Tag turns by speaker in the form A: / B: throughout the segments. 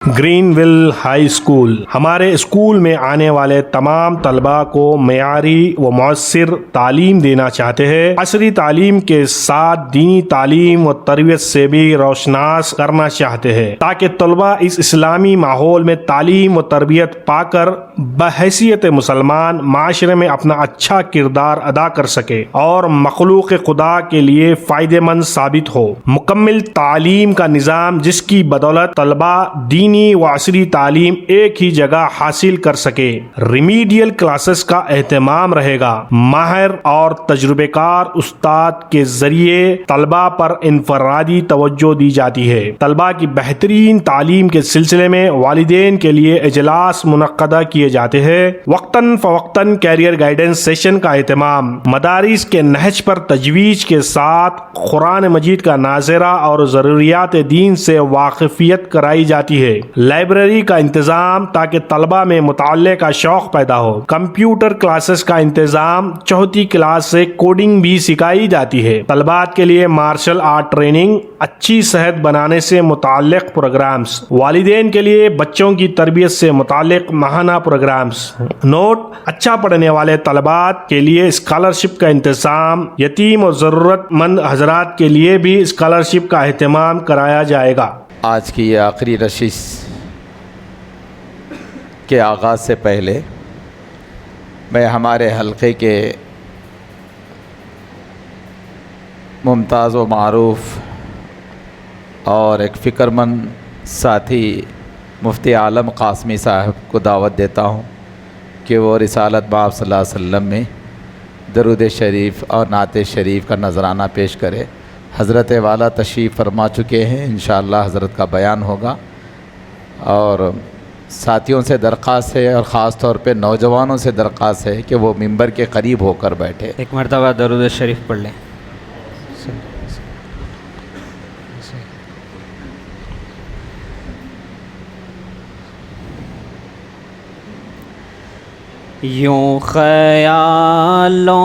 A: Green Well High School ہمارے school میں آنے والے تمام طلباء کو معیاری و مؤثر تعلیم دینا چاہتے ہیں۔ عصری تعلیم کے ساتھ دینی تعلیم و تربیت سے بھی روشناس کرنا چاہتے ہیں تاکہ طلباء اس اسلامی ماحول میں تعلیم و تربیت پا کر بحیثیت مسلمان معاشرے میں اپنا اچھا کردار ادا کر سکے اور مخلوق خدا کے لیے فائدہ مند ثابت ہو۔ مکمل تعلیم کا نظام جس کی بدولت طلباء دینی و عصری تعلیم ایک ہی جگہ حاصل کر سکے۔ ریمیڈیل کلاسز کا اہتمام رہے گا۔ ماہر اور تجربہ کار استاد کے ذریعے طلباء پر انفرادی توجہ دی جاتی ہے۔ طلباء کی بہترین تعلیم کے سلسلے میں والدین کے لیے اجلاس منعقدہ کیے جاتے ہیں۔ وقتاً فوقتاً کیریئر گائیڈنس سیشن کا اہتمام۔ مدارس کے نہج پر تجویز کے ساتھ قرآن مجید کا ناظرہ اور ضروریات دین سے واقفیت کرائی جاتی ہے۔ لائبریری کا انتظام تاکہ طلباء میں مطالعے کا شوق پیدا ہو۔ کمپیوٹر کلاسز کا انتظام، چوتھی کلاس سے کوڈنگ بھی سکھائی جاتی ہے۔ طلباء کے لیے مارشل آرٹ ٹریننگ، اچھی صحت بنانے سے متعلق پروگرامز، والدین کے لیے بچوں کی تربیت سے متعلق ماہانہ پروگرامز۔ نوٹ: اچھا پڑھنے والے طلباء کے لیے اسکالرشپ کا انتظام، یتیم و ضرورت مند حضرات کے لیے بھی اسکالرشپ کا اہتمام کرایا جائے گا۔
B: آج کی یہ آخری نشست کے آغاز سے پہلے میں ہمارے حلقے کے ممتاز و معروف اور ایک فکر مند ساتھی مفتی عالم قاسمی صاحب کو دعوت دیتا ہوں کہ وہ رسالت باب صلی اللہ علیہ وسلم میں درود شریف اور نعت شریف کا نذرانہ پیش کرے۔ حضرت والا تشریف فرما چکے ہیں، انشاءاللہ حضرت کا بیان ہوگا، اور ساتھیوں سے درخواست ہے اور خاص طور پہ نوجوانوں سے درخواست ہے کہ وہ ممبر کے قریب ہو کر بیٹھے۔
C: ایک مرتبہ درود شریف پڑھ لیں۔ یوں خیالوں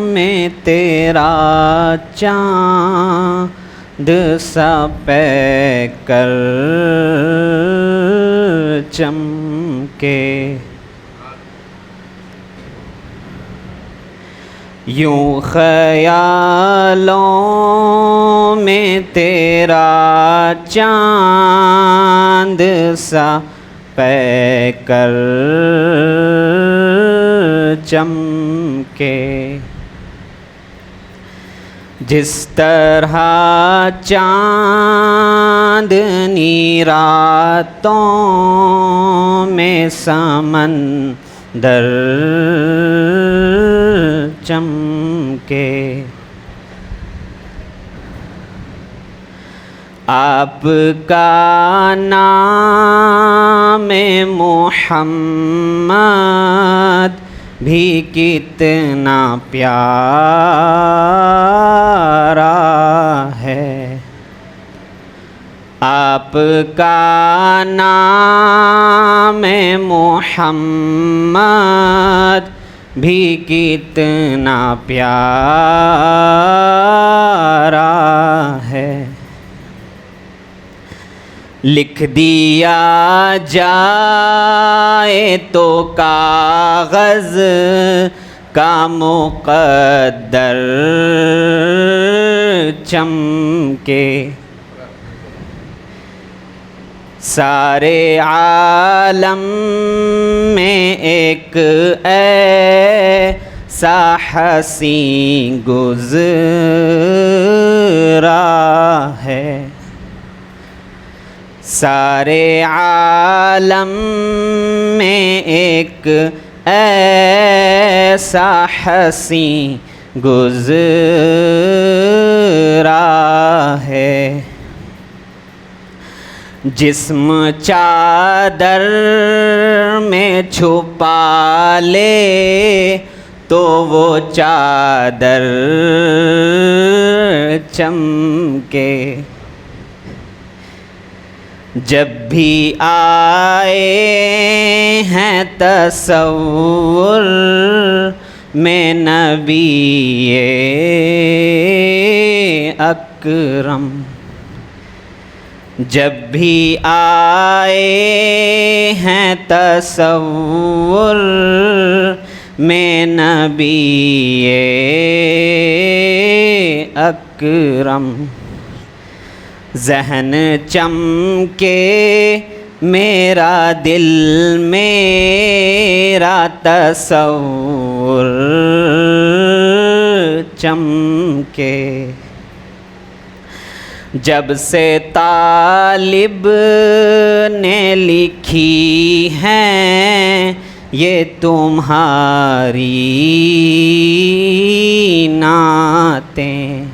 C: میں تیرا چاند سا پے کر چمکے، یوں خیالوں میں تیرا چاند سا پے کر چمکے، جس طرح چاندنی راتوں میں سمندر چمکے، آپ کا نام محمد بھی کتنا پیارا ہے، آپ کا نام محمد بھی کتنا پیارا ہے، لکھ دیا جائے تو کاغذ کا مقدر چمکے، سارے عالم میں ایک ایسا حسین گزرا ہے، سارے عالم میں ایک ایسا حسین گزرا ہے، جسم چادر میں چھپا لے تو وہ چادر چمکے، جب بھی آئے ہیں تصور میں نبی اکرم، جب بھی آئے ہیں تصور میں نبی اکرم، ذہن چمکے میرا دل میرا تصور چمکے، جب سے طالب نے لکھی ہیں یہ تمہاری نعتیں،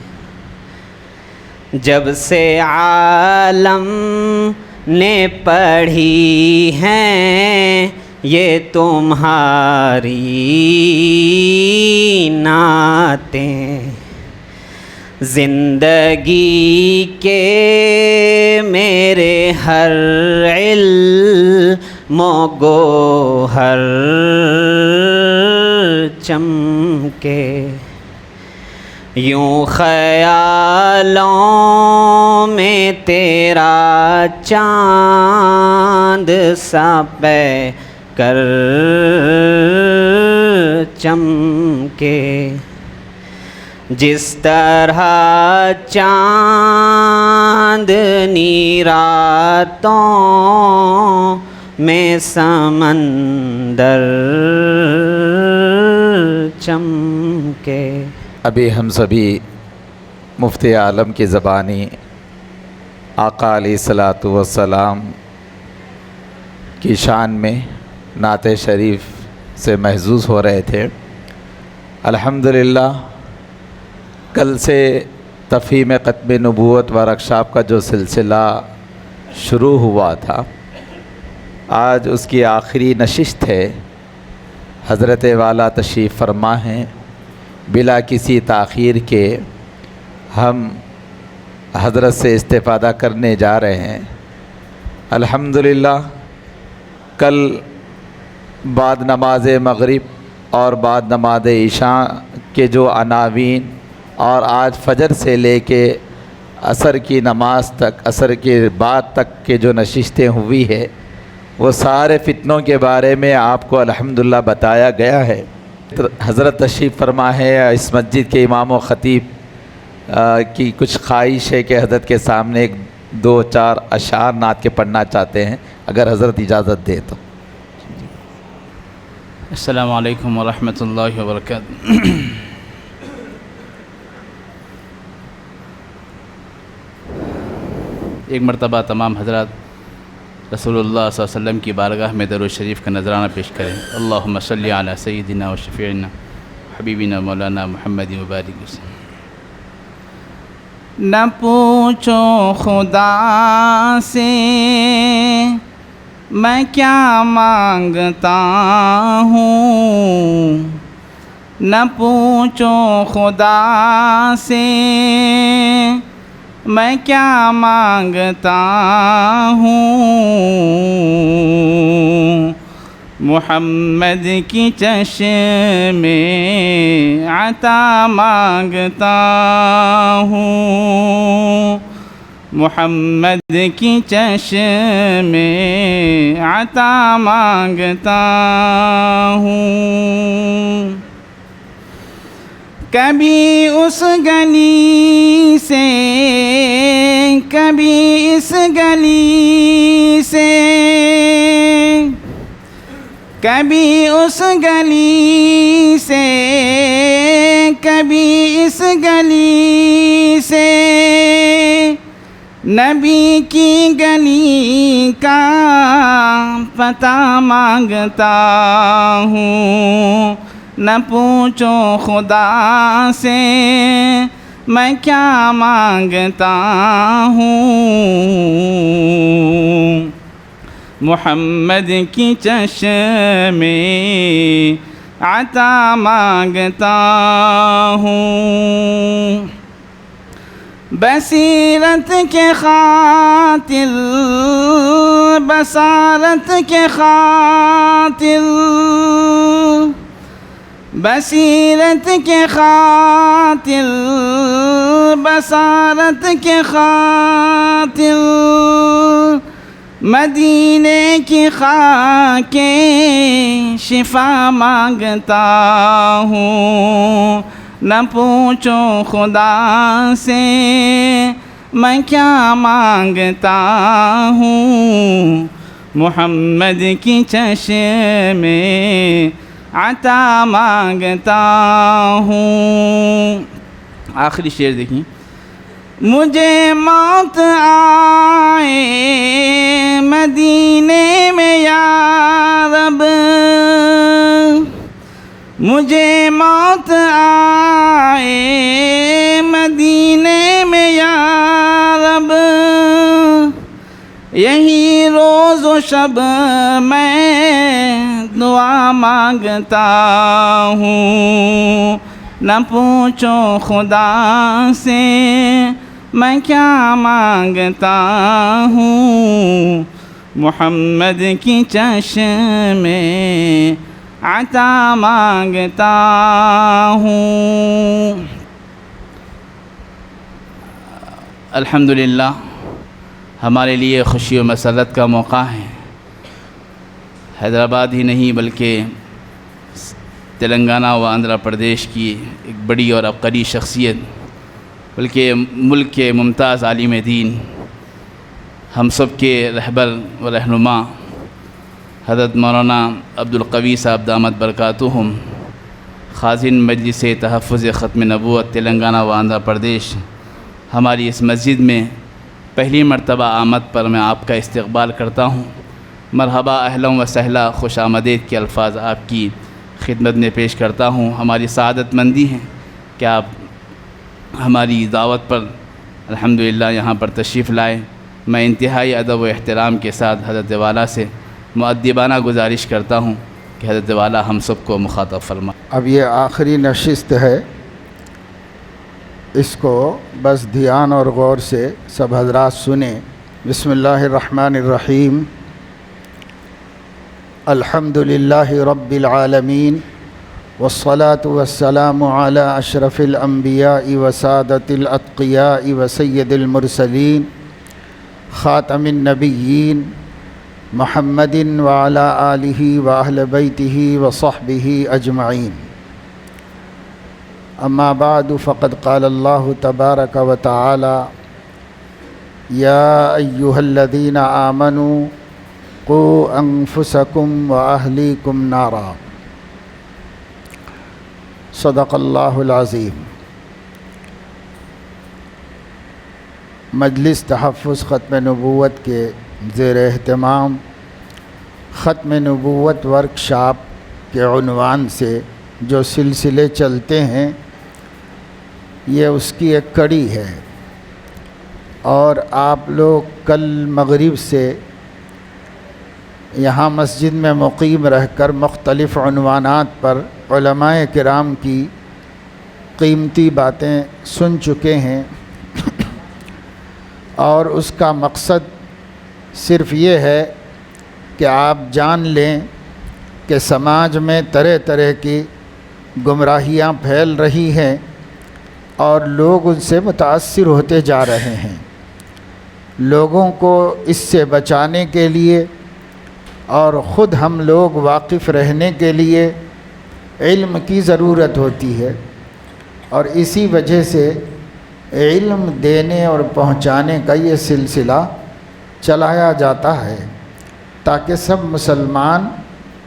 C: جب سے عالم نے پڑھی ہیں یہ تمہاری نعتیں، زندگی کے میرے ہر علم و گوہر چمکے، یوں خیالوں میں تیرا چاند سا پے کر چمکے، جس طرح چاندنی راتوں میں سمندر چمکے۔
B: ابھی ہم سبھی مفتی عالم کی زبانی آقا علیہ الصلاۃ والسلام کی شان میں نعت شریف سے محظوظ ہو رہے تھے۔ الحمدللہ کل سے تفہیم ختم نبوت ورکشاپ کا جو سلسلہ شروع ہوا تھا، آج اس کی آخری نشست ہے۔ حضرت والا تشریف فرما ہیں، بلا کسی تاخیر کے ہم حضرت سے استفادہ کرنے جا رہے ہیں۔ الحمدللہ کل بعد نماز مغرب اور بعد نماز عشاء کے جو عناوین اور آج فجر سے لے کے عصر کی نماز تک، عصر کے بعد تک کے جو نشستیں ہوئی ہے، وہ سارے فتنوں کے بارے میں آپ کو الحمدللہ بتایا گیا ہے۔ حضرت تشریف فرما ہے، اس مسجد کے امام و خطیب کی کچھ خواہش ہے کہ حضرت کے سامنے ایک دو چار اشعار نعت کے پڑھنا چاہتے ہیں، اگر حضرت اجازت دے تو۔
D: السلام علیکم ورحمۃ اللہ وبرکاتہ۔ ایک مرتبہ تمام حضرات رسول اللہ صلی اللہ علیہ وسلم کی بارگاہ میں درود شریف کا نذرانہ پیش کریں۔ اللہم صلی علی سیدنا و شفیعنا حبیبنا مولانا محمد مبارک وسلم۔ نہ پوچھو خدا سے میں کیا مانگتا ہوں، نہ پوچھو خدا سے میں کیا مانگتا ہوں، محمد کی چشم عطا مانگتا ہوں، محمد کی چشم عطا مانگتا ہوں۔ کبھی اس گلی سے، کبھی اس گلی سے، کبھی اس گلی سے، کبھی اس گلی سے، نبی کی گلی کا پتہ مانگتا ہوں، نہ پوچھو خدا سے میں کیا مانگتا ہوں، محمد کی چشم عطا مانگتا ہوں، بصیرت کے خاطر، بصارت کے خاطر، بصیرت کے خاطر بصارت کے خاطر مدینے کی خاک شفا مانگتا ہوں، نہ پوچھو خدا سے میں کیا مانگتا ہوں، محمد کی چشم عطا مانگتا ہوں۔ آخری شعر دیکھیں، مجھے موت آئے مدینے میں یا رب، مجھے موت آئے مدینے میں یا رب، یہی روز و شب میں دعا مانگتا ہوں، نہ پوچھو خدا سے میں کیا مانگتا ہوں، محمد کی چشم عطا مانگتا ہوں۔ الحمدللہ ہمارے لیے خوشی و مسرت کا موقع ہے۔ حیدرآباد ہی نہیں بلکہ تلنگانہ و آندھرا پردیش کی ایک بڑی اور عبقری شخصیت، بلکہ ملک کے ممتاز عالم دین، ہم سب کے رہبر و رہنما حضرت مولانا عبدالقوی صاحب دامت برکاتہم، خازن مجلس تحفظ ختم نبوت تلنگانہ و آندھرا پردیش، ہماری اس مسجد میں پہلی مرتبہ آمد پر میں آپ کا استقبال کرتا ہوں۔ مرحبا، اہلا و سہلا، خوش آمدید کے الفاظ آپ کی خدمت میں پیش کرتا ہوں۔ ہماری سعادت مندی ہے کہ آپ ہماری دعوت پر الحمدللہ یہاں پر تشریف لائے۔ میں انتہائی ادب و احترام کے ساتھ حضرت والا سے مؤدبانہ گزارش کرتا ہوں کہ حضرت والا ہم سب کو مخاطب فرمائے۔
E: اب یہ آخری نشست ہے، اس کو بس دھیان اور غور سے سب حضرات سنیں۔ بسم اللہ الرحمن الرحیم، الحمد للہ رب العالمین، والصلاة والسلام علی اشرف الانبیاء وسادۃ الاتقیاء وسید المرسلین خاتم النبیین محمد وعلی آلہ واہل بیتہ وصحبہ اجمعین۔ اما بعد فقد قال اللہ تبارک و تعالی یا ایہا الذین آمنوا قوا انفسکم واہلیکم نارا، صدق اللہ العظیم۔ مجلس تحفظ ختم نبوت کے زیر اہتمام ختم نبوت ورکشاپ کے عنوان سے جو سلسلے چلتے ہیں، یہ اس کی ایک کڑی ہے، اور آپ لوگ کل مغرب سے یہاں مسجد میں مقیم رہ کر مختلف عنوانات پر علماء کرام کی قیمتی باتیں سن چکے ہیں، اور اس کا مقصد صرف یہ ہے کہ آپ جان لیں کہ سماج میں طرح طرح کی گمراہیاں پھیل رہی ہیں اور لوگ ان سے متاثر ہوتے جا رہے ہیں۔ لوگوں کو اس سے بچانے کے لیے اور خود ہم لوگ واقف رہنے کے لیے علم کی ضرورت ہوتی ہے، اور اسی وجہ سے علم دینے اور پہنچانے کا یہ سلسلہ چلایا جاتا ہے، تاکہ سب مسلمان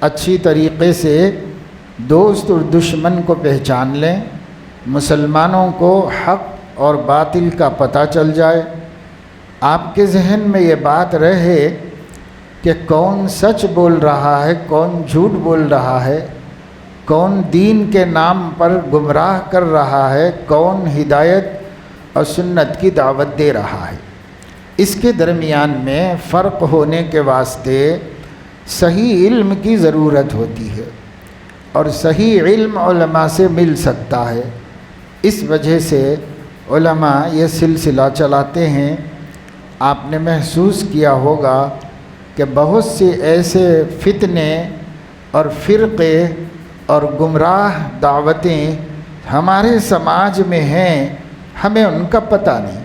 E: اچھی طریقے سے دوست اور دشمن کو پہچان لیں، مسلمانوں کو حق اور باطل کا پتہ چل جائے، آپ کے ذہن میں یہ بات رہے کہ کون سچ بول رہا ہے، کون جھوٹ بول رہا ہے، کون دین کے نام پر گمراہ کر رہا ہے، کون ہدایت اور سنت کی دعوت دے رہا ہے۔ اس کے درمیان میں فرق ہونے کے واسطے صحیح علم کی ضرورت ہوتی ہے، اور صحیح علم علماء سے مل سکتا ہے۔ اس وجہ سے علماء یہ سلسلہ چلاتے ہیں۔ آپ نے محسوس کیا ہوگا کہ بہت سے ایسے فتنے اور فرقے اور گمراہ دعوتیں ہمارے سماج میں ہیں، ہمیں ان کا پتہ نہیں۔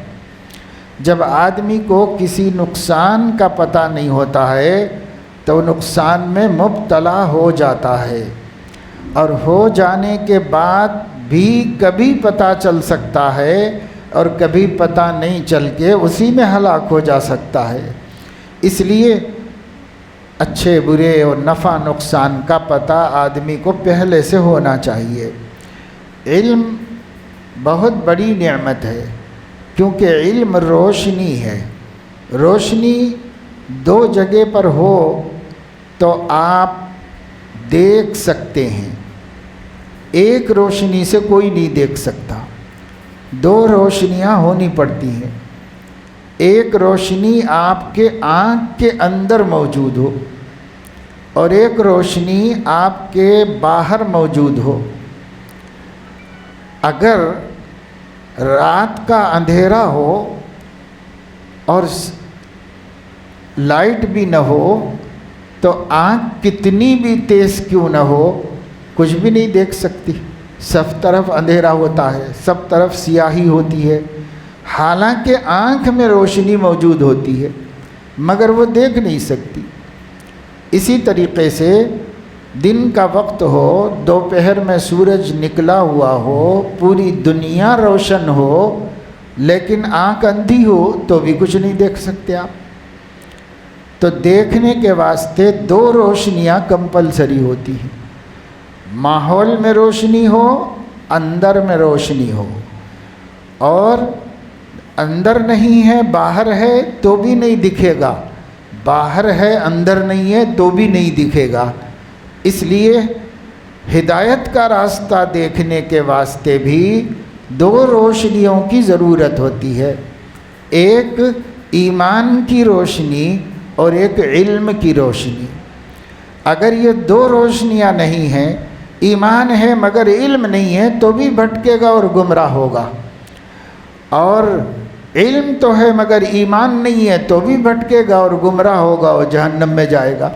E: جب آدمی کو کسی نقصان کا پتہ نہیں ہوتا ہے تو نقصان میں مبتلا ہو جاتا ہے، اور ہو جانے کے بعد بھی کبھی پتہ چل سکتا ہے اور کبھی پتہ نہیں چل کے اسی میں ہلاک ہو جا سکتا ہے۔ اس لیے اچھے برے اور نفع نقصان کا پتہ آدمی کو پہلے سے ہونا چاہیے۔ علم بہت بڑی نعمت ہے، کیونکہ علم روشنی ہے۔ روشنی دو جگہ پر ہو تو آپ دیکھ سکتے ہیں، ایک روشنی سے کوئی نہیں دیکھ سکتا، دو روشنیاں ہونی پڑتی ہیں۔ ایک روشنی آپ کے آنکھ کے اندر موجود ہو اور ایک روشنی آپ کے باہر موجود ہو۔ اگر رات کا اندھیرا ہو اور لائٹ بھی نہ ہو تو آنکھ کتنی بھی تیز کیوں نہ ہو کچھ بھی نہیں دیکھ سکتی، سب طرف اندھیرا ہوتا ہے، سب طرف سیاہی ہوتی ہے، حالانکہ آنکھ میں روشنی موجود ہوتی ہے مگر وہ دیکھ نہیں سکتی۔ اسی طریقے سے دن کا وقت ہو، دوپہر میں سورج نکلا ہوا ہو، پوری دنیا روشن ہو، لیکن آنکھ اندھی ہو تو بھی کچھ نہیں دیکھ سکتے آپ۔ تو دیکھنے کے واسطے دو روشنیاں کمپلسری ہوتی ہیں، ماحول میں روشنی ہو، اندر میں روشنی ہو، اور اندر نہیں ہے باہر ہے تو بھی نہیں دکھے گا، باہر ہے اندر نہیں ہے تو بھی نہیں دکھے گا۔ اس لیے ہدایت کا راستہ دیکھنے کے واسطے بھی دو روشنیوں کی ضرورت ہوتی ہے، ایک ایمان کی روشنی اور ایک علم کی روشنی۔ اگر یہ دو روشنیاں نہیں ہیں، ایمان ہے مگر علم نہیں ہے تو بھی بھٹکے گا اور گمراہ ہوگا، اور علم تو ہے مگر ایمان نہیں ہے تو بھی بھٹکے گا اور گمراہ ہوگا اور جہنم میں جائے گا۔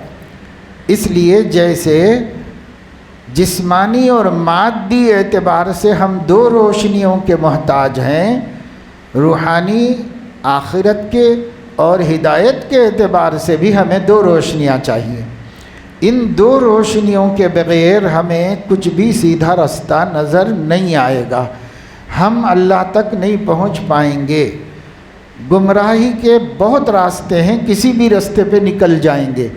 E: اس لیے جیسے جسمانی اور مادی اعتبار سے ہم دو روشنیوں کے محتاج ہیں، روحانی آخرت کے اور ہدایت کے اعتبار سے بھی ہمیں دو روشنیاں چاہیے۔ ان دو روشنیوں کے بغیر ہمیں کچھ بھی سیدھا راستہ نظر نہیں آئے گا، ہم اللہ تک نہیں پہنچ پائیں گے۔ گمراہی کے بہت راستے ہیں، کسی بھی راستے پہ نکل جائیں گے،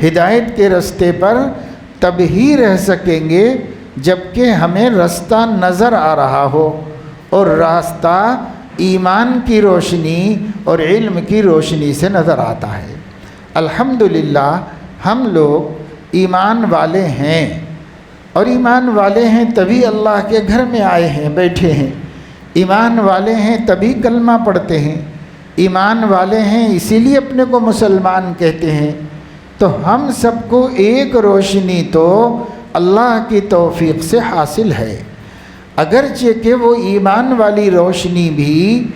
E: ہدایت کے راستے پر تب ہی رہ سکیں گے جب کہ ہمیں راستہ نظر آ رہا ہو، اور راستہ ایمان کی روشنی اور علم کی روشنی سے نظر آتا ہے۔ الحمدللہ ہم لوگ ایمان والے ہیں، اور ایمان والے ہیں تبھی اللہ کے گھر میں آئے ہیں، بیٹھے ہیں، ایمان والے ہیں تبھی کلمہ پڑھتے ہیں، ایمان والے ہیں اسی لیے اپنے کو مسلمان کہتے ہیں۔ تو ہم سب کو ایک روشنی تو اللہ کی توفیق سے حاصل ہے، اگرچہ کہ وہ ایمان والی روشنی بھی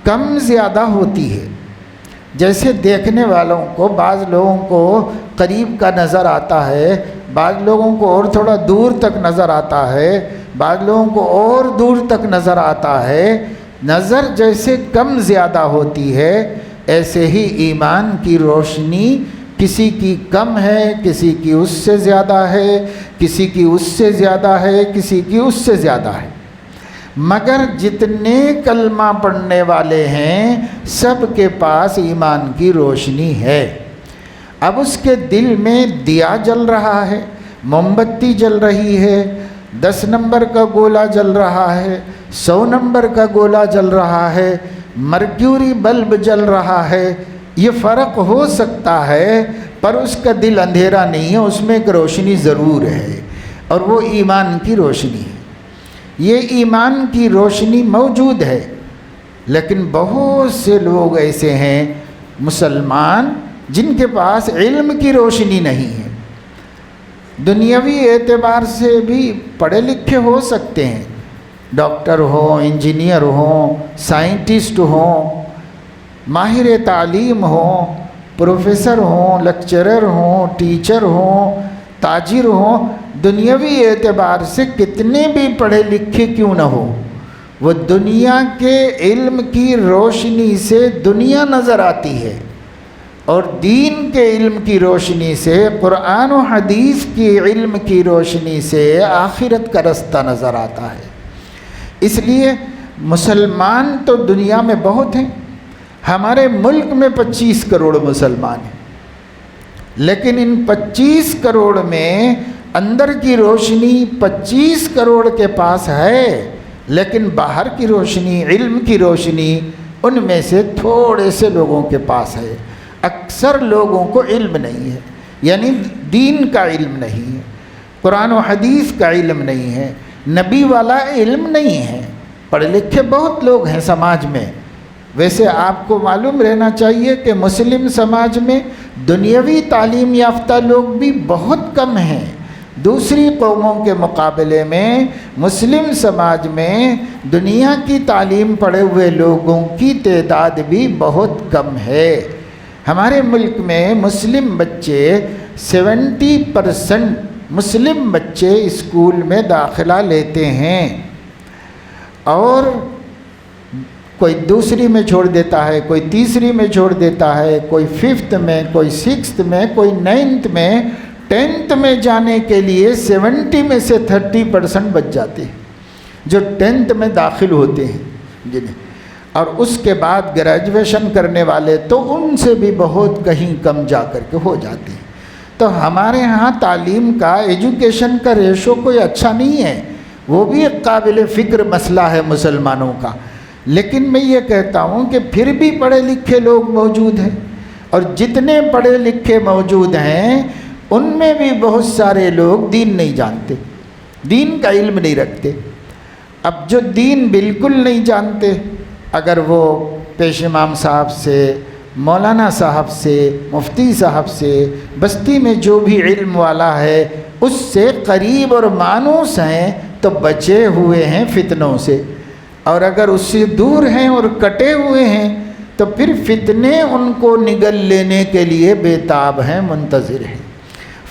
E: کم زیادہ ہوتی ہے۔ جیسے دیکھنے والوں کو بعض لوگوں کو قریب کا نظر آتا ہے، بعض لوگوں کو اور تھوڑا دور تک نظر آتا ہے، بعض لوگوں کو اور دور تک نظر آتا ہے۔ نظر جیسے کم زیادہ ہوتی ہے، ایسے ہی ایمان کی روشنی کسی کی کم ہے، کسی کی اس سے زیادہ ہے، کسی کی اس سے زیادہ ہے، کسی کی اس سے زیادہ ہے، مگر جتنے کلمہ پڑھنے والے ہیں سب کے پاس ایمان کی روشنی ہے۔ اب اس کے دل میں دیا جل رہا ہے، موم بتی جل رہی ہے، 10 نمبر کا گولا جل رہا ہے، 100 نمبر کا گولا جل رہا ہے، مرکیوری بلب جل رہا ہے، یہ فرق ہو سکتا ہے پر اس کا دل اندھیرا نہیں ہے، اس میں ایک روشنی ضرور ہے، اور وہ ایمان کی روشنی ہے۔ یہ ایمان کی روشنی موجود ہے، لیکن بہت سے لوگ ایسے ہیں مسلمان جن کے پاس علم کی روشنی نہیں ہے۔ دنیاوی اعتبار سے بھی پڑھے لکھے ہو سکتے ہیں، ڈاکٹر ہوں، انجینئر ہوں، سائنٹسٹ ہوں، ماہر تعلیم ہوں، پروفیسر ہوں، لیکچرر ہوں، ٹیچر ہوں، تاجر ہوں، دنیاوی اعتبار سے کتنے بھی پڑھے لکھے کیوں نہ ہو، وہ دنیا کے علم کی روشنی سے دنیا نظر آتی ہے، اور دین کے علم کی روشنی سے، قرآن و حدیث کی علم کی روشنی سے آخرت کا رستہ نظر آتا ہے۔ اس لیے مسلمان تو دنیا میں بہت ہیں، ہمارے ملک میں 25 کروڑ مسلمان ہیں، لیکن ان 25 کروڑ میں اندر کی روشنی 25 کروڑ کے پاس ہے، لیکن باہر کی روشنی، علم کی روشنی ان میں سے تھوڑے سے لوگوں کے پاس ہے۔ اکثر لوگوں کو علم نہیں ہے، یعنی دین کا علم نہیں ہے، قرآن و حدیث کا علم نہیں ہے، نبی والا علم نہیں ہے۔ پڑھے لکھے بہت لوگ ہیں سماج میں، ویسے آپ کو معلوم رہنا چاہیے کہ مسلم سماج میں دنیاوی تعلیم یافتہ لوگ بھی بہت کم ہیں۔ دوسری قوموں کے مقابلے میں مسلم سماج میں دنیا کی تعلیم پڑھے ہوئے لوگوں کی تعداد بھی بہت کم ہے۔ ہمارے ملک میں مسلم بچے 70% مسلم بچے اسکول میں داخلہ لیتے ہیں، اور کوئی دوسری میں چھوڑ دیتا ہے، کوئی تیسری میں چھوڑ دیتا ہے، کوئی 5th میں، کوئی 6th میں، کوئی 9th میں، 10th میں جانے کے لیے 70 میں سے 30% بچ جاتے ہیں جو 10th میں داخل ہوتے ہیں جنہیں، اور اس کے بعد گریجویشن کرنے والے تو ان سے بھی بہت کہیں کم جا کر کے ہو جاتے ہیں۔ تو ہمارے ہاں تعلیم کا، ایجوکیشن کا ریشو کوئی اچھا نہیں ہے، وہ بھی ایک قابل فکر مسئلہ ہے مسلمانوں کا۔ لیکن میں یہ کہتا ہوں کہ پھر بھی پڑھے لکھے لوگ موجود ہیں، اور جتنے پڑھے لکھے موجود ہیں ان میں بھی بہت سارے لوگ دین نہیں جانتے، دین کا علم نہیں رکھتے۔ اب جو دین بالکل نہیں جانتے، اگر وہ پیش امام صاحب سے، مولانا صاحب سے، مفتی صاحب سے، بستی میں جو بھی علم والا ہے اس سے قریب اور مانوس ہیں تو بچے ہوئے ہیں فتنوں سے، اور اگر اس سے دور ہیں اور کٹے ہوئے ہیں تو پھر فتنے ان کو نگل لینے کے لیے بےتاب ہیں، منتظر ہیں،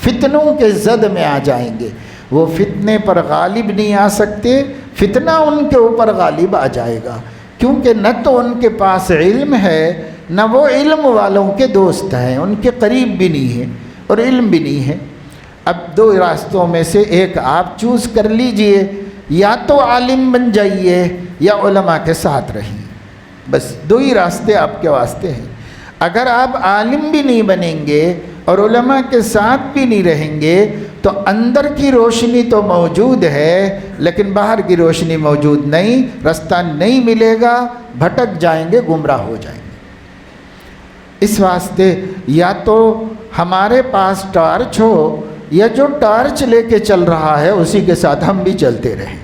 E: فتنوں کے زد میں آ جائیں گے۔ وہ فتنے پر غالب نہیں آ سکتے، فتنہ ان کے اوپر غالب آ جائے گا، کیونکہ نہ تو ان کے پاس علم ہے، نہ وہ علم والوں کے دوست ہیں، ان کے قریب بھی نہیں ہے اور علم بھی نہیں ہے۔ اب دو راستوں میں سے ایک آپ چوز کر لیجئے، یا تو عالم بن جائیے یا علماء کے ساتھ رہیے، بس دو ہی راستے آپ کے واسطے ہیں۔ اگر آپ عالم بھی نہیں بنیں گے اور علماء کے ساتھ بھی نہیں رہیں گے تو اندر کی روشنی تو موجود ہے لیکن باہر کی روشنی موجود نہیں، رستہ نہیں ملے گا، بھٹک جائیں گے، گمراہ ہو جائیں گے۔ اس واسطے یا تو ہمارے پاس ٹارچ ہو، یا جو ٹارچ لے کے چل رہا ہے اسی کے ساتھ ہم بھی چلتے رہیں،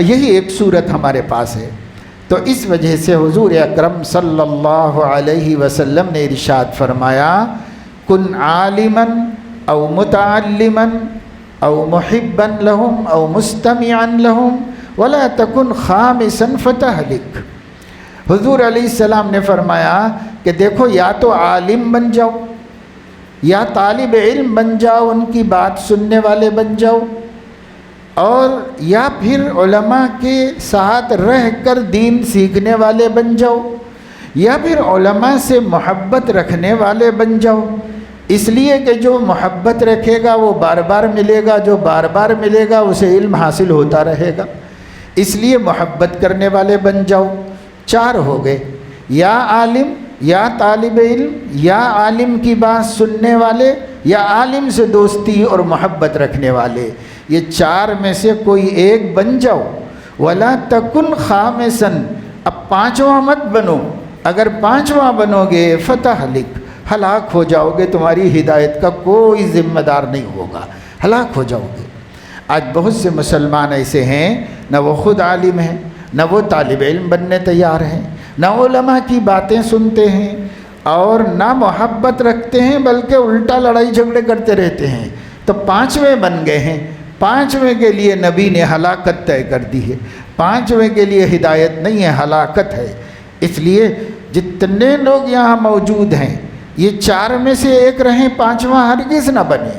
E: یہی ایک صورت ہمارے پاس ہے۔ تو اس وجہ سے حضور اکرم صلی اللہ علیہ وسلم نے ارشاد فرمایا، کن عالما او متعلما او محبا لهم او مستمعا لهم ولا تکن خامسا فتہلک۔ حضور علیہ السلام نے فرمایا کہ دیکھو، یا تو عالم بن جاؤ، یا طالب علم بن جاؤ، ان کی بات سننے والے بن جاؤ، اور یا پھر علماء کے ساتھ رہ کر دین سیکھنے والے بن جاؤ، یا پھر علماء سے محبت رکھنے والے بن جاؤ۔ اس لیے کہ جو محبت رکھے گا وہ بار بار ملے گا، جو بار بار ملے گا اسے علم حاصل ہوتا رہے گا، اس لیے محبت کرنے والے بن جاؤ۔ چار ہو گئے، یا عالم، یا طالب علم، یا عالم کی بات سننے والے، یا عالم سے دوستی اور محبت رکھنے والے۔ یہ چار میں سے کوئی ایک بن جاؤ۔ ولا تکن خامسا، اب پانچواں مت بنو، اگر پانچواں بنو گے فتہلک، ہلاک ہو جاؤ گے، تمہاری ہدایت کا کوئی ذمہ دار نہیں ہوگا، ہلاک ہو جاؤ گے۔ آج بہت سے مسلمان ایسے ہیں، نہ وہ خود عالم ہیں، نہ وہ طالب علم بننے تیار ہیں، نہ علماء کی باتیں سنتے ہیں، اور نہ محبت رکھتے ہیں، بلکہ الٹا لڑائی جھگڑے کرتے رہتے ہیں۔ تو پانچویں بن گئے ہیں۔ پانچویں کے لیے نبی نے ہلاکت طے کر دی ہے، پانچویں کے لیے ہدایت نہیں ہے، ہلاکت ہے۔ اس لیے جتنے لوگ یہاں موجود ہیں یہ چار میں سے ایک رہیں، پانچواں ہرگز نہ بنے۔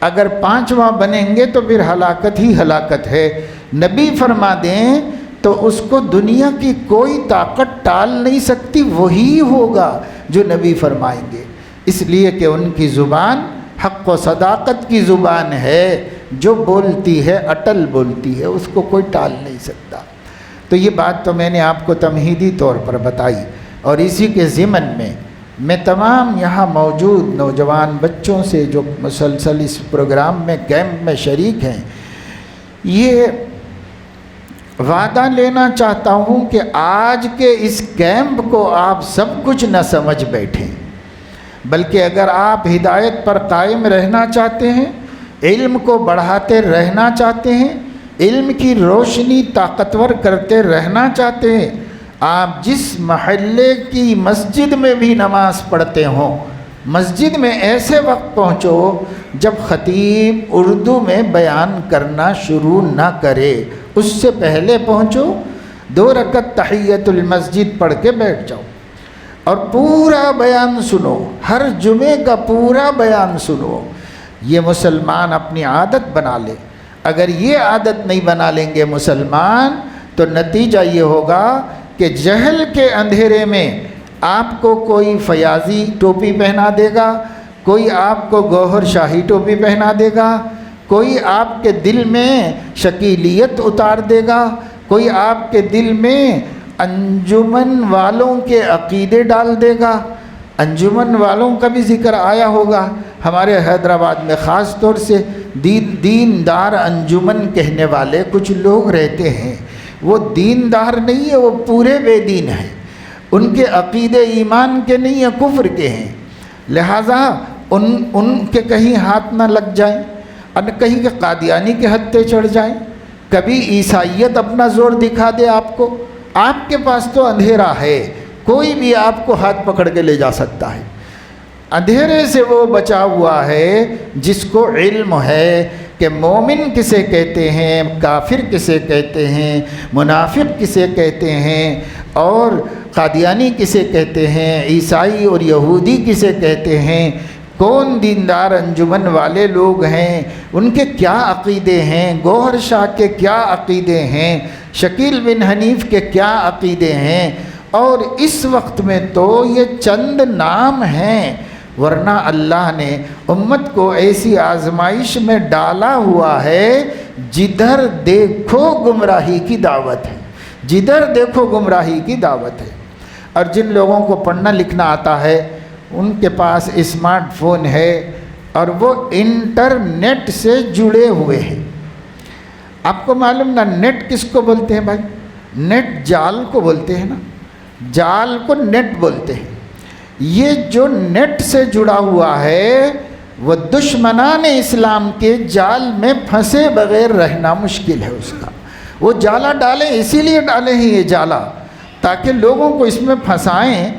E: اگر پانچواں بنیں گے تو پھر ہلاکت ہی ہلاکت ہے۔ نبی فرما دیں تو اس کو دنیا کی کوئی طاقت ٹال نہیں سکتی، وہی ہوگا جو نبی فرمائیں گے، اس لیے کہ ان کی زبان حق و صداقت کی زبان ہے، جو بولتی ہے اٹل بولتی ہے، اس کو کوئی ٹال نہیں سکتا۔ تو یہ بات تو میں نے آپ کو تمہیدی طور پر بتائی، اور اسی کے ضمن میں تمام یہاں موجود نوجوان بچوں سے جو مسلسل اس پروگرام میں کیمپ میں شریک ہیں، یہ وعدہ لینا چاہتا ہوں کہ آج کے اس کیمپ کو آپ سب کچھ نہ سمجھ بیٹھیں، بلکہ اگر آپ ہدایت پر قائم رہنا چاہتے ہیں، علم کو بڑھاتے رہنا چاہتے ہیں، علم کی روشنی طاقتور کرتے رہنا چاہتے ہیں، آپ جس محلے کی مسجد میں بھی نماز پڑھتے ہوں، مسجد میں ایسے وقت پہنچو جب خطیب اردو میں بیان کرنا شروع نہ کرے، اس سے پہلے پہنچو، 2 رکعت تحیۃ المسجد پڑھ کے بیٹھ جاؤ اور پورا بیان سنو، ہر جمعے کا پورا بیان سنو۔ یہ مسلمان اپنی عادت بنا لے۔ اگر یہ عادت نہیں بنا لیں گے مسلمان تو نتیجہ یہ ہوگا کہ جہل کے اندھیرے میں آپ کو کوئی فیاضی ٹوپی پہنا دے گا، کوئی آپ کو گوہر شاہی ٹوپی پہنا دے گا، کوئی آپ کے دل میں شکیلیت اتار دے گا، کوئی آپ کے دل میں انجمن والوں کے عقیدے ڈال دے گا۔ انجمن والوں کا بھی ذکر آیا ہوگا، ہمارے حیدرآباد میں خاص طور سے دیندار انجمن کہنے والے کچھ لوگ رہتے ہیں۔ وہ دیندار نہیں ہے، وہ پورے بے دین ہیں، ان کے عقیدے ایمان کے نہیں ہیں، کفر کے ہیں، لہٰذا ان کے کہیں ہاتھ نہ لگ جائیں اور کہیں کہ قادیانی کے ہتھے چڑھ جائیں، کبھی عیسائیت اپنا زور دکھا دے آپ کو۔ آپ کے پاس تو اندھیرا ہے، کوئی بھی آپ کو ہاتھ پکڑ کے لے جا سکتا ہے۔ اندھیرے سے وہ بچا ہوا ہے جس کو علم ہے کہ مومن کسے کہتے ہیں، کافر کسے کہتے ہیں، منافق کسے کہتے ہیں، اور قادیانی کسے کہتے ہیں، عیسائی اور یہودی کسے کہتے ہیں، کون دیندار انجمن والے لوگ ہیں، ان کے کیا عقیدے ہیں، گوہر شاہ کے کیا عقیدے ہیں، شکیل بن حنیف کے کیا عقیدے ہیں۔ اور اس وقت میں تو یہ چند نام ہیں، ورنہ اللہ نے امت کو ایسی آزمائش میں ڈالا ہوا ہے جدھر دیکھو گمراہی کی دعوت ہے، جدھر دیکھو گمراہی کی دعوت ہے۔ اور جن لوگوں کو پڑھنا لکھنا آتا ہے ان کے پاس اسمارٹ فون ہے اور وہ انٹرنیٹ سے جڑے ہوئے ہیں۔ آپ کو معلوم نا نیٹ کس کو بولتے ہیں بھائی؟ نیٹ جال کو بولتے ہیں نا، جال کو نیٹ بولتے ہیں۔ یہ جو نیٹ سے جڑا ہوا ہے وہ دشمنان اسلام کے جال میں پھنسے بغیر رہنا مشکل ہے اس کا۔ وہ جالا ڈالیں، اسی لیے ڈالیں ہی یہ جالا تاکہ لوگوں کو اس میں پھنسائیں،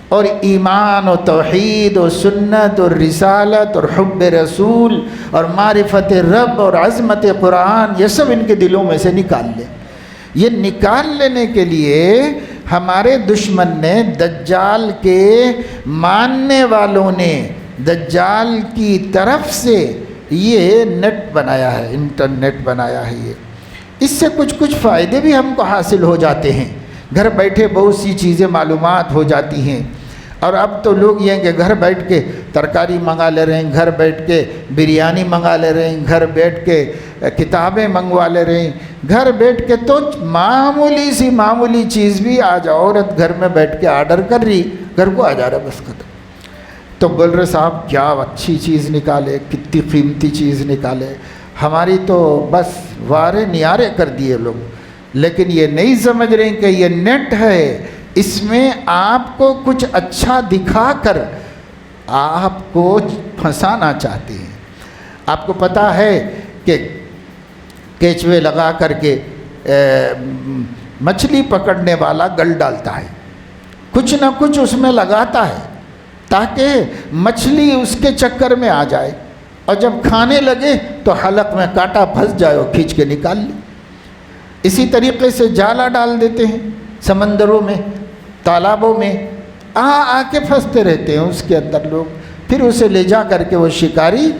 E: اور ایمان و توحید و سنت اور رسالت اور حب رسول اور معرفت رب اور عظمت قرآن یہ سب ان کے دلوں میں سے نکال لیں۔ یہ نکال لینے کے لیے ہمارے دشمن نے، دجال کے ماننے والوں نے دجال کی طرف سے یہ نیٹ بنایا ہے، انٹرنیٹ بنایا ہے۔ اس سے کچھ فائدے بھی ہم کو حاصل ہو جاتے ہیں، گھر بیٹھے بہت سی چیزیں معلومات ہو جاتی ہیں۔ اور اب تو لوگ یہ ہیں کہ گھر بیٹھ کے ترکاری منگا لے رہے ہیں، گھر بیٹھ کے بریانی منگا لے رہے ہیں، گھر بیٹھ کے کتابیں منگوا لے رہے ہیں، گھر بیٹھ کے تو معمولی سی معمولی چیز بھی آج عورت گھر میں بیٹھ کے آرڈر کر رہی، گھر کو آ جا رہا بس ختم۔ تو بول رہے صاحب کیا اچھی چیز نکالے، کتنی قیمتی چیز نکالے، ہماری تو بس وارے نیارے کر دیے لوگ۔ لیکن یہ نہیں سمجھ رہے کہ یہ نیٹ ہے، اس میں آپ کو کچھ اچھا دکھا کر آپ کو پھنسانا چاہتے ہیں۔ آپ کو پتہ ہے کہ کیچوے لگا کر کے مچھلی پکڑنے والا گل ڈالتا ہے، کچھ نہ کچھ اس میں لگاتا ہے تاکہ مچھلی اس کے چکر میں آ جائے، اور جب کھانے لگے تو حلق میں کانٹا پھنس جائے اور کھینچ کے نکال لے۔ اسی طریقے سے جالا ڈال دیتے ہیں سمندروں میں، تالابوں میں، آ کے پھنستے رہتے ہیں اس کے اندر لوگ، پھر اسے لے جا کر کے وہ شکاری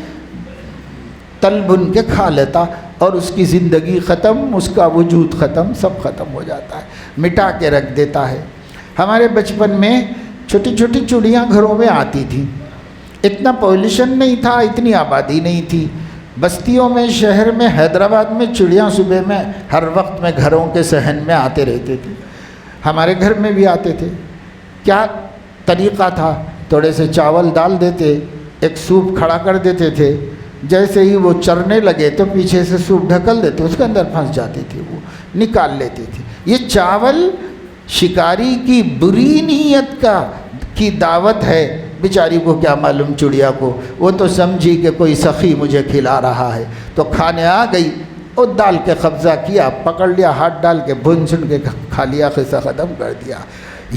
E: تل بن کے کھا لیتا اور اس کی زندگی ختم، اس کا وجود ختم، سب ختم ہو جاتا ہے، مٹا کے رکھ دیتا ہے۔ ہمارے بچپن میں چھوٹی چھوٹی چڑیاں گھروں میں آتی تھیں، اتنا پولیوشن نہیں تھا، اتنی آبادی نہیں تھی، بستیوں میں، شہر میں، حیدرآباد میں چڑیاں صبح میں ہر وقت میں گھروں کے صحن میں آتے رہتے تھے، ہمارے گھر میں بھی آتے تھے۔ کیا طریقہ تھا؟ تھوڑے سے چاول ڈال دیتے، ایک سوپ کھڑا کر دیتے تھے، جیسے ہی وہ چرنے لگے تو پیچھے سے سوپ ڈھکل دیتے، اس کے اندر پھنس جاتی تھی، وہ نکال لیتی تھی۔ یہ چاول شکاری کی بری نیت کی دعوت ہے، بیچاری کو کیا معلوم چڑیا کو، وہ تو سمجھی کہ کوئی سخی مجھے کھلا رہا ہے، تو کھانے آ گئی اور ڈال کے قبضہ کیا، پکڑ لیا، ہاتھ ڈال کے بھن سن کے کھا لیا، قصہ ختم کر دیا۔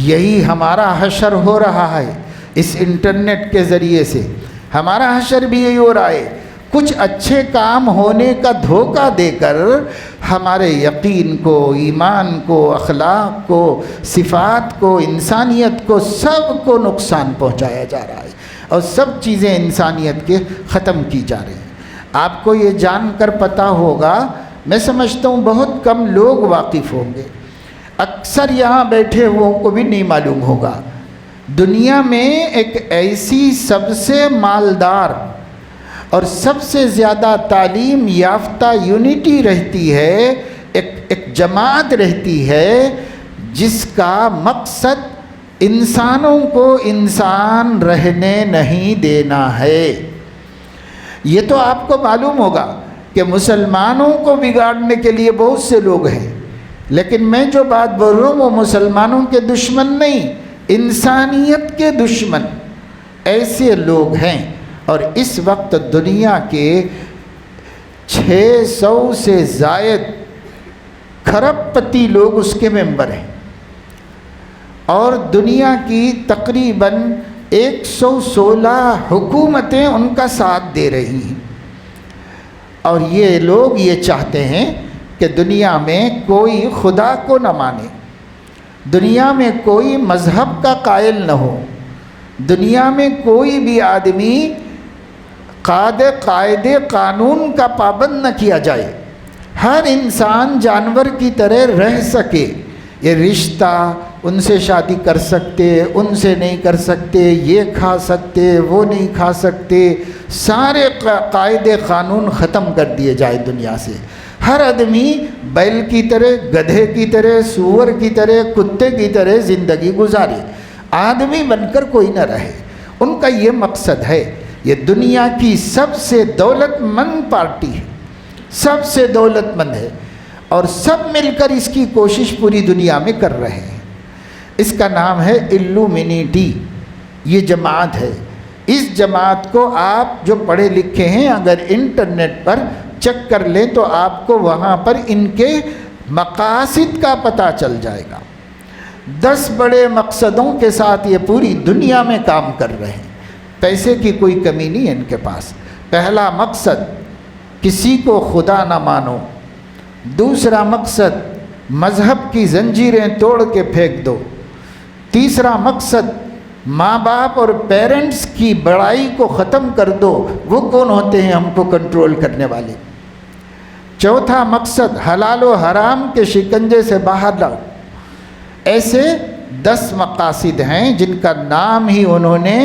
E: یہی ہمارا حشر ہو رہا ہے اس انٹرنیٹ کے ذریعے سے، ہمارا حشر بھی یہی ہو رہا ہے۔ کچھ اچھے کام ہونے کا دھوکہ دے کر ہمارے یقین کو، ایمان کو، اخلاق کو، صفات کو، انسانیت کو، سب کو نقصان پہنچایا جا رہا ہے، اور سب چیزیں انسانیت کے ختم کی جا رہی ہیں۔ آپ کو یہ جان کر پتہ ہوگا، میں سمجھتا ہوں بہت کم لوگ واقف ہوں گے، اکثر یہاں بیٹھے ہوئوں کو بھی نہیں معلوم ہوگا، دنیا میں ایک ایسی سب سے مالدار اور سب سے زیادہ تعلیم یافتہ یونٹی رہتی ہے، ایک جماعت رہتی ہے جس کا مقصد انسانوں کو انسان رہنے نہیں دینا ہے۔ یہ تو آپ کو معلوم ہوگا کہ مسلمانوں کو بگاڑنے کے لیے بہت سے لوگ ہیں، لیکن میں جو بات بول رہا ہوں وہ مسلمانوں کے دشمن نہیں، انسانیت کے دشمن ایسے لوگ ہیں۔ اور اس وقت دنیا کے 600 سے زائد کھرب پتی لوگ اس کے ممبر ہیں، اور دنیا کی تقریباً 116 حکومتیں ان کا ساتھ دے رہی ہیں، اور یہ لوگ یہ چاہتے ہیں کہ دنیا میں کوئی خدا کو نہ مانے، دنیا میں کوئی مذہب کا قائل نہ ہو، دنیا میں کوئی بھی آدمی قاعدے قانون کا پابند نہ کیا جائے، ہر انسان جانور کی طرح رہ سکے، یہ رشتہ ان سے شادی کر سکتے، ان سے نہیں کر سکتے، یہ کھا سکتے، وہ نہیں کھا سکتے، سارے قاعدے قانون ختم کر دیے جائے دنیا سے، ہر آدمی بیل کی طرح، گدھے کی طرح، سور کی طرح، کتے کی طرح زندگی گزارے، آدمی بن کر کوئی نہ رہے۔ ان کا یہ مقصد ہے۔ یہ دنیا کی سب سے دولت مند پارٹی ہے، سب سے دولت مند ہے، اور سب مل کر اس کی کوشش پوری دنیا میں کر رہے ہیں۔ اس کا نام ہے الومینیٹی، یہ جماعت ہے۔ اس جماعت کو آپ جو پڑھے لکھے ہیں اگر انٹرنیٹ پر چیک کر لیں تو آپ کو وہاں پر ان کے مقاصد کا پتہ چل جائے گا۔ 10 بڑے مقصدوں کے ساتھ یہ پوری دنیا میں کام کر رہے ہیں، پیسے کی کوئی کمی نہیں ہے ان کے پاس۔ پہلا مقصد کسی کو خدا نہ مانو، دوسرا مقصد مذہب کی زنجیریں توڑ کے پھینک دو، تیسرا مقصد ماں باپ اور پیرنٹس کی بڑائی کو ختم کر دو، وہ کون ہوتے ہیں ہم کو کنٹرول کرنے والے، چوتھا مقصد حلال و حرام کے شکنجے سے باہر لاؤ۔ ایسے 10 مقاصد ہیں جن کا نام ہی انہوں نے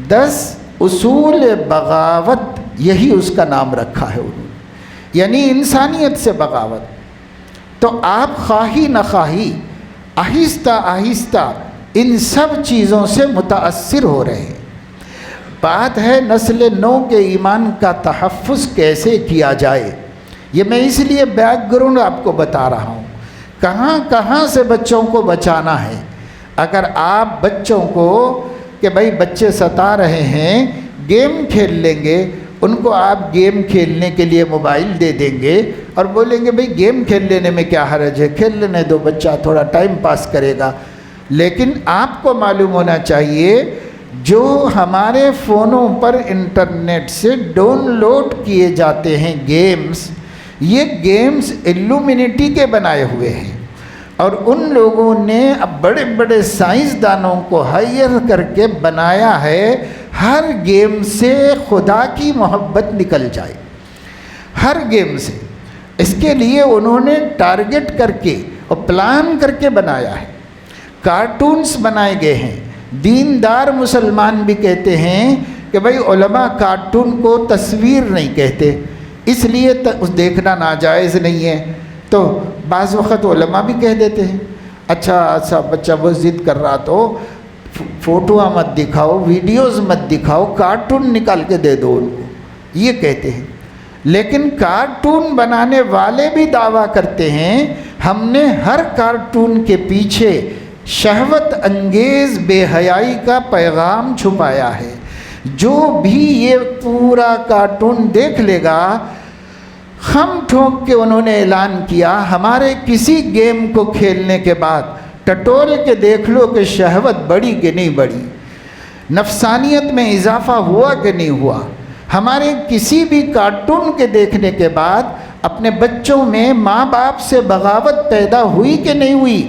E: 10 اصول بغاوت، یہی اس کا نام رکھا ہے انہوں نے، یعنی انسانیت سے بغاوت۔ تو آپ خواہی نہ خواہی آہستہ آہستہ ان سب چیزوں سے متاثر ہو رہے ہیں۔ بات ہے نسل نو کے ایمان کا تحفظ کیسے کیا جائے، یہ میں اس لیے بیک گراؤنڈ آپ کو بتا رہا ہوں، کہاں کہاں سے بچوں کو بچانا ہے۔ اگر آپ بچوں کو کہ بھائی بچے ستا رہے ہیں، گیم کھیل لیں گے، ان کو آپ گیم کھیلنے کے لیے موبائل دے دیں گے اور بولیں گے بھائی گیم کھیل لینے میں کیا حرج ہے، کھیل لینے دو، بچہ تھوڑا ٹائم پاس کرے گا۔ لیکن آپ کو معلوم ہونا چاہیے جو ہمارے فونوں پر انٹرنیٹ سے ڈاؤن لوڈ کیے جاتے ہیں گیمز، یہ گیمز الومینٹی کے بنائے ہوئے ہیں، اور ان لوگوں نے اب بڑے بڑے سائنسدانوں کو ہائر کر کے بنایا ہے، ہر گیم سے خدا کی محبت نکل جائے، ہر گیم سے۔ اس کے لیے انہوں نے ٹارگٹ کر کے اور پلان کر کے بنایا ہے۔ کارٹونز بنائے گئے ہیں۔ دیندار مسلمان بھی کہتے ہیں کہ بھئی علماء کارٹون کو تصویر نہیں کہتے، اس لیے دیکھنا ناجائز نہیں ہے۔ تو بعض وقت علماء بھی کہہ دیتے ہیں اچھا بچہ وہ ضد کر رہا تو فوٹو مت دکھاؤ، ویڈیوز مت دکھاؤ، کارٹون نکال کے دے دو ان کو، یہ کہتے ہیں۔ لیکن کارٹون بنانے والے بھی دعویٰ کرتے ہیں ہم نے ہر کارٹون کے پیچھے شہوت انگیز بے حیائی کا پیغام چھپایا ہے۔ جو بھی یہ پورا کارٹون دیکھ لے گا، ہم ٹھوک کے انہوں نے اعلان کیا ہمارے کسی گیم کو کھیلنے کے بعد ٹٹول کے دیکھ لو کہ شہوت بڑھی کہ نہیں بڑھی، نفسانیت میں اضافہ ہوا کہ نہیں ہوا۔ ہمارے کسی بھی کارٹون کے دیکھنے کے بعد اپنے بچوں میں ماں باپ سے بغاوت پیدا ہوئی کہ نہیں ہوئی،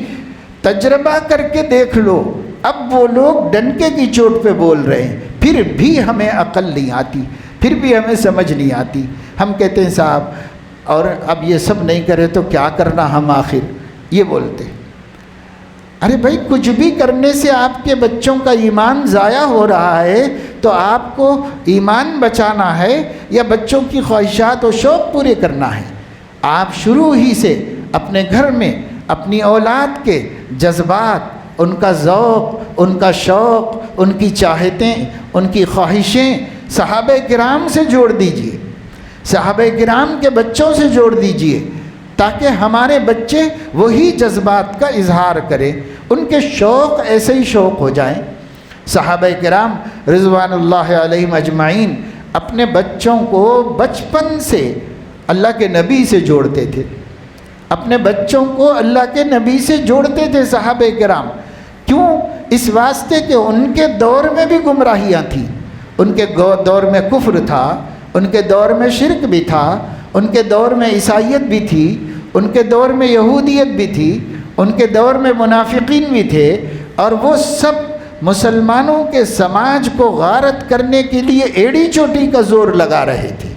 E: تجربہ کر کے دیکھ لو۔ اب وہ لوگ ڈنکے کی چوٹ پہ بول رہے ہیں، پھر بھی ہمیں عقل نہیں آتی، پھر بھی ہمیں سمجھ نہیں آتی۔ ہم کہتے ہیں صاحب اور اب یہ سب نہیں کرے تو کیا کرنا ہم آخر، یہ بولتے ہیں۔ ارے بھائی کچھ بھی کرنے سے آپ کے بچوں کا ایمان ضائع ہو رہا ہے تو آپ کو ایمان بچانا ہے یا بچوں کی خواہشات و شوق پورے کرنا ہے؟ آپ شروع ہی سے اپنے گھر میں اپنی اولاد کے جذبات، ان کا ذوق، ان کا شوق، ان کی چاہتیں، ان کی خواہشیں صحابہ کرام سے جوڑ دیجئے، صحابہ کرام کے بچوں سے جوڑ دیجئے، تاکہ ہمارے بچے وہی جذبات کا اظہار کریں، ان کے شوق ایسے ہی شوق ہو جائیں۔ صحابہ کرام رضوان اللہ علیہم اجمعین اپنے بچوں کو بچپن سے اللہ کے نبی سے جوڑتے تھے، اپنے بچوں کو اللہ کے نبی سے جوڑتے تھے صحابہ کرام۔ کیوں؟ اس واسطے کہ ان کے دور میں بھی گمراہیاں تھیں، ان کے دور میں کفر تھا، ان کے دور میں شرک بھی تھا، ان کے دور میں عیسائیت بھی تھی، ان کے دور میں یہودیت بھی تھی، ان کے دور میں منافقین بھی تھے، اور وہ سب مسلمانوں کے سماج کو غارت کرنے کے لیے ایڑی چوٹی کا زور لگا رہے تھے۔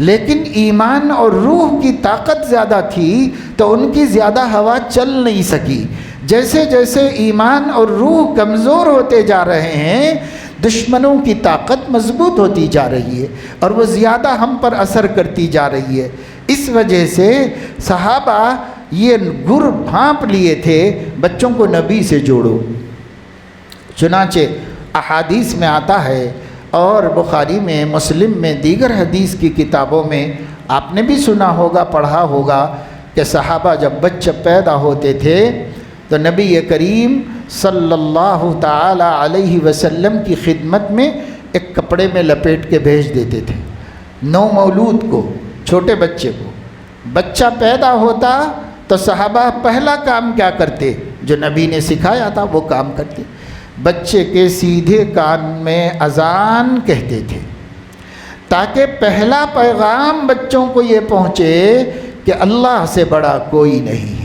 E: لیکن ایمان اور روح کی طاقت زیادہ تھی تو ان کی زیادہ ہوا چل نہیں سکی۔ جیسے جیسے ایمان اور روح کمزور ہوتے جا رہے ہیں، دشمنوں کی طاقت مضبوط ہوتی جا رہی ہے اور وہ زیادہ ہم پر اثر کرتی جا رہی ہے۔ اس وجہ سے صحابہ یہ گر بھانپ لیے تھے بچوں کو نبی سے جوڑو۔ چنانچہ احادیث میں آتا ہے اور بخاری میں، مسلم میں، دیگر حدیث کی کتابوں میں آپ نے بھی سنا ہوگا، پڑھا ہوگا کہ صحابہ جب بچے پیدا ہوتے تھے تو نبی کریم صلی اللہ تعالی علیہ وسلم کی خدمت میں ایک کپڑے میں لپیٹ کے بھیج دیتے تھے نو مولود کو، چھوٹے بچے کو۔ بچہ پیدا ہوتا تو صحابہ پہلا کام کیا کرتے؟ جو نبی نے سکھایا تھا وہ کام کرتے، بچے کے سیدھے کان میں اذان کہتے تھے، تاکہ پہلا پیغام بچوں کو یہ پہنچے کہ اللہ سے بڑا کوئی نہیں ہے،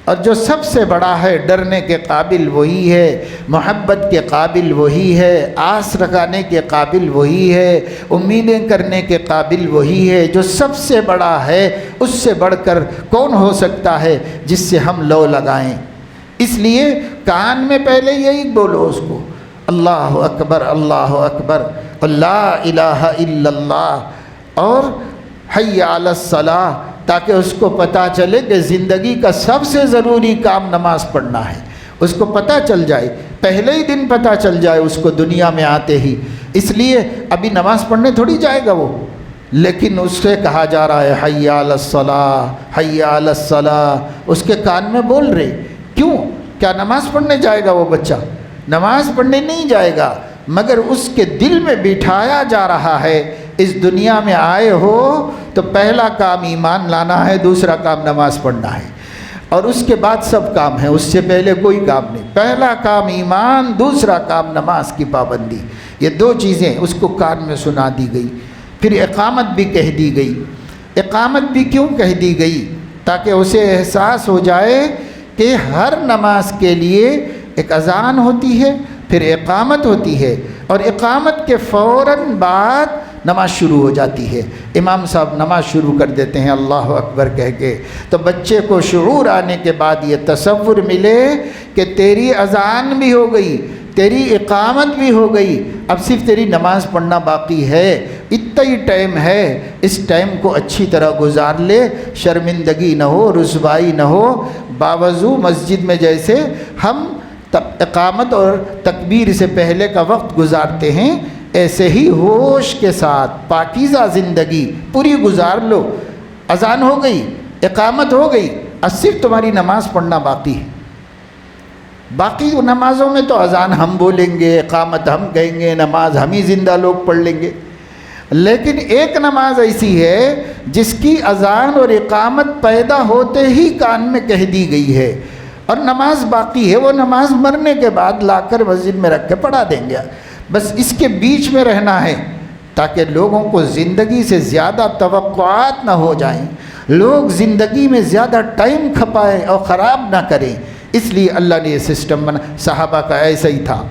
E: اور جو سب سے بڑا ہے ڈرنے کے قابل وہی ہے، محبت کے قابل وہی ہے، آس رکھانے کے قابل وہی ہے، امیدیں کرنے کے قابل وہی ہے۔ جو سب سے بڑا ہے اس سے بڑھ کر کون ہو سکتا ہے جس سے ہم لو لگائیں؟ اس لیے کان میں پہلے یہی بولو اس کو، اللہ اکبر اللہ اکبر، لا الہ الا اللہ، اور حی علی الصلاۃ، تاکہ اس کو پتہ چلے کہ زندگی کا سب سے ضروری کام نماز پڑھنا ہے، اس کو پتہ چل جائے، پہلے ہی دن پتہ چل جائے اس کو دنیا میں آتے ہی۔ اس لیے ابھی نماز پڑھنے تھوڑی جائے گا وہ، لیکن اس سے کہا جا رہا ہے حی علی الصلاۃ حی علی الصلاۃ، اس کے کان میں بول رہے۔ کیوں؟ کیا نماز پڑھنے جائے گا وہ بچہ؟ نماز پڑھنے نہیں جائے گا، مگر اس کے دل میں بٹھایا جا رہا ہے اس دنیا میں آئے ہو تو پہلا کام ایمان لانا ہے، دوسرا کام نماز پڑھنا ہے، اور اس کے بعد سب کام ہے، اس سے پہلے کوئی کام نہیں۔ پہلا کام ایمان، دوسرا کام نماز کی پابندی، یہ دو چیزیں اس کو کان میں سنا دی گئی۔ پھر اقامت بھی کہہ دی گئی۔ اقامت بھی کیوں کہہ دی گئی؟ تاکہ اسے احساس ہو جائے کہ ہر نماز کے لیے ایک اذان ہوتی ہے، پھر اقامت ہوتی ہے، اور اقامت کے فوراً بعد نماز شروع ہو جاتی ہے، امام صاحب نماز شروع کر دیتے ہیں اللہ اکبر کہہ کے، تو بچے کو شعور آنے کے بعد یہ تصور ملے کہ تیری اذان بھی ہو گئی، تیری اقامت بھی ہو گئی، اب صرف تیری نماز پڑھنا باقی ہے، اتنا ہی ٹائم ہے، اس ٹائم کو اچھی طرح گزار لے، شرمندگی نہ ہو، رسوائی نہ ہو، باوضو مسجد میں جیسے ہم اقامت اور تکبیر سے پہلے کا وقت گزارتے ہیں، ایسے ہی ہوش کے ساتھ پاکیزہ زندگی پوری گزار لو۔ اذان ہو گئی، اقامت ہو گئی، اب صرف تمہاری نماز پڑھنا باقی ہے۔ باقی نمازوں میں تو اذان ہم بولیں گے، اقامت ہم کہیں گے، نماز ہم ہی زندہ لوگ پڑھ لیں گے، لیکن ایک نماز ایسی ہے جس کی اذان اور اقامت پیدا ہوتے ہی کان میں کہہ دی گئی ہے، اور نماز باقی ہے، وہ نماز مرنے کے بعد لا کر مسجد میں رکھ کے پڑھا دیں گے، بس اس کے بیچ میں رہنا ہے تاکہ لوگوں کو زندگی سے زیادہ توقعات نہ ہو جائیں، لوگ زندگی میں زیادہ ٹائم کھپائیں اور خراب نہ کریں، اس لیے اللہ نے یہ سسٹم بنا۔ صحابہ کا ایسا ہی تھا۔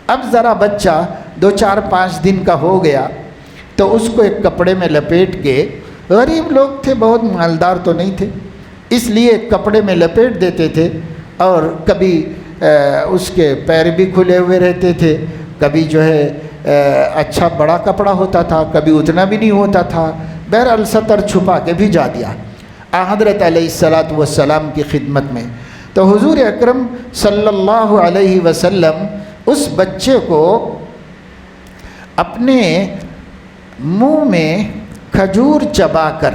E: اب ذرا بچہ 2-4-5 دن کا ہو گیا تو اس کو ایک کپڑے میں لپیٹ کے، غریب لوگ تھے، بہت مالدار تو نہیں تھے، اس لیے ایک کپڑے میں لپیٹ دیتے تھے، اور کبھی اس کے پیر بھی کھلے ہوئے رہتے تھے، کبھی جو ہے اچھا بڑا کپڑا ہوتا تھا، کبھی اتنا بھی نہیں ہوتا تھا، بہرحال سطر چھپا کے بھی جا دیا حضرت علیہ السلام کی خدمت میں۔ تو حضور اکرم صلی اللہ علیہ وسلم اس بچے کو اپنے منہ میں کھجور چبا کر،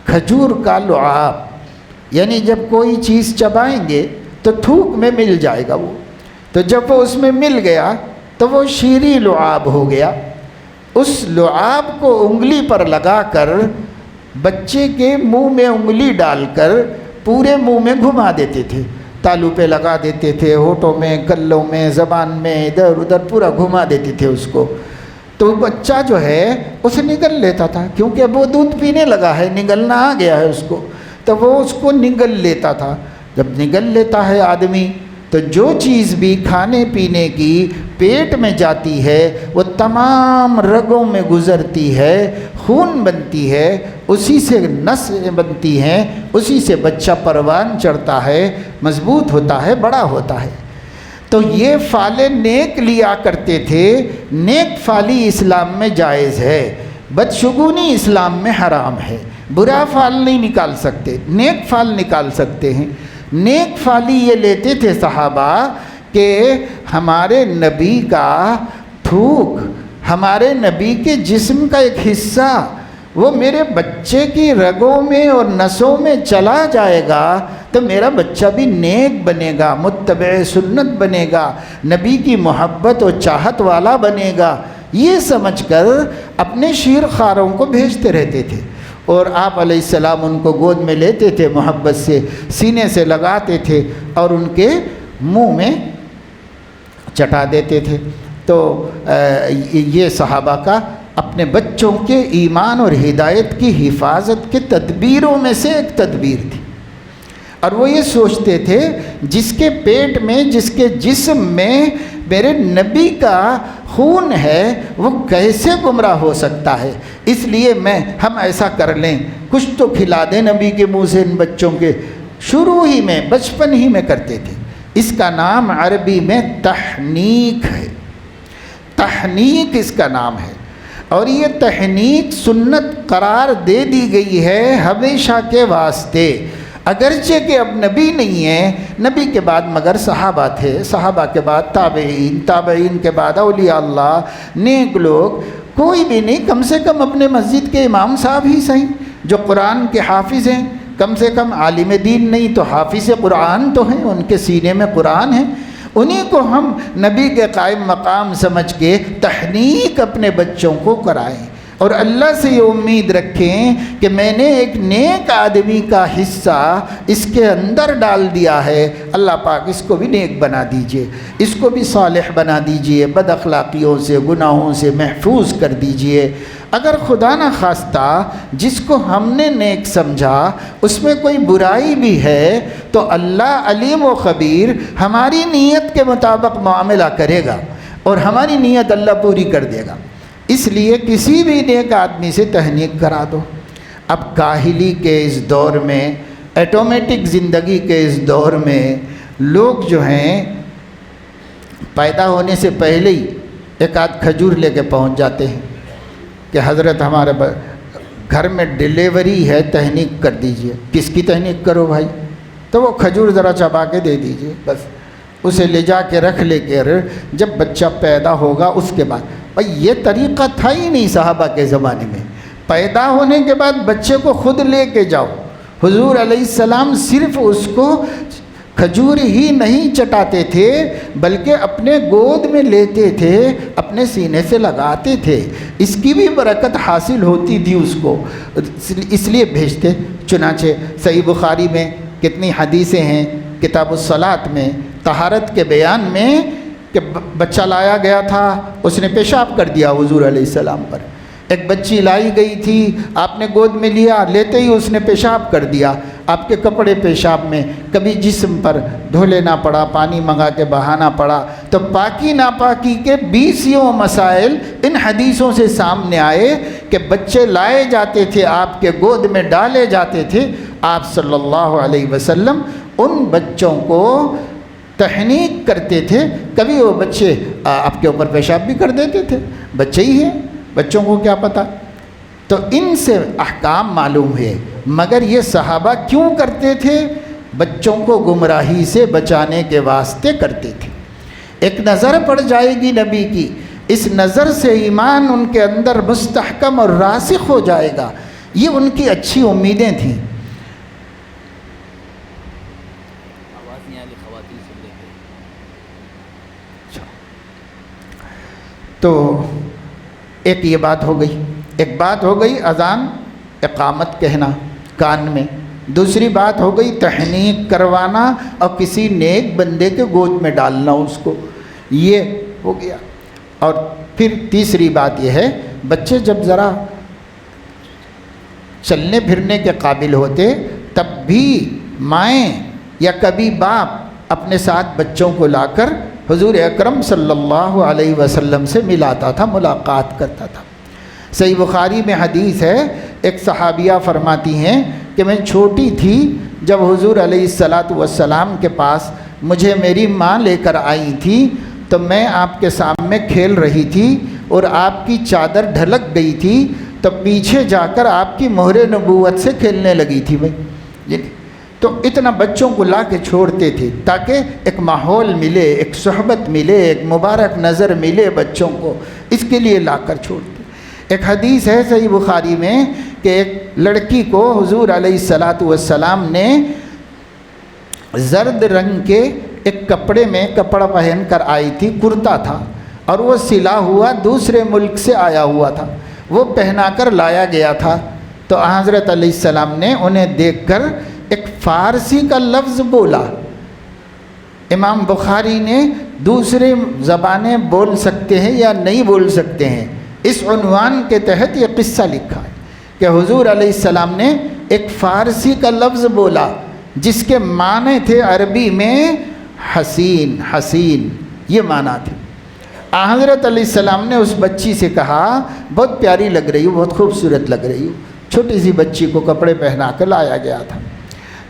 E: کھجور کا لعاب، یعنی جب کوئی چیز چبائیں گے تو تھوک میں مل جائے گا وہ، تو جب وہ اس میں مل گیا تو وہ شیریں لعاب ہو گیا، اس لعاب کو انگلی پر لگا کر بچے کے منہ میں انگلی ڈال کر پورے منہ میں گھما دیتے تھے، تالو پہ لگا دیتے تھے، ہونٹوں میں، گلوں میں، زبان میں، ادھر ادھر پورا گھما دیتے تھے اس کو، تو بچہ جو ہے اسے نگل لیتا تھا، کیونکہ اب وہ دودھ پینے لگا ہے، نگلنا آ گیا ہے اس کو، تو وہ اس کو نگل لیتا تھا۔ جب نگل لیتا ہے آدمی تو جو چیز بھی کھانے پینے کی پیٹ میں جاتی ہے وہ تمام رگوں میں گزرتی ہے، خون بنتی ہے، اسی سے نسیں بنتی ہیں، اسی سے بچہ پروان چڑھتا ہے، مضبوط ہوتا ہے، بڑا ہوتا ہے۔ تو یہ فال نیک لیا کرتے تھے، نیک فالی اسلام میں جائز ہے، بدشگونی اسلام میں حرام ہے، برا فال نہیں نکال سکتے، نیک فال نکال سکتے ہیں۔ نیک فالی یہ لیتے تھے صحابہ کہ ہمارے نبی کا تھوک، ہمارے نبی کے جسم کا ایک حصہ وہ میرے بچے کی رگوں میں اور نسوں میں چلا جائے گا تو میرا بچہ بھی نیک بنے گا، متبع سنت بنے گا، نبی کی محبت و چاہت والا بنے گا، یہ سمجھ کر اپنے شیر خواروں کو بھیجتے رہتے تھے، اور آپ علیہ السلام ان کو گود میں لیتے تھے، محبت سے سینے سے لگاتے تھے اور ان کے منہ میں چٹا دیتے تھے۔ تو یہ صحابہ کا اپنے بچوں کے ایمان اور ہدایت کی حفاظت کے تدبیروں میں سے ایک تدبیر تھی، اور وہ یہ سوچتے تھے جس کے پیٹ میں، جس کے جسم میں میرے نبی کا خون ہے وہ کیسے گمراہ ہو سکتا ہے، اس لیے ہم ایسا کر لیں، کچھ تو کھلا دیں نبی کے منہ سے ان بچوں کے۔ شروع ہی میں، بچپن ہی میں کرتے تھے۔ اس کا نام عربی میں تحنیک ہے، تحنیک اس کا نام ہے، اور یہ تحنیک سنت قرار دے دی گئی ہے ہمیشہ کے واسطے، اگرچہ کہ اب نبی نہیں ہے، نبی کے بعد مگر صحابہ تھے، صحابہ کے بعد تابعین، تابعین کے بعد اولیاء اللہ، نیک لوگ، کوئی بھی نہیں، کم سے کم اپنے مسجد کے امام صاحب ہی صحیح جو قرآن کے حافظ ہیں، کم سے کم عالم دین نہیں تو حافظ قرآن تو ہیں، ان کے سینے میں قرآن ہے، انہی کو ہم نبی کے قائم مقام سمجھ کے تحنیک اپنے بچوں کو کرائیں، اور اللہ سے یہ امید رکھیں کہ میں نے ایک نیک آدمی کا حصہ اس کے اندر ڈال دیا ہے، اللہ پاک اس کو بھی نیک بنا دیجئے، اس کو بھی صالح بنا دیجئے، بد اخلاقیوں سے، گناہوں سے محفوظ کر دیجئے۔ اگر خدا نہ خواستہ جس کو ہم نے نیک سمجھا اس میں کوئی برائی بھی ہے تو اللہ علیم و خبیر ہماری نیت کے مطابق معاملہ کرے گا۔ اور ہماری نیت اللہ پوری کر دے گا۔ اس لیے کسی بھی نیک آدمی سے تہنیک کرا دو۔ اب کاہلی کے اس دور میں، ایٹومیٹک زندگی کے اس دور میں، لوگ جو ہیں پیدا ہونے سے پہلے ہی ایک آدھ کھجور لے کے پہنچ جاتے ہیں کہ حضرت ہمارے گھر میں ڈیلیوری ہے، تہنیک کر دیجئے۔ کس کی تہنیک کرو بھائی؟ تو وہ کھجور ذرا چبا کے دے دیجئے، بس اسے لے جا کے رکھ لے کے جب بچہ پیدا ہوگا اس کے بعد۔ بھائی یہ طریقہ تھا ہی نہیں صحابہ کے زمانے میں۔ پیدا ہونے کے بعد بچے کو خود لے کے جاؤ۔ حضور علیہ السلام صرف اس کو کھجور ہی نہیں چٹاتے تھے بلکہ اپنے گود میں لیتے تھے، اپنے سینے سے لگاتے تھے، اس کی بھی برکت حاصل ہوتی تھی اس کو، اس لیے بھیجتے۔ چنانچہ صحیح بخاری میں کتنی حدیثیں ہیں، کتاب الصلاۃ میں، طہارت کے بیان میں، کہ بچہ لایا گیا تھا، اس نے پیشاب کر دیا حضور علیہ السلام پر۔ ایک بچی لائی گئی تھی، آپ نے گود میں لیا، لیتے ہی اس نے پیشاب کر دیا، آپ کے کپڑے پیشاب میں، کبھی جسم پر دھو لینا پڑا، پانی منگا کے بہانا پڑا۔ تو پاکی ناپاکی کے 20 مسائل ان حدیثوں سے سامنے آئے کہ بچے لائے جاتے تھے، آپ کے گود میں ڈالے جاتے تھے، آپ صلی اللہ علیہ وسلم ان بچوں کو تحنیک کرتے تھے۔ کبھی وہ بچے آپ کے اوپر پیشاب بھی کر دیتے تھے، بچے ہی ہیں، بچوں کو کیا پتہ۔ تو ان سے احکام معلوم ہے، مگر یہ صحابہ کیوں کرتے تھے؟ بچوں کو گمراہی سے بچانے کے واسطے کرتے تھے۔ ایک نظر پڑ جائے گی نبی کی، اس نظر سے ایمان ان کے اندر مستحکم اور راسخ ہو جائے گا، یہ ان کی اچھی امیدیں تھیں۔ تو ایک یہ بات ہو گئی، ایک بات ہو گئی اذان اقامت کہنا کان میں، دوسری بات ہو گئی تحنیک کروانا اور کسی نیک بندے کے گود میں ڈالنا اس کو، یہ ہو گیا۔ اور پھر تیسری بات یہ ہے، بچے جب ذرا چلنے پھرنے کے قابل ہوتے تب بھی مائیں یا کبھی باپ اپنے ساتھ بچوں کو لا کر حضور اکرم صلی اللہ علیہ وسلم سے ملاتا تھا، ملاقات کرتا تھا۔ صحیح بخاری میں حدیث ہے، ایک صحابیہ فرماتی ہیں کہ میں چھوٹی تھی جب حضور علیہ السلام کے پاس مجھے میری ماں لے کر آئی تھی، تو میں آپ کے سامنے کھیل رہی تھی اور آپ کی چادر ڈھلک گئی تھی، تو پیچھے جا کر آپ کی مہر نبوت سے کھیلنے لگی تھی میں۔ تو اتنا بچوں کو لا کے چھوڑتے تھے تاکہ ایک ماحول ملے، ایک صحبت ملے، ایک مبارک نظر ملے بچوں کو، اس کے لیے لا کر چھوڑتے۔ ایک حدیث ہے صحیح بخاری میں کہ ایک لڑکی کو حضور علیہ السلام نے زرد رنگ کے ایک کپڑے میں کپڑا پہن کر آئی تھی، کرتا تھا، اور وہ سلا ہوا دوسرے ملک سے آیا ہوا تھا، وہ پہنا کر لایا گیا تھا۔ تو حضرت علیہ السلام نے انہیں دیکھ کر ایک فارسی کا لفظ بولا۔ امام بخاری نے دوسرے زبانیں بول سکتے ہیں یا نہیں بول سکتے ہیں، اس عنوان کے تحت یہ قصہ لکھا ہے کہ حضور علیہ السلام نے ایک فارسی کا لفظ بولا جس کے معنی تھے عربی میں حسین، حسین، یہ معنی تھے۔ حضرت علیہ السلام نے اس بچی سے کہا بہت پیاری لگ رہی ہو، بہت خوبصورت لگ رہی ہو۔ چھوٹی سی بچی کو کپڑے پہنا کر لایا گیا تھا۔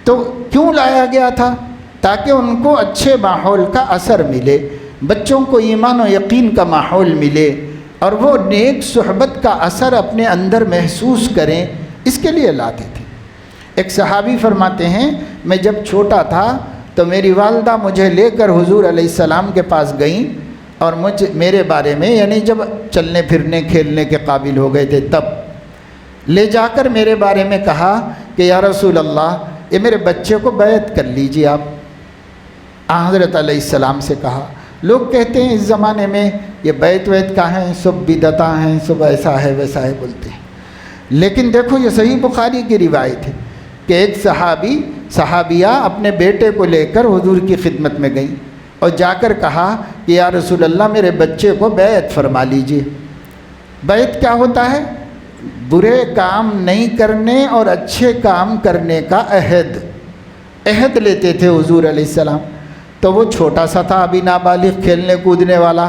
E: تو کیوں لایا گیا تھا؟ تاکہ ان کو اچھے ماحول کا اثر ملے، بچوں کو ایمان و یقین کا ماحول ملے، اور وہ نیک صحبت کا اثر اپنے اندر محسوس کریں، اس کے لیے لاتے تھے۔ ایک صحابی فرماتے ہیں میں جب چھوٹا تھا تو میری والدہ مجھے لے کر حضور علیہ السلام کے پاس گئیں، اور میرے بارے میں، یعنی جب چلنے پھرنے کھیلنے کے قابل ہو گئے تھے تب لے جا کر میرے بارے میں کہا کہ یا رسول اللہ یہ میرے بچے کو بیعت کر لیجیے آپ۔ حضرت علیہ السلام سے کہا، لوگ کہتے ہیں اس زمانے میں یہ بیعت ویت کا ہیں، سب بدعتاں ہیں، سب ایسا ہے ویسا ہے بولتے ہیں، لیکن دیکھو یہ صحیح بخاری کی روایت ہے کہ ایک صحابیہ اپنے بیٹے کو لے کر حضور کی خدمت میں گئیں اور جا کر کہا کہ یا رسول اللہ میرے بچے کو بیعت فرما لیجیے۔ بیعت کیا ہوتا ہے؟ برے کام نہیں کرنے اور اچھے کام کرنے کا عہد لیتے تھے حضور علیہ السلام۔ تو وہ چھوٹا سا تھا، ابھی نابالغ، کھیلنے کودنے والا،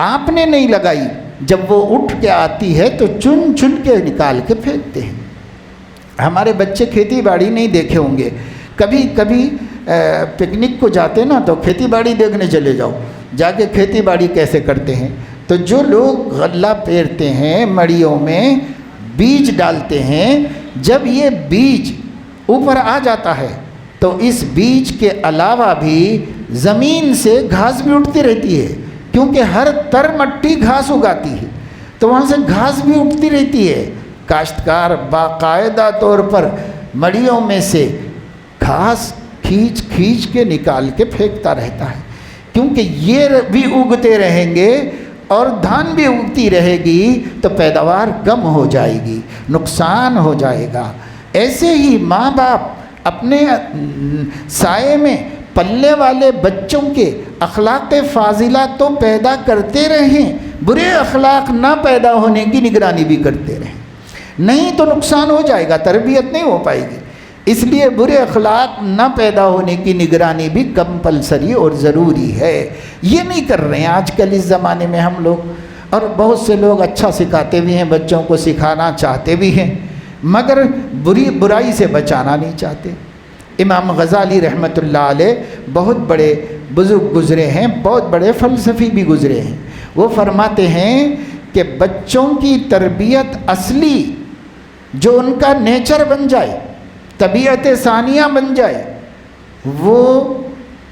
E: آپ نے نہیں لگائی، جب وہ اٹھ کے آتی ہے تو چن چن کے نکال کے پھینکتے ہیں۔ ہمارے بچے کھیتی باڑی نہیں دیکھے ہوں گے، کبھی کبھی پکنک کو جاتے نا تو کھیتی باڑی دیکھنے چلے جاؤ، جا کے کھیتی باڑی کیسے کرتے ہیں۔ تو جو لوگ غلہ پیرتے ہیں، مڑیوں میں بیج ڈالتے ہیں، جب یہ بیج اوپر آ جاتا ہے تو اس بیج کے علاوہ بھی زمین سے گھاس بھی اٹھتی رہتی ہے، کیونکہ ہر تر مٹی گھاس اگاتی ہے، تو وہاں سے گھاس بھی اٹھتی رہتی ہے۔ کاشتکار باقاعدہ طور پر مڑیوں میں سے گھاس کھینچ کھینچ کے نکال کے پھینکتا رہتا ہے، کیونکہ یہ بھی اگتے رہیں گے اور دھان بھی اگتی رہے گی تو پیداوار کم ہو جائے گی، نقصان ہو جائے گا۔ ایسے ہی ماں باپ اپنے سائے میں پلنے والے بچوں کے اخلاق فاضلہ تو پیدا کرتے رہیں، برے اخلاق نہ پیدا ہونے کی نگرانی بھی کرتے رہیں، نہیں تو نقصان ہو جائے گا، تربیت نہیں ہو پائے گی۔ اس لیے برے اخلاق نہ پیدا ہونے کی نگرانی بھی کمپلسری اور ضروری ہے۔ یہ نہیں کر رہے ہیں آج کل اس زمانے میں ہم لوگ، اور بہت سے لوگ اچھا سکھاتے بھی ہیں، بچوں کو سکھانا چاہتے بھی ہیں، مگر برائی سے بچانا نہیں چاہتے۔ امام غزالی رحمۃ اللہ علیہ بہت بڑے بزرگ گزرے ہیں، بہت بڑے فلسفی بھی گزرے ہیں۔ وہ فرماتے ہیں کہ بچوں کی تربیت اصلی جو ان کا نیچر بن جائے، طبیعت ثانیہ بن جائے، وہ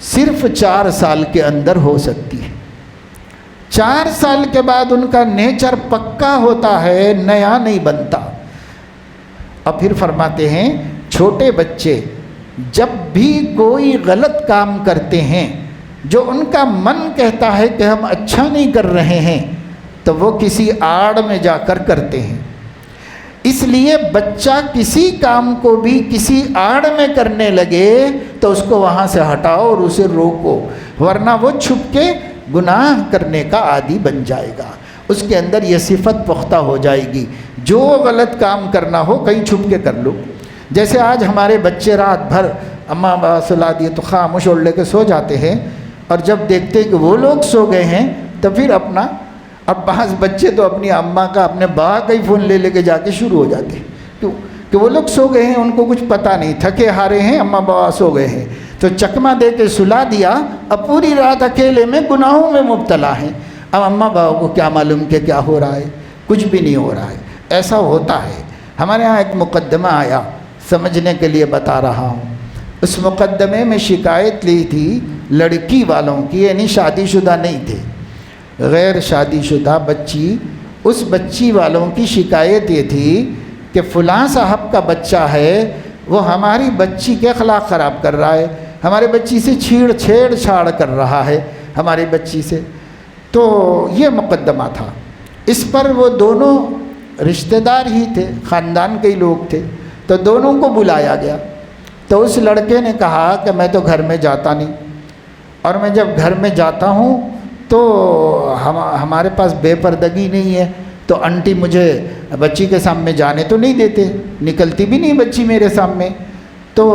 E: صرف 4 سال کے اندر ہو سکتی ہے۔ 4 سال کے بعد ان کا نیچر پکا ہوتا ہے، نیا نہیں بنتا۔ اور پھر فرماتے ہیں چھوٹے بچے جب بھی کوئی غلط کام کرتے ہیں، جو ان کا من کہتا ہے کہ ہم اچھا نہیں کر رہے ہیں، تو وہ کسی آڑ میں جا کر کرتے ہیں۔ اس لیے بچہ کسی کام کو بھی کسی آڑ میں کرنے لگے تو اس کو وہاں سے ہٹاؤ اور اسے روکو، ورنہ وہ چھپ کے گناہ کرنے کا عادی بن جائے گا، اس کے اندر یہ صفت پختہ ہو جائے گی۔ جو غلط کام کرنا ہو کہیں چھپ کے کر لو۔ جیسے آج ہمارے بچے رات بھر اماں ابا سلا دیے تو خاموش اوڑھ لے کے سو جاتے ہیں، اور جب دیکھتے کہ وہ لوگ سو گئے ہیں تو پھر اب بعض بچے تو اپنی اماں کا اپنے باپ کا ہی فون لے لے کے جا کے شروع ہو جاتے ہیں، کیوں کہ وہ لوگ سو گئے ہیں، ان کو کچھ پتہ نہیں، تھکے ہارے ہیں، اماں بابا سو گئے ہیں، تو چکما دے کے سلا دیا، اب پوری رات اکیلے میں گناہوں میں مبتلا ہیں۔ اب اماں بابا کو کیا معلوم کہ کیا ہو رہا ہے، کچھ بھی نہیں ہو رہا ہے۔ ایسا ہوتا ہے۔ ہمارے ہاں ایک مقدمہ آیا، سمجھنے کے لیے بتا رہا ہوں۔ اس مقدمے میں شکایت لی تھی لڑکی والوں کی، یعنی شادی شدہ نہیں تھے، غیر شادی شدہ بچی، اس بچی والوں کی شکایت یہ تھی کہ فلاں صاحب کا بچہ ہے، وہ ہماری بچی کے اخلاق خراب کر رہا ہے، ہمارے بچی سے چھیڑ چھاڑ کر رہا ہے ہماری بچی سے۔ تو یہ مقدمہ تھا۔ اس پر وہ دونوں رشتہ دار ہی تھے، خاندان کے ہی لوگ تھے، تو دونوں کو بلایا گیا۔ تو اس لڑکے نے کہا کہ میں تو گھر میں جاتا نہیں، اور میں جب گھر میں جاتا ہوں تو ہمارے پاس بے پردگی نہیں ہے، تو آنٹی مجھے بچی کے سامنے جانے تو نہیں دیتے، نکلتی بھی نہیں بچی میرے سامنے، تو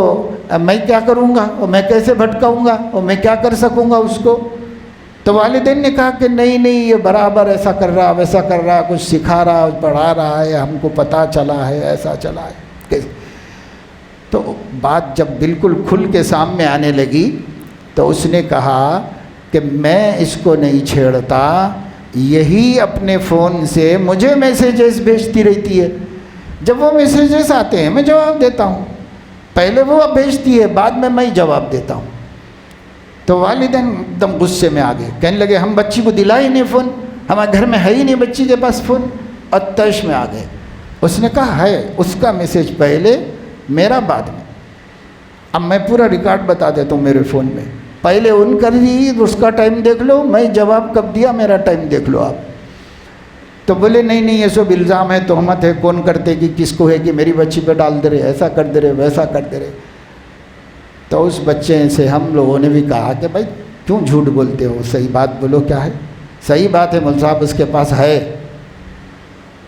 E: میں کیا کروں گا، اور میں کیسے بھٹکاؤں گا، اور میں کیا کر سکوں گا اس کو۔ تو والدین نے کہا کہ نہیں یہ برابر ایسا کر رہا ویسا کر رہا، کچھ سکھا رہا پڑھا رہا ہے، ہم کو پتہ چلا ہے ایسا چلا ہے۔ تو بات جب بالکل کھل کے سامنے آنے لگی تو اس نے کہا کہ میں اس کو نہیں چھیڑتا، یہی اپنے فون سے مجھے میسیجز بھیجتی رہتی ہے، جب وہ میسیجز آتے ہیں میں جواب دیتا ہوں، پہلے وہ بھیجتی ہے بعد میں میں جواب دیتا ہوں۔ تو والدین ایک دم غصے میں آ گئے، کہنے لگے ہم بچی کو دلائے نہیں فون، ہمارے گھر میں ہے ہی نہیں بچی کے پاس فون، اور تیش میں آ گئے۔ اس نے کہا ہے اس کا میسیج پہلے، میرا بعد میں۔ اب میں پورا ریکارڈ بتا دیتا ہوں میرے فون میں، پہلے ان کر دی اس کا ٹائم دیکھ لو، میں جواب کب دیا میرا ٹائم دیکھ لو آپ۔ تو بولے نہیں یہ سب الزام ہے، تہمت ہے، کون کرتے کہ کس کو ہے کہ میری بچی پہ ڈال دے رہے، ایسا کر دے رہے ویسا کر دے رہے۔ تو اس بچے سے ہم لوگوں نے بھی کہا کہ بھائی کیوں جھوٹ بولتے ہو، صحیح بات بولو کیا ہے۔ صحیح بات ہے مول صاحب اس کے پاس ہے،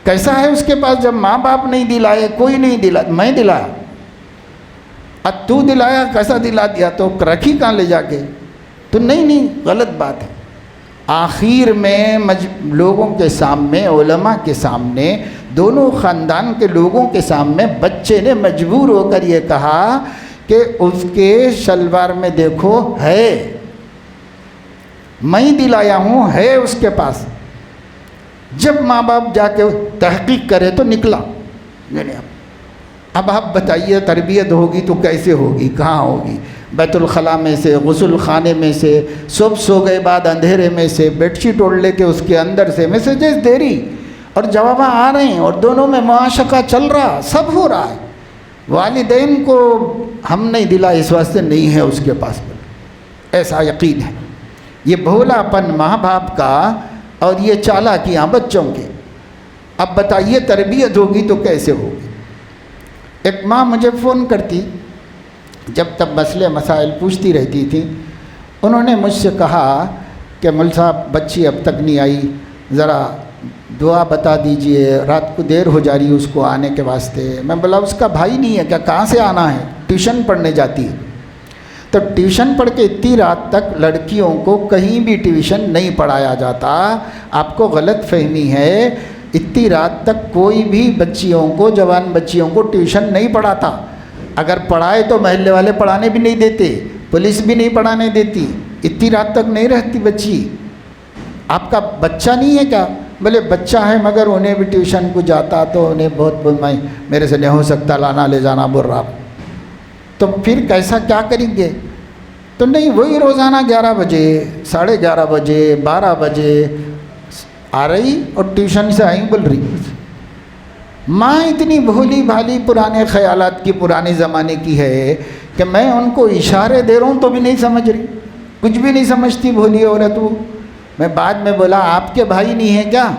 E: کیسا ہے اس کے پاس، جب ماں باپ نہیں دلائے، کوئی نہیں دلایا، میں دلایا، اب تو دلایا، کیسا دلا دیا، تو رکھی کہاں لے جا کے، تو نہیں غلط بات ہے۔ آخر میں لوگوں کے سامنے، علماء کے سامنے، دونوں خاندان کے لوگوں کے سامنے بچے نے مجبور ہو کر یہ کہا کہ اس کے شلوار میں دیکھو ہے، میں دلایا ہوں، ہے اس کے پاس۔ جب ماں باپ جا کے تحقیق کرے تو نکلا۔ اب آپ بتائیے تربیت ہوگی تو کیسے ہوگی، کہاں ہوگی؟ بیت الخلاء میں سے، غسل خانے میں سے، صبح سو گئے بعد اندھیرے میں سے بیڈ شیٹ اوڑھ لے کے اس کے اندر سے میسیجز دے رہی اور جواب آ رہے ہیں، اور دونوں میں معاشقہ چل رہا، سب ہو رہا ہے۔ والدین کو ہم نہیں دلا اس واسطے نہیں ہے اس کے پاس، ایسا یقین ہے۔ یہ بھولا پن ماں باپ کا اور یہ چالاکیاں بچوں کے۔ اب بتائیے تربیت ہوگی تو کیسے ہوگی؟ ایک ماں مجھے فون کرتی، جب تب مسئلے مسائل پوچھتی رہتی تھی۔ انہوں نے مجھ سے کہا کہ مول صاحب بچی اب تک نہیں آئی، ذرا دعا بتا دیجئے، رات کو دیر ہو جا رہی ہے اس کو آنے کے واسطے۔ میں بولا اس کا بھائی نہیں ہے کیا؟ کہاں سے آنا ہے؟ ٹیوشن پڑھنے جاتی ہے۔ تو ٹیوشن پڑھ کے اتنی رات تک لڑکیوں کو کہیں بھی ٹیوشن نہیں پڑھایا جاتا۔ آپ کو غلط فہمی ہے، اتنی رات تک کوئی بھی بچیوں کو، جوان بچیوں کو ٹیوشن نہیں پڑھاتا۔ اگر پڑھائے تو محلے والے پڑھانے بھی نہیں دیتے، پولیس بھی نہیں پڑھانے دیتی، اتنی رات تک نہیں رہتی بچی۔ آپ کا بچہ نہیں ہے کیا؟ بولے بچہ ہے مگر انہیں بھی ٹیوشن کو جاتا تو انہیں بہت میرے سے نہیں ہو سکتا، لانا لے جانا بول رہا۔ تو پھر کیسا کیا کریں گے؟ تو نہیں، وہی روزانہ 11 بجے، 11:30 بجے، 12 بجے آ رہی اور ٹیوشن سے آئی بول رہی۔ ماں اتنی بھولی بھالی پرانے خیالات کی، پرانے زمانے کی ہے کہ میں ان کو اشارے دے رہا ہوں تو بھی نہیں سمجھ رہی، کچھ بھی نہیں سمجھتی بھولی عورت وہ۔ میں بعد میں بولا آپ کے بھائی نہیں ہیں کیا؟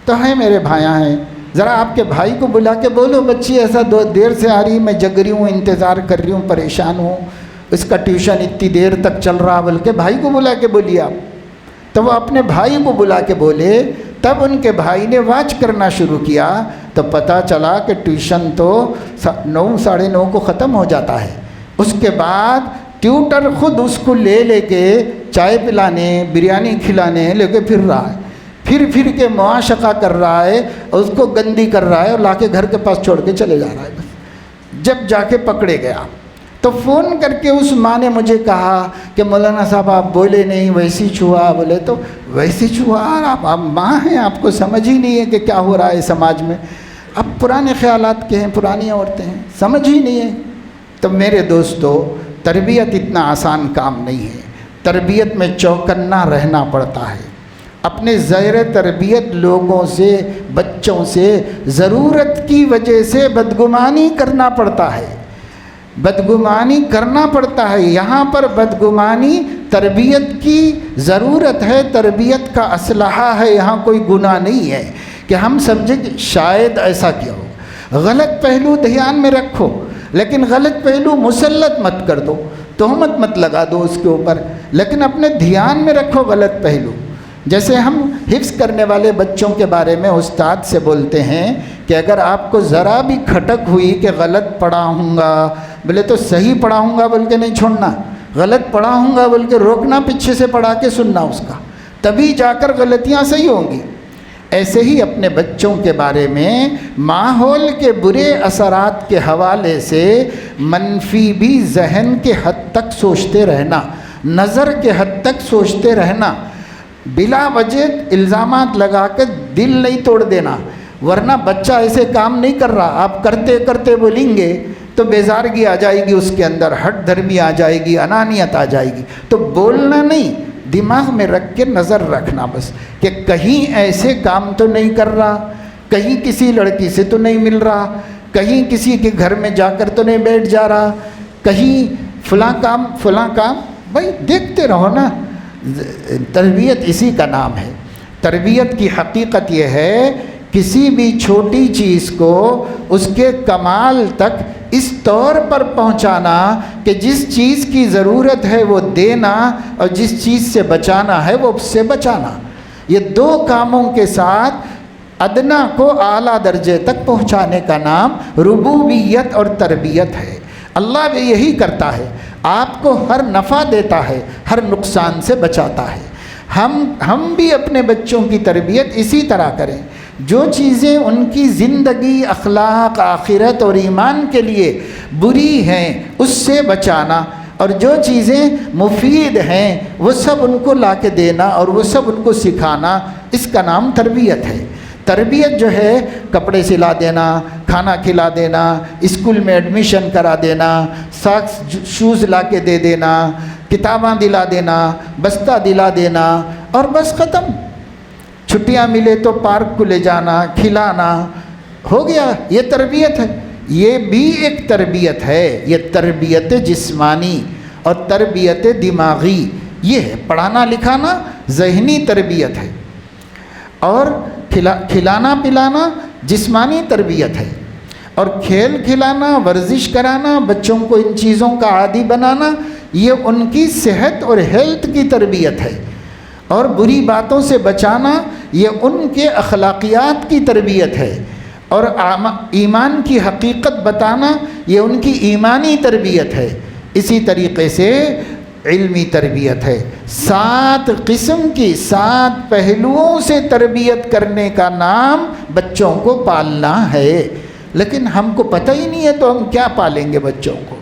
E: تو ہیں، میرے بھائیاں ہیں، ذرا آپ کے بھائی کو بلا کے بولو بچی ایسا دیر سے آ رہی، میں جگ رہی ہوں، انتظار کر رہی ہوں، پریشان ہوں، اس کا ٹیوشن اتنی دیر تک چل رہا، بلکہ بھائی کو بلا کے بولیے آپ۔ تو وہ اپنے بھائی کو بلا کے بولے، تب ان کے بھائی نے واچ کرنا شروع کیا تو پتہ چلا کہ ٹیوشن تو 9 ساڑھے 9 کو ختم ہو جاتا ہے۔ اس کے بعد ٹیوٹر خود اس کو لے کے چائے پلانے، بریانی کھلانے لے کے پھر رہا ہے، پھر کے معاشقہ کر رہا ہے، اس کو گندی کر رہا ہے اور لا کے گھر کے پاس چھوڑ کے چلے جا رہا ہے۔ جب جا کے پکڑے گیا تو فون کر کے اس ماں نے مجھے کہا کہ مولانا صاحب آپ بولے نہیں، ویسی چھوا۔ بولے تو ویسی چھوا؟ آپ ماں ہیں، آپ کو سمجھ ہی نہیں ہے کہ کیا ہو رہا ہے سماج میں۔ اب پرانے خیالات کے ہیں، پرانی عورتیں ہیں، سمجھ ہی نہیں ہے۔ تو میرے دوستو، تربیت اتنا آسان کام نہیں ہے، تربیت میں چوکنا رہنا پڑتا ہے۔ اپنے زیر تربیت لوگوں سے، بچوں سے ضرورت کی وجہ سے بدگمانی کرنا پڑتا ہے، بدگمانی کرنا پڑتا ہے۔ یہاں پر بدگمانی تربیت کی ضرورت ہے، تربیت کا اسلحہ ہے، یہاں کوئی گناہ نہیں ہے کہ ہم سمجھیں کہ شاید ایسا کیا ہو۔ غلط پہلو دھیان میں رکھو، لیکن غلط پہلو مسلط مت کر دو، تہمت مت لگا دو اس کے اوپر، لیکن اپنے دھیان میں رکھو غلط پہلو۔ جیسے ہم حفظ کرنے والے بچوں کے بارے میں استاد سے بولتے ہیں کہ اگر آپ کو ذرا بھی کھٹک ہوئی کہ غلط پڑھاؤں گا، بولے تو صحیح پڑھاؤں گا بول کے نہیں چھوڑنا، غلط پڑھاؤں گا بول کے روکنا، پیچھے سے پڑھا کے سننا اس کا، تبھی جا کر غلطیاں صحیح ہوں گی۔ ایسے ہی اپنے بچوں کے بارے میں ماحول کے برے اثرات کے حوالے سے منفی بھی ذہن کے حد تک سوچتے رہنا، نظر کے حد تک سوچتے رہنا، بلا وجہ الزامات لگا کے دل نہیں توڑ دینا، ورنہ بچہ ایسے کام نہیں کر رہا، آپ کرتے کرتے بولیں گے تو بیزارگی آ جائے گی اس کے اندر، ہٹ دھرمی آ جائے گی، انانیت آ جائے گی۔ تو بولنا نہیں، دماغ میں رکھ کے نظر رکھنا بس کہ کہیں ایسے کام تو نہیں کر رہا، کہیں کسی لڑکی سے تو نہیں مل رہا، کہیں کسی کے گھر میں جا کر تو نہیں بیٹھ جا رہا، کہیں فلاں کام، بھائی دیکھتے رہو نا۔ تربیت اسی کا نام ہے۔ تربیت کی حقیقت یہ ہے کسی بھی چھوٹی چیز کو اس کے کمال تک اس طور پر پہنچانا کہ جس چیز کی ضرورت ہے وہ دینا اور جس چیز سے بچانا ہے وہ اس سے بچانا۔ یہ دو کاموں کے ساتھ ادنا کو اعلیٰ درجے تک پہنچانے کا نام ربوبیت اور تربیت ہے۔ اللہ بھی یہی کرتا ہے، آپ کو ہر نفع دیتا ہے، ہر نقصان سے بچاتا ہے۔ ہم بھی اپنے بچوں کی تربیت اسی طرح کریں. جو چیزیں ان کی زندگی، اخلاق، آخرت اور ایمان کے لیے بری ہیں اس سے بچانا، اور جو چیزیں مفید ہیں وہ سب ان کو لا کے دینا اور وہ سب ان کو سکھانا، اس کا نام تربیت ہے. تربیت جو ہے کپڑے سلا دینا، کھانا کھلا دینا، اسکول میں ایڈمیشن کرا دینا، ساکس شوز لا کے دے دینا، کتاباں دلا دینا، بستہ دلا دینا اور بس ختم. چھٹیاں ملے تو پارک کو لے جانا، کھلانا، ہو گیا. یہ تربیت ہے. یہ بھی ایک تربیت ہے. یہ تربیت جسمانی اور تربیت دماغی یہ ہے. پڑھانا لکھانا ذہنی تربیت ہے، اور کھلانا پلانا جسمانی تربیت ہے، اور کھیل کھلانا، ورزش کرانا، بچوں کو ان چیزوں کا عادی بنانا یہ ان کی صحت اور ہیلتھ کی تربیت ہے. اور بری باتوں سے بچانا یہ ان کے اخلاقیات کی تربیت ہے. اور ایمان کی حقیقت بتانا یہ ان کی ایمانی تربیت ہے. اسی طریقے سے علمی تربیت ہے. 7 قسم کی 7 پہلوؤں سے تربیت کرنے کا نام بچوں کو پالنا ہے. لیکن ہم کو پتہ ہی نہیں ہے تو ہم کیا پالیں گے بچوں کو.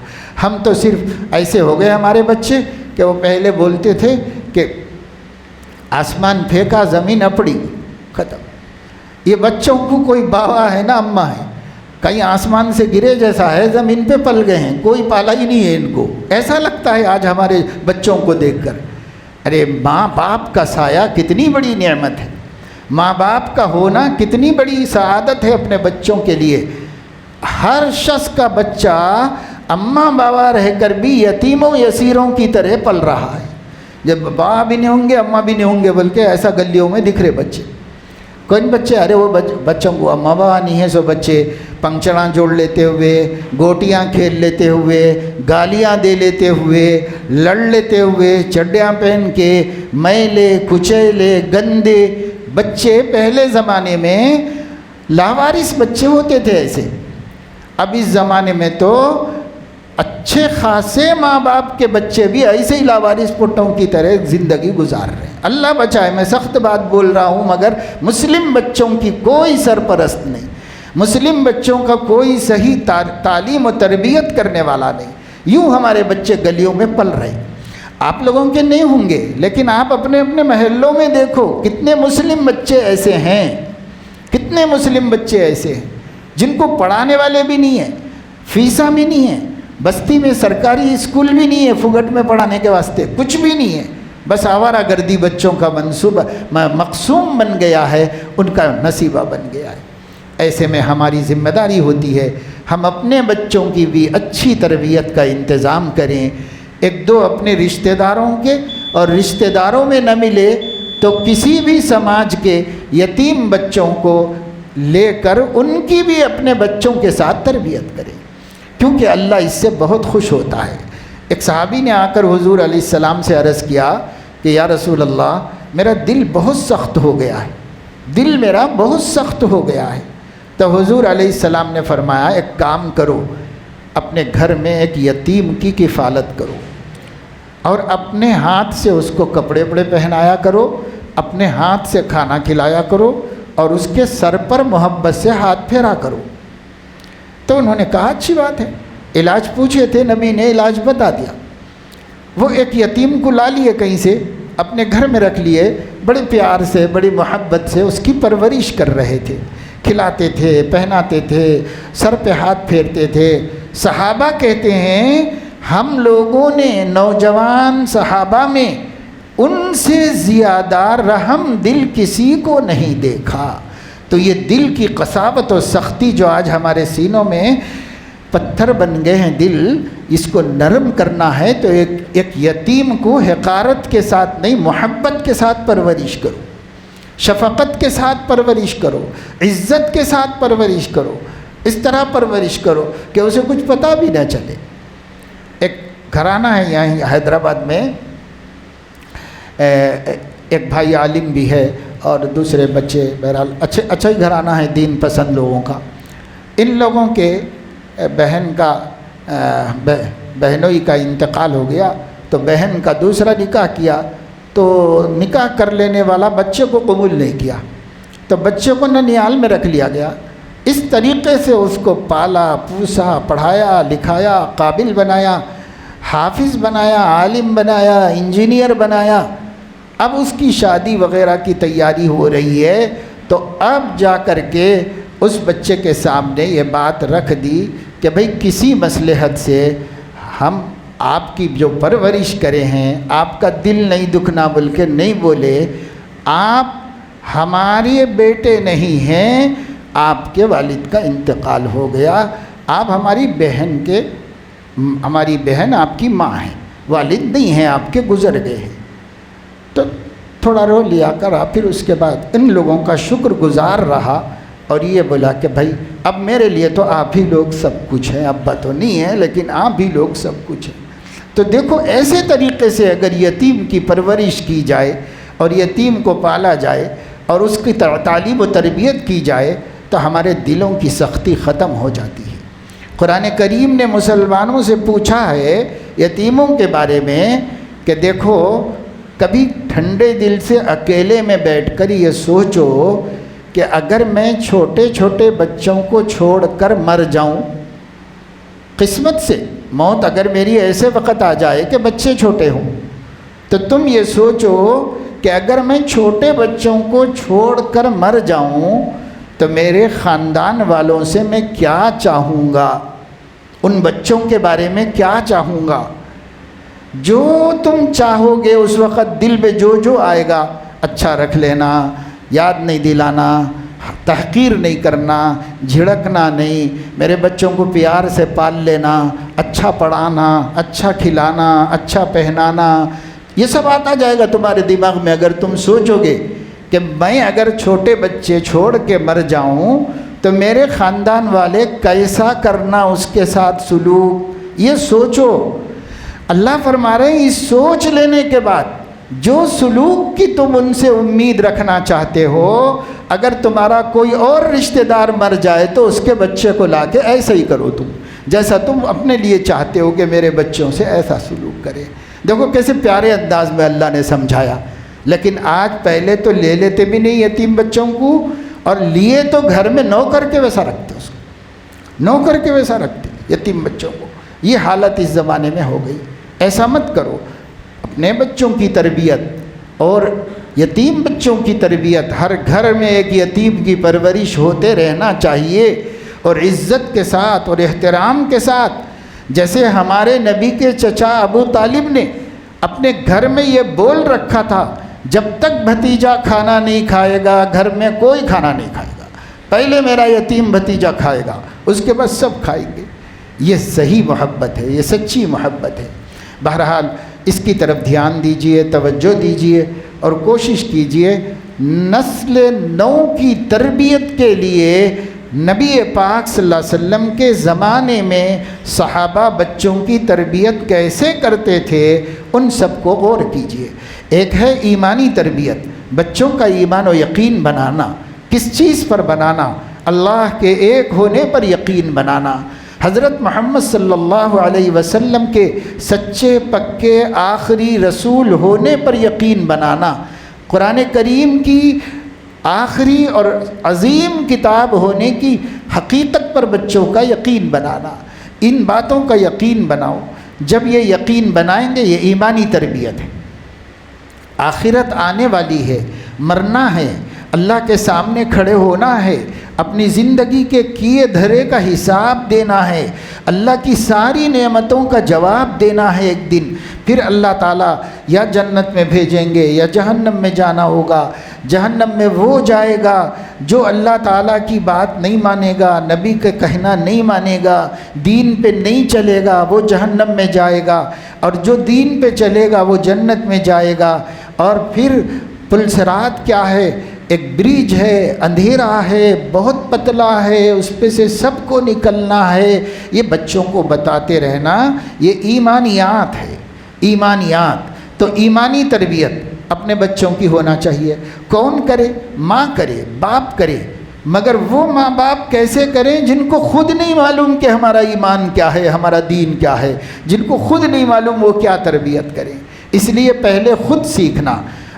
E: ہم تو صرف ایسے ہو گئے ہمارے بچے کہ وہ پہلے بولتے تھے کہ آسمان پھینکا زمین اپڑی، ختم. یہ بچوں کو کوئی بابا ہے نا اماں ہے، کہیں آسمان سے گرے جیسا ہے، زمین پہ پل گئے ہیں، کوئی پالا ہی نہیں ہے ان کو. ایسا لگتا ہے آج ہمارے بچوں کو دیکھ کر. ارے ماں باپ کا سایہ کتنی بڑی نعمت ہے، ماں باپ کا ہونا کتنی بڑی سعادت ہے اپنے بچوں کے لیے. ہر شخص کا بچہ اماں بابا رہ کر بھی یتیموں یسیروں کی طرح پل رہا ہے. جب بابا بھی نہیں ہوں گے اماں بھی نہیں ہوں گے، بلکہ ایسا گلیوں میں دکھ رہے بچے. کوئی بچے، ارے وہ بچوں کو اماں بابا نہیں ہے، سو بچے پنکچڑاں جوڑ لیتے ہوئے، گوٹیاں کھیل لیتے ہوئے، گالیاں دے لیتے ہوئے، لڑ لیتے ہوئے، چڈیاں پہن کے میلے کچیلے گندے بچے پہلے زمانے میں لاوارث بچے ہوتے تھے ایسے. اب اس زمانے میں تو اچھے خاصے ماں باپ کے بچے بھی ایسے ہی لاوارث پٹوں کی طرح زندگی گزار رہے ہیں. اللہ بچائے، میں سخت بات بول رہا ہوں مگر مسلم بچوں کی کوئی سرپرست نہیں، مسلم بچوں کا کوئی صحیح تعلیم و تربیت کرنے والا نہیں. یوں ہمارے بچے گلیوں میں پل رہے. آپ لوگوں کے نہیں ہوں گے لیکن آپ اپنے اپنے محلوں میں دیکھو کتنے مسلم بچے ایسے ہیں، کتنے مسلم بچے ایسے ہیں جن کو پڑھانے والے بھی نہیں ہیں، فیساں بھی نہیں ہیں، بستی میں سرکاری اسکول بھی نہیں ہے فگٹ میں پڑھانے کے واسطے، کچھ بھی نہیں ہے. بس آوارہ گردی بچوں کا منصوبہ مقسوم بن گیا ہے، ان کا نصیبہ بن گیا ہے. ایسے میں ہماری ذمہ داری ہوتی ہے ہم اپنے بچوں کی بھی اچھی تربیت کا انتظام کریں. 1-2 اپنے رشتہ داروں کے، اور رشتہ داروں میں نہ ملے تو کسی بھی سماج کے یتیم بچوں کو لے کر ان کی بھی اپنے بچوں کے ساتھ تربیت کریں، کیونکہ اللہ اس سے بہت خوش ہوتا ہے. ایک صحابی نے آ کر حضور علیہ السلام سے عرض کیا کہ یا رسول اللہ میرا دل بہت سخت ہو گیا ہے، دل میرا بہت سخت ہو گیا ہے. تو حضور علیہ السلام نے فرمایا ایک کام کرو، اپنے گھر میں ایک یتیم کی کفالت کرو اور اپنے ہاتھ سے اس کو کپڑے وپڑے پہنایا کرو، اپنے ہاتھ سے کھانا کھلایا کرو اور اس کے سر پر محبت سے ہاتھ پھیرا کرو. تو انہوں نے کہا اچھی بات ہے. علاج پوچھے تھے، نبی نے علاج بتا دیا. وہ ایک یتیم کو لا لیے کہیں سے، اپنے گھر میں رکھ لیے، بڑے پیار سے بڑی محبت سے اس کی پرورش کر رہے تھے، کھلاتے تھے، پہناتے تھے، سر پہ ہاتھ پھیرتے تھے. صحابہ کہتے ہیں ہم لوگوں نے نوجوان صحابہ میں ان سے زیادہ رحم دل کسی کو نہیں دیکھا. تو یہ دل کی قساوت اور سختی جو آج ہمارے سینوں میں پتھر بن گئے ہیں، دل اس کو نرم کرنا ہے تو ایک یتیم کو حقارت کے ساتھ نہیں، محبت کے ساتھ پرورش کرو، شفقت کے ساتھ پرورش کرو، عزت کے ساتھ پرورش کرو. اس طرح پرورش کرو کہ اسے کچھ پتہ بھی نہ چلے. ایک گھرانہ ہے یہاں حیدرآباد میں، ایک بھائی عالم بھی ہے اور دوسرے بچے بہرحال اچھا ہی گھرانہ ہے، دین پسند لوگوں کا. ان لوگوں کے بہن کا بہنوئی کا انتقال ہو گیا تو بہن کا دوسرا نکاح کیا تو نکاح کر لینے والا بچے کو قبول نہیں کیا، تو بچے کو ننیال میں رکھ لیا گیا۔ اس طریقے سے اس کو پالا پوسا، پڑھایا لکھایا، قابل بنایا، حافظ بنایا، عالم بنایا، انجینئر بنایا۔ اب اس کی شادی وغیرہ کی تیاری ہو رہی ہے، تو اب جا کر کے اس بچے کے سامنے یہ بات رکھ دی کہ بھئی کسی مصلحت سے ہم آپ کی جو پرورش کرے ہیں، آپ کا دل نہیں دکھنا بول کے نہیں بولے، آپ ہمارے بیٹے نہیں ہیں، آپ کے والد کا انتقال ہو گیا، آپ ہماری بہن آپ کی ماں ہے، والد نہیں ہیں آپ کے، گزر گئے ہیں۔ تو تھوڑا رو لیا کرا، پھر اس کے بعد ان لوگوں کا شکر گزار رہا اور یہ بولا کہ بھائی اب میرے لیے تو آپ ہی لوگ سب کچھ ہیں، ابا تو نہیں ہے لیکن آپ ہی لوگ سب کچھ ہیں۔ تو دیکھو ایسے طریقے سے اگر یتیم کی پرورش کی جائے اور یتیم کو پالا جائے اور اس کی تعلیم و تربیت کی جائے تو ہمارے دلوں کی سختی ختم ہو جاتی ہے۔ قرآن کریم نے مسلمانوں سے پوچھا ہے یتیموں کے بارے میں کہ دیکھو کبھی ٹھنڈے دل سے اکیلے میں بیٹھ کر یہ سوچو کہ اگر میں چھوٹے چھوٹے بچوں کو چھوڑ کر مر جاؤں، قسمت سے موت اگر میری ایسے وقت آ جائے کہ بچے چھوٹے ہوں، تو تم یہ سوچو کہ اگر میں چھوٹے بچوں کو چھوڑ کر مر جاؤں تو میرے خاندان والوں سے میں کیا چاہوں گا، ان بچوں کے بارے میں کیا چاہوں گا۔ جو تم چاہو گے اس وقت دل میں جو آئے گا، اچھا رکھ لینا، یاد نہیں دلانا، تحقیر نہیں کرنا، جھڑکنا نہیں، میرے بچوں کو پیار سے پال لینا، اچھا پڑھانا، اچھا کھلانا، اچھا پہنانا، یہ سب آتا جائے گا تمہارے دماغ میں اگر تم سوچو گے کہ میں اگر چھوٹے بچے چھوڑ کے مر جاؤں تو میرے خاندان والے کیسا کرنا اس کے ساتھ سلوک، یہ سوچو۔ اللہ فرما رہے ہیں اس سوچ لینے کے بعد جو سلوک کی تم ان سے امید رکھنا چاہتے ہو، اگر تمہارا کوئی اور رشتہ دار مر جائے تو اس کے بچے کو لا کے ایسا ہی کرو تم، جیسا تم اپنے لیے چاہتے ہو کہ میرے بچوں سے ایسا سلوک کرے۔ دیکھو کیسے پیارے انداز میں اللہ نے سمجھایا۔ لیکن آج پہلے تو لے لیتے بھی نہیں یتیم بچوں کو، اور لیے تو گھر میں نوکر کے ویسا رکھتے، اس کو نوکر کے ویسا رکھتے یتیم بچوں کو۔ یہ حالت اس زمانے میں ہو گئی۔ ایسا مت کرو، اپنے بچوں کی تربیت اور یتیم بچوں کی تربیت، ہر گھر میں ایک یتیم کی پرورش ہوتے رہنا چاہیے، اور عزت کے ساتھ اور احترام کے ساتھ، جیسے ہمارے نبی کے چچا ابو طالب نے اپنے گھر میں یہ بول رکھا تھا جب تک بھتیجا کھانا نہیں کھائے گا گھر میں کوئی کھانا نہیں کھائے گا، پہلے میرا یتیم بھتیجا کھائے گا اس کے بعد سب کھائیں گے۔ یہ صحیح محبت ہے، یہ سچی محبت ہے۔ بہرحال اس کی طرف دھیان دیجئے، توجہ دیجئے اور کوشش کیجئے نسل نو کی تربیت کے لیے نبی پاک صلی اللہ علیہ وسلم کے زمانے میں صحابہ بچوں کی تربیت کیسے کرتے تھے، ان سب کو غور کیجئے۔ ایک ہے ایمانی تربیت، بچوں کا ایمان و یقین بنانا۔ کس چیز پر بنانا؟ اللہ کے ایک ہونے پر یقین بنانا، حضرت محمد صلی اللہ علیہ وسلم کے سچے پکے آخری رسول ہونے پر یقین بنانا، قرآن کریم کی آخری اور عظیم کتاب ہونے کی حقیقت پر بچوں کا یقین بنانا۔ ان باتوں کا یقین بناؤ۔ جب یہ یقین بنائیں گے، یہ ایمانی تربیت ہے۔ آخرت آنے والی ہے، مرنا ہے، اللہ کے سامنے کھڑے ہونا ہے، اپنی زندگی کے کیے دھرے کا حساب دینا ہے، اللہ کی ساری نعمتوں کا جواب دینا ہے ایک دن۔ پھر اللہ تعالیٰ یا جنت میں بھیجیں گے یا جہنم میں جانا ہوگا۔ جہنم میں وہ جائے گا جو اللہ تعالیٰ کی بات نہیں مانے گا، نبی کا کہنا نہیں مانے گا، دین پہ نہیں چلے گا، وہ جہنم میں جائے گا، اور جو دین پہ چلے گا وہ جنت میں جائے گا۔ اور پھر پل صراط کیا ہے؟ ایک بریج ہے، اندھیرا ہے، بہت پتلا ہے، اس پہ سے سب کو نکلنا ہے۔ یہ بچوں کو بتاتے رہنا، یہ ایمانیات ہے، ایمانیات۔ تو ایمانی تربیت اپنے بچوں کی ہونا چاہیے۔ کون کرے؟ ماں کرے، باپ کرے، مگر وہ ماں باپ کیسے کریں جن کو خود نہیں معلوم کہ ہمارا ایمان کیا ہے، ہمارا دین کیا ہے، جن کو خود نہیں معلوم وہ کیا تربیت کریں۔ اس لیے پہلے خود سیکھنا،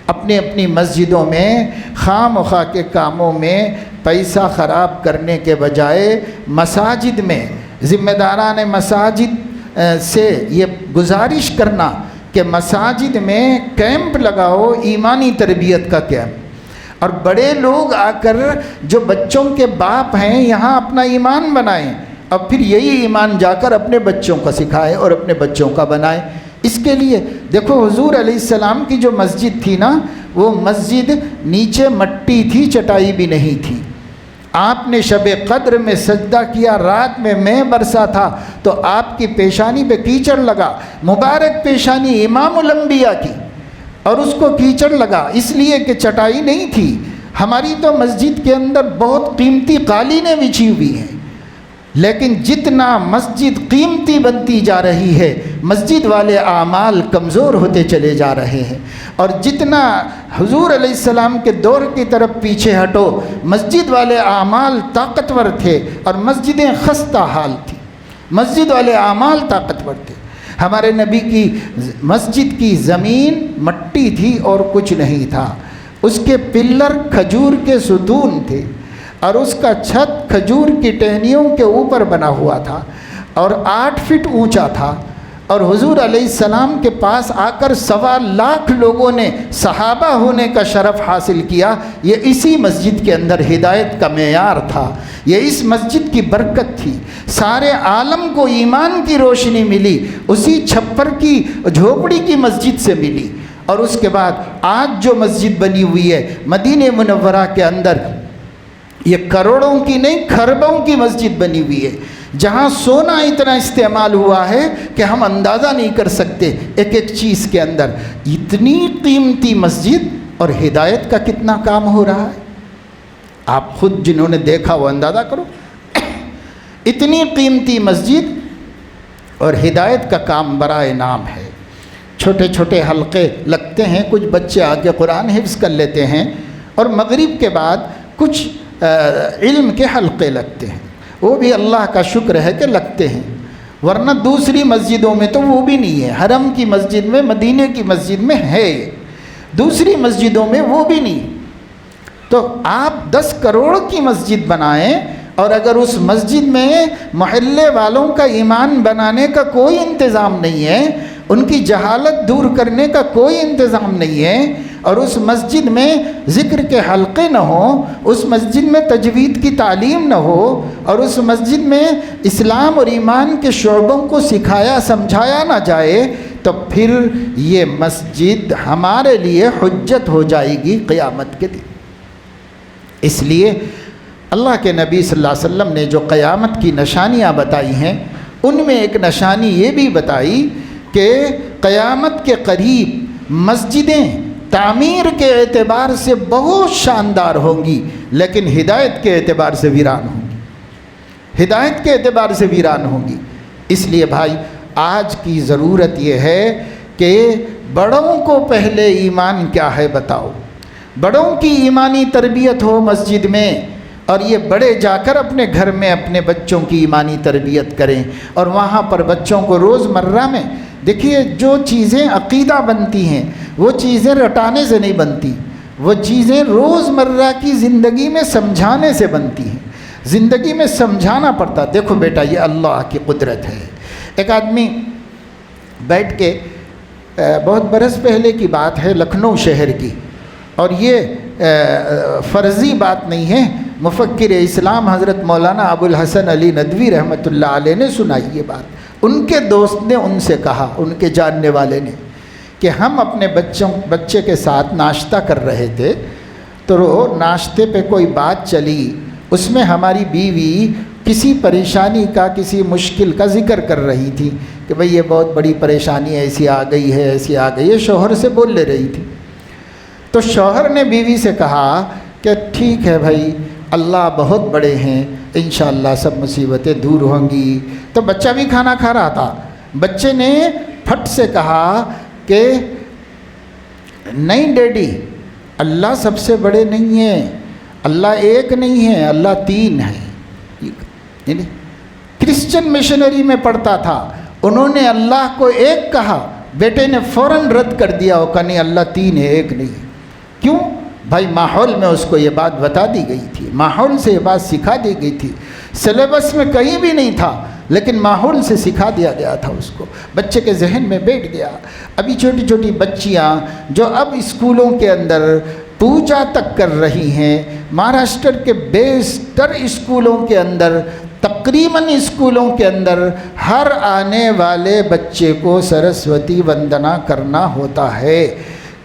E: اپنی اپنی مسجدوں میں خواہ مخواہ کے کاموں میں پیسہ خراب کرنے کے بجائے مساجد میں ذمہ داران مساجد سے یہ گزارش کرنا کہ مساجد میں کیمپ لگاؤ، ایمانی تربیت کا کیمپ، اور بڑے لوگ آ کر جو بچوں کے باپ ہیں یہاں اپنا ایمان بنائیں، اور پھر یہی ایمان جا کر اپنے بچوں کا سکھائیں اور اپنے بچوں کا بنائیں۔ اس کے لیے دیکھو حضور علیہ السلام کی جو مسجد تھی نا، وہ مسجد نیچے مٹی تھی، چٹائی بھی نہیں تھی۔ آپ نے شب قدر میں سجدہ کیا، رات میں برسا تھا تو آپ کی پیشانی پہ کیچڑ لگا، مبارک پیشانی امام الانبیاء کی، اور اس کو کیچڑ لگا اس لیے کہ چٹائی نہیں تھی۔ ہماری تو مسجد کے اندر بہت قیمتی قالینیں بچھی ہوئی ہیں، لیکن جتنا مسجد قیمتی بنتی جا رہی ہے مسجد والے اعمال کمزور ہوتے چلے جا رہے ہیں، اور جتنا حضور علیہ السلام کے دور کی طرف پیچھے ہٹو مسجد والے اعمال طاقتور تھے اور مسجدیں خستہ حال تھیں، مسجد والے اعمال طاقتور تھے۔ ہمارے نبی کی مسجد کی زمین مٹی تھی اور کچھ نہیں تھا، اس کے پلر کھجور کے ستون تھے، اور اس کا چھت کھجور کی ٹہنیوں کے اوپر بنا ہوا تھا اور 8 فٹ اونچا تھا، اور حضور علیہ السلام کے پاس آ کر 1.25 لاکھ لوگوں نے صحابہ ہونے کا شرف حاصل کیا۔ یہ اسی مسجد کے اندر ہدایت کا معیار تھا، یہ اس مسجد کی برکت تھی، سارے عالم کو ایمان کی روشنی ملی، اسی چھپر کی جھوپڑی کی مسجد سے ملی۔ اور اس کے بعد آج جو مسجد بنی ہوئی ہے مدینہ منورہ کے اندر، یہ کروڑوں کی نہیں کھربوں کی مسجد بنی ہوئی ہے، جہاں سونا اتنا استعمال ہوا ہے کہ ہم اندازہ نہیں کر سکتے ایک ایک چیز کے اندر۔ اتنی قیمتی مسجد اور ہدایت کا کتنا کام ہو رہا ہے، آپ خود جنہوں نے دیکھا وہ اندازہ کرو۔ اتنی قیمتی مسجد اور ہدایت کا کام برائے نام ہے۔ چھوٹے چھوٹے حلقے لگتے ہیں، کچھ بچے آ کے قرآن حفظ کر لیتے ہیں، اور مغرب کے بعد کچھ علم کے حلقے لگتے ہیں، وہ بھی اللہ کا شکر ہے کہ لگتے ہیں، ورنہ دوسری مسجدوں میں تو وہ بھی نہیں ہے۔ حرم کی مسجد میں، مدینہ کی مسجد میں ہے، دوسری مسجدوں میں وہ بھی نہیں۔ تو آپ 10 کروڑ کی مسجد بنائیں، اور اگر اس مسجد میں محلے والوں کا ایمان بنانے کا کوئی انتظام نہیں ہے، ان کی جہالت دور کرنے کا کوئی انتظام نہیں ہے، اور اس مسجد میں ذکر کے حلقے نہ ہوں، اس مسجد میں تجوید کی تعلیم نہ ہو، اور اس مسجد میں اسلام اور ایمان کے شعبوں کو سکھایا سمجھایا نہ جائے، تو پھر یہ مسجد ہمارے لیے حجت ہو جائے گی قیامت کے دن۔ اس لیے اللہ کے نبی صلی اللہ علیہ وسلم نے جو قیامت کی نشانیاں بتائی ہیں، ان میں ایک نشانی یہ بھی بتائی کہ قیامت کے قریب مسجدیں تعمیر کے اعتبار سے بہت شاندار ہوں گی، لیکن ہدایت کے اعتبار سے ویران ہوں گی، ہدایت کے اعتبار سے ویران ہوں گی۔ اس لیے بھائی آج کی ضرورت یہ ہے کہ بڑوں کو پہلے ایمان کیا ہے بتاؤ، بڑوں کی ایمانی تربیت ہو مسجد میں، اور یہ بڑے جا کر اپنے گھر میں اپنے بچوں کی ایمانی تربیت کریں، اور وہاں پر بچوں کو روز مرہ میں دیکھیے جو چیزیں عقیدہ بنتی ہیں وہ چیزیں رٹانے سے نہیں بنتی، وہ چیزیں روز مرہ کی زندگی میں سمجھانے سے بنتی ہیں، زندگی میں سمجھانا پڑتا۔ دیکھو بیٹا یہ اللہ کی قدرت ہے۔ ایک آدمی بیٹھ کے بہت برس پہلے کی بات ہے، لکھنؤ شہر کی، اور یہ فرضی بات نہیں ہے، مفکر اسلام حضرت مولانا ابو الحسن علی ندوی رحمۃ اللہ علیہ نے سنائی یہ بات۔ ان کے دوست نے ان سے کہا، ان کے جاننے والے نے، کہ ہم اپنے بچے کے ساتھ ناشتہ کر رہے تھے، تو ناشتے پہ کوئی بات چلی، اس میں ہماری بیوی کسی پریشانی کا، کسی مشکل کا ذکر کر رہی تھی کہ بھئی یہ بہت بڑی پریشانی ایسی آ گئی ہے، ایسی آ گئی ہے، شوہر سے بول لے رہی تھی۔ تو شوہر نے بیوی سے کہا کہ ٹھیک ہے بھائی، اللہ بہت بڑے ہیں، انشاءاللہ سب مصیبتیں دور ہوں گی۔ تو بچہ بھی کھانا کھا رہا تھا، بچے نے پھٹ سے کہا کہ نہیں ڈیڈی، اللہ سب سے بڑے نہیں ہیں، اللہ ایک نہیں ہے، اللہ 3 ہے۔ کرسچن مشنری میں پڑھتا تھا، انہوں نے اللہ کو ایک کہا، بیٹے نے فوراً رد کر دیا، وہ کہا نہیں اللہ تین ہے ایک نہیں۔ کیوں؟ بھائی ماحول میں اس کو یہ بات بتا دی گئی تھی، ماحول سے یہ بات سکھا دی گئی تھی، سلیبس میں کہیں بھی نہیں تھا لیکن ماحول سے سکھا دیا گیا تھا اس کو، بچے کے ذہن میں بیٹھ گیا۔ ابھی چھوٹی چھوٹی بچیاں جو اب اسکولوں کے اندر پوجا تک کر رہی ہیں، مہاراشٹر کے بیشتر اسکولوں کے اندر، تقریباً اسکولوں کے اندر ہر آنے والے بچے کو سرسوتی وندنا کرنا ہوتا ہے۔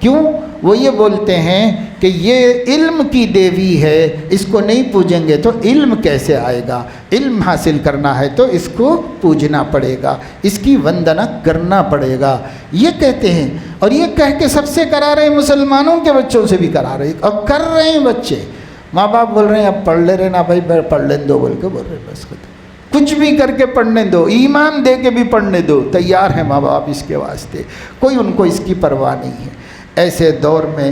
E: کیوں؟ وہ یہ بولتے ہیں کہ یہ علم کی دیوی ہے، اس کو نہیں پوجیں گے تو علم کیسے آئے گا، علم حاصل کرنا ہے تو اس کو پوجنا پڑے گا، اس کی وندنا کرنا پڑے گا، یہ کہتے ہیں۔ اور یہ کہہ کے سب سے کرا رہے ہیں، مسلمانوں کے بچوں سے بھی کرا رہے ہیں، اور کر رہے ہیں بچے۔ ماں باپ بول رہے ہیں اب پڑھ لے رہے نا بھائی، پڑھ لیں دو بول کے بول رہے ہیں، بس کچھ بھی کر کے پڑھنے دو، ایمان دے کے بھی پڑھنے دو، تیار ہیں ماں باپ اس کے واسطے، کوئی ان کو اس کی پرواہ نہیں ہے۔ ایسے دور میں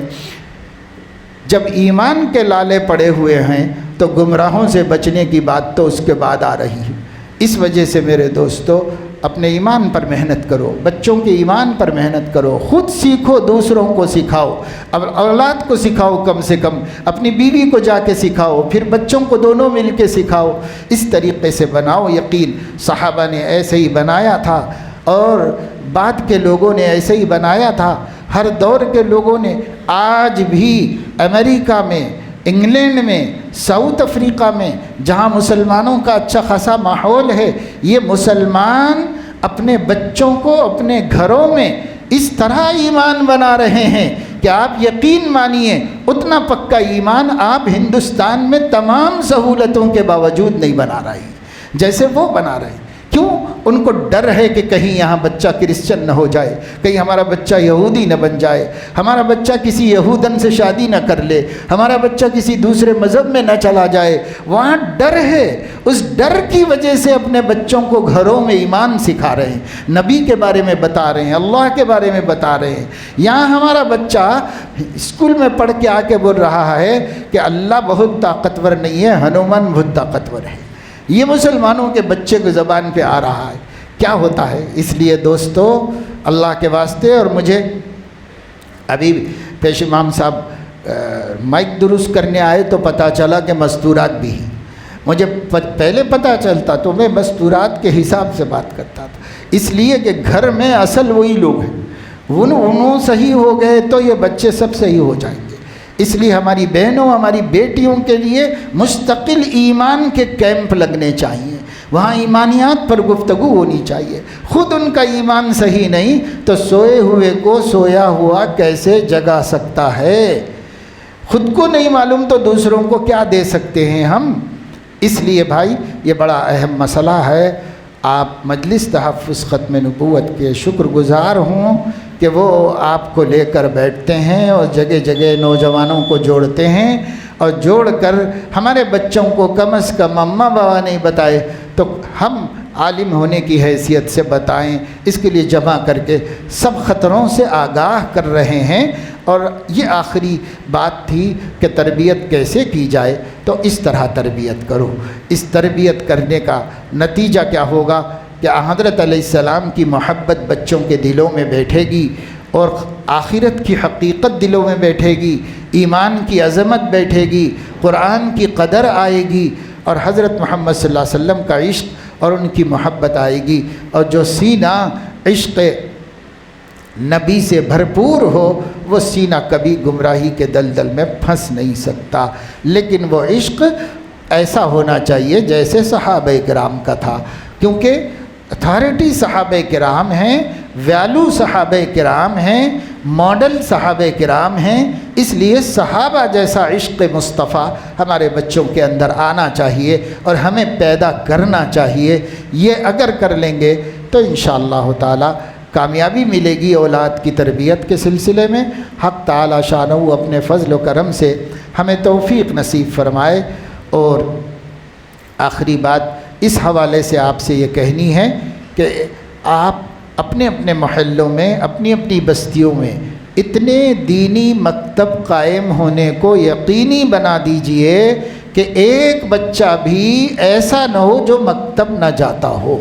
E: جب ایمان کے لالے پڑے ہوئے ہیں تو گمراہوں سے بچنے کی بات تو اس کے بعد آ رہی ہے۔ اس وجہ سے میرے دوستو اپنے ایمان پر محنت کرو، بچوں کے ایمان پر محنت کرو، خود سیکھو، دوسروں کو سکھاؤ، اب اولاد کو سکھاؤ، کم سے کم اپنی بیوی کو جا کے سکھاؤ، پھر بچوں کو دونوں مل کے سکھاؤ، اس طریقے سے بناؤ۔ یقین صحابہ نے ایسے ہی بنایا تھا اور بعد کے لوگوں نے ایسے ہی بنایا تھا، ہر دور کے لوگوں نے۔ آج بھی امریکہ میں، انگلینڈ میں، ساؤتھ افریقہ میں جہاں مسلمانوں کا اچھا خاصا ماحول ہے، یہ مسلمان اپنے بچوں کو اپنے گھروں میں اس طرح ایمان بنا رہے ہیں کہ آپ یقین مانیے اتنا پکا ایمان آپ ہندوستان میں تمام سہولتوں کے باوجود نہیں بنا رہے ہیں جیسے وہ بنا رہے ہیں۔ کیوں؟ ان کو ڈر ہے کہ کہیں یہاں بچہ کرسچن نہ ہو جائے، کہیں ہمارا بچہ یہودی نہ بن جائے، ہمارا بچہ کسی یہودن سے شادی نہ کر لے، ہمارا بچہ کسی دوسرے مذہب میں نہ چلا جائے۔ وہاں ڈر ہے، اس ڈر کی وجہ سے اپنے بچوں کو گھروں میں ایمان سکھا رہے ہیں، نبی کے بارے میں بتا رہے ہیں، اللہ کے بارے میں بتا رہے ہیں۔ یہاں ہمارا بچہ اسکول میں پڑھ کے آ کے بول رہا ہے کہ اللہ بہت طاقتور نہیں ہے، ہنومان بہت طاقتور ہے۔ یہ مسلمانوں کے بچے کو زبان پہ آ رہا ہے، کیا ہوتا ہے؟ اس لیے دوستو اللہ کے واسطے، اور مجھے ابھی پیش امام صاحب مائک درست کرنے آئے تو پتہ چلا کہ مستورات بھی ہیں۔ مجھے پہلے پتہ چلتا تو میں مستورات کے حساب سے بات کرتا تھا، اس لیے کہ گھر میں اصل وہی لوگ ہیں، انہوں صحیح ہو گئے تو یہ بچے سب صحیح ہو جائیں گے۔ اس لیے ہماری بہنوں، ہماری بیٹیوں کے لیے مستقل ایمان کے کیمپ لگنے چاہیے، وہاں ایمانیات پر گفتگو ہونی چاہیے۔ خود ان کا ایمان صحیح نہیں تو سوئے ہوئے کو سویا ہوا کیسے جگا سکتا ہے؟ خود کو نہیں معلوم تو دوسروں کو کیا دے سکتے ہیں ہم؟ اس لیے بھائی یہ بڑا اہم مسئلہ ہے۔ آپ مجلس تحفظ ختم نبوت کے شکر گزار ہوں کہ وہ آپ کو لے کر بیٹھتے ہیں اور جگہ جگہ نوجوانوں کو جوڑتے ہیں، اور جوڑ کر ہمارے بچوں کو کم از کم اماں بابا نہیں بتائے تو ہم عالم ہونے کی حیثیت سے بتائیں۔ اس کے لیے جمع کر کے سب خطروں سے آگاہ کر رہے ہیں، اور یہ آخری بات تھی کہ تربیت کیسے کی جائے، تو اس طرح تربیت کرو۔ اس تربیت کرنے کا نتیجہ کیا ہوگا کہ حضرت علیہ السلام کی محبت بچوں کے دلوں میں بیٹھے گی، اور آخرت کی حقیقت دلوں میں بیٹھے گی، ایمان کی عظمت بیٹھے گی، قرآن کی قدر آئے گی، اور حضرت محمد صلی اللہ علیہ وسلم کا عشق اور ان کی محبت آئے گی۔ اور جو سینہ عشق نبی سے بھرپور ہو وہ سینہ کبھی گمراہی کے دلدل میں پھنس نہیں سکتا۔ لیکن وہ عشق ایسا ہونا چاہیے جیسے صحابہ کرام کا تھا، کیونکہ اتھارٹی صحابہ کرام ہیں، ویلو صحابہ کرام ہیں، ماڈل صحابہ کرام ہیں، اس لیے صحابہ جیسا عشق مصطفیٰ ہمارے بچوں کے اندر آنا چاہیے اور ہمیں پیدا کرنا چاہیے۔ یہ اگر کر لیں گے تو انشاءاللہ تعالی کامیابی ملے گی اولاد کی تربیت کے سلسلے میں۔ حق تعالی شانہ اپنے فضل و کرم سے ہمیں توفیق نصیب فرمائے۔ اور آخری بات اس حوالے سے آپ سے یہ کہنی ہے کہ آپ اپنے اپنے محلوں میں، اپنی اپنی بستیوں میں اتنے دینی مکتب قائم ہونے کو یقینی بنا دیجئے کہ ایک بچہ بھی ایسا نہ ہو جو مکتب نہ جاتا ہو،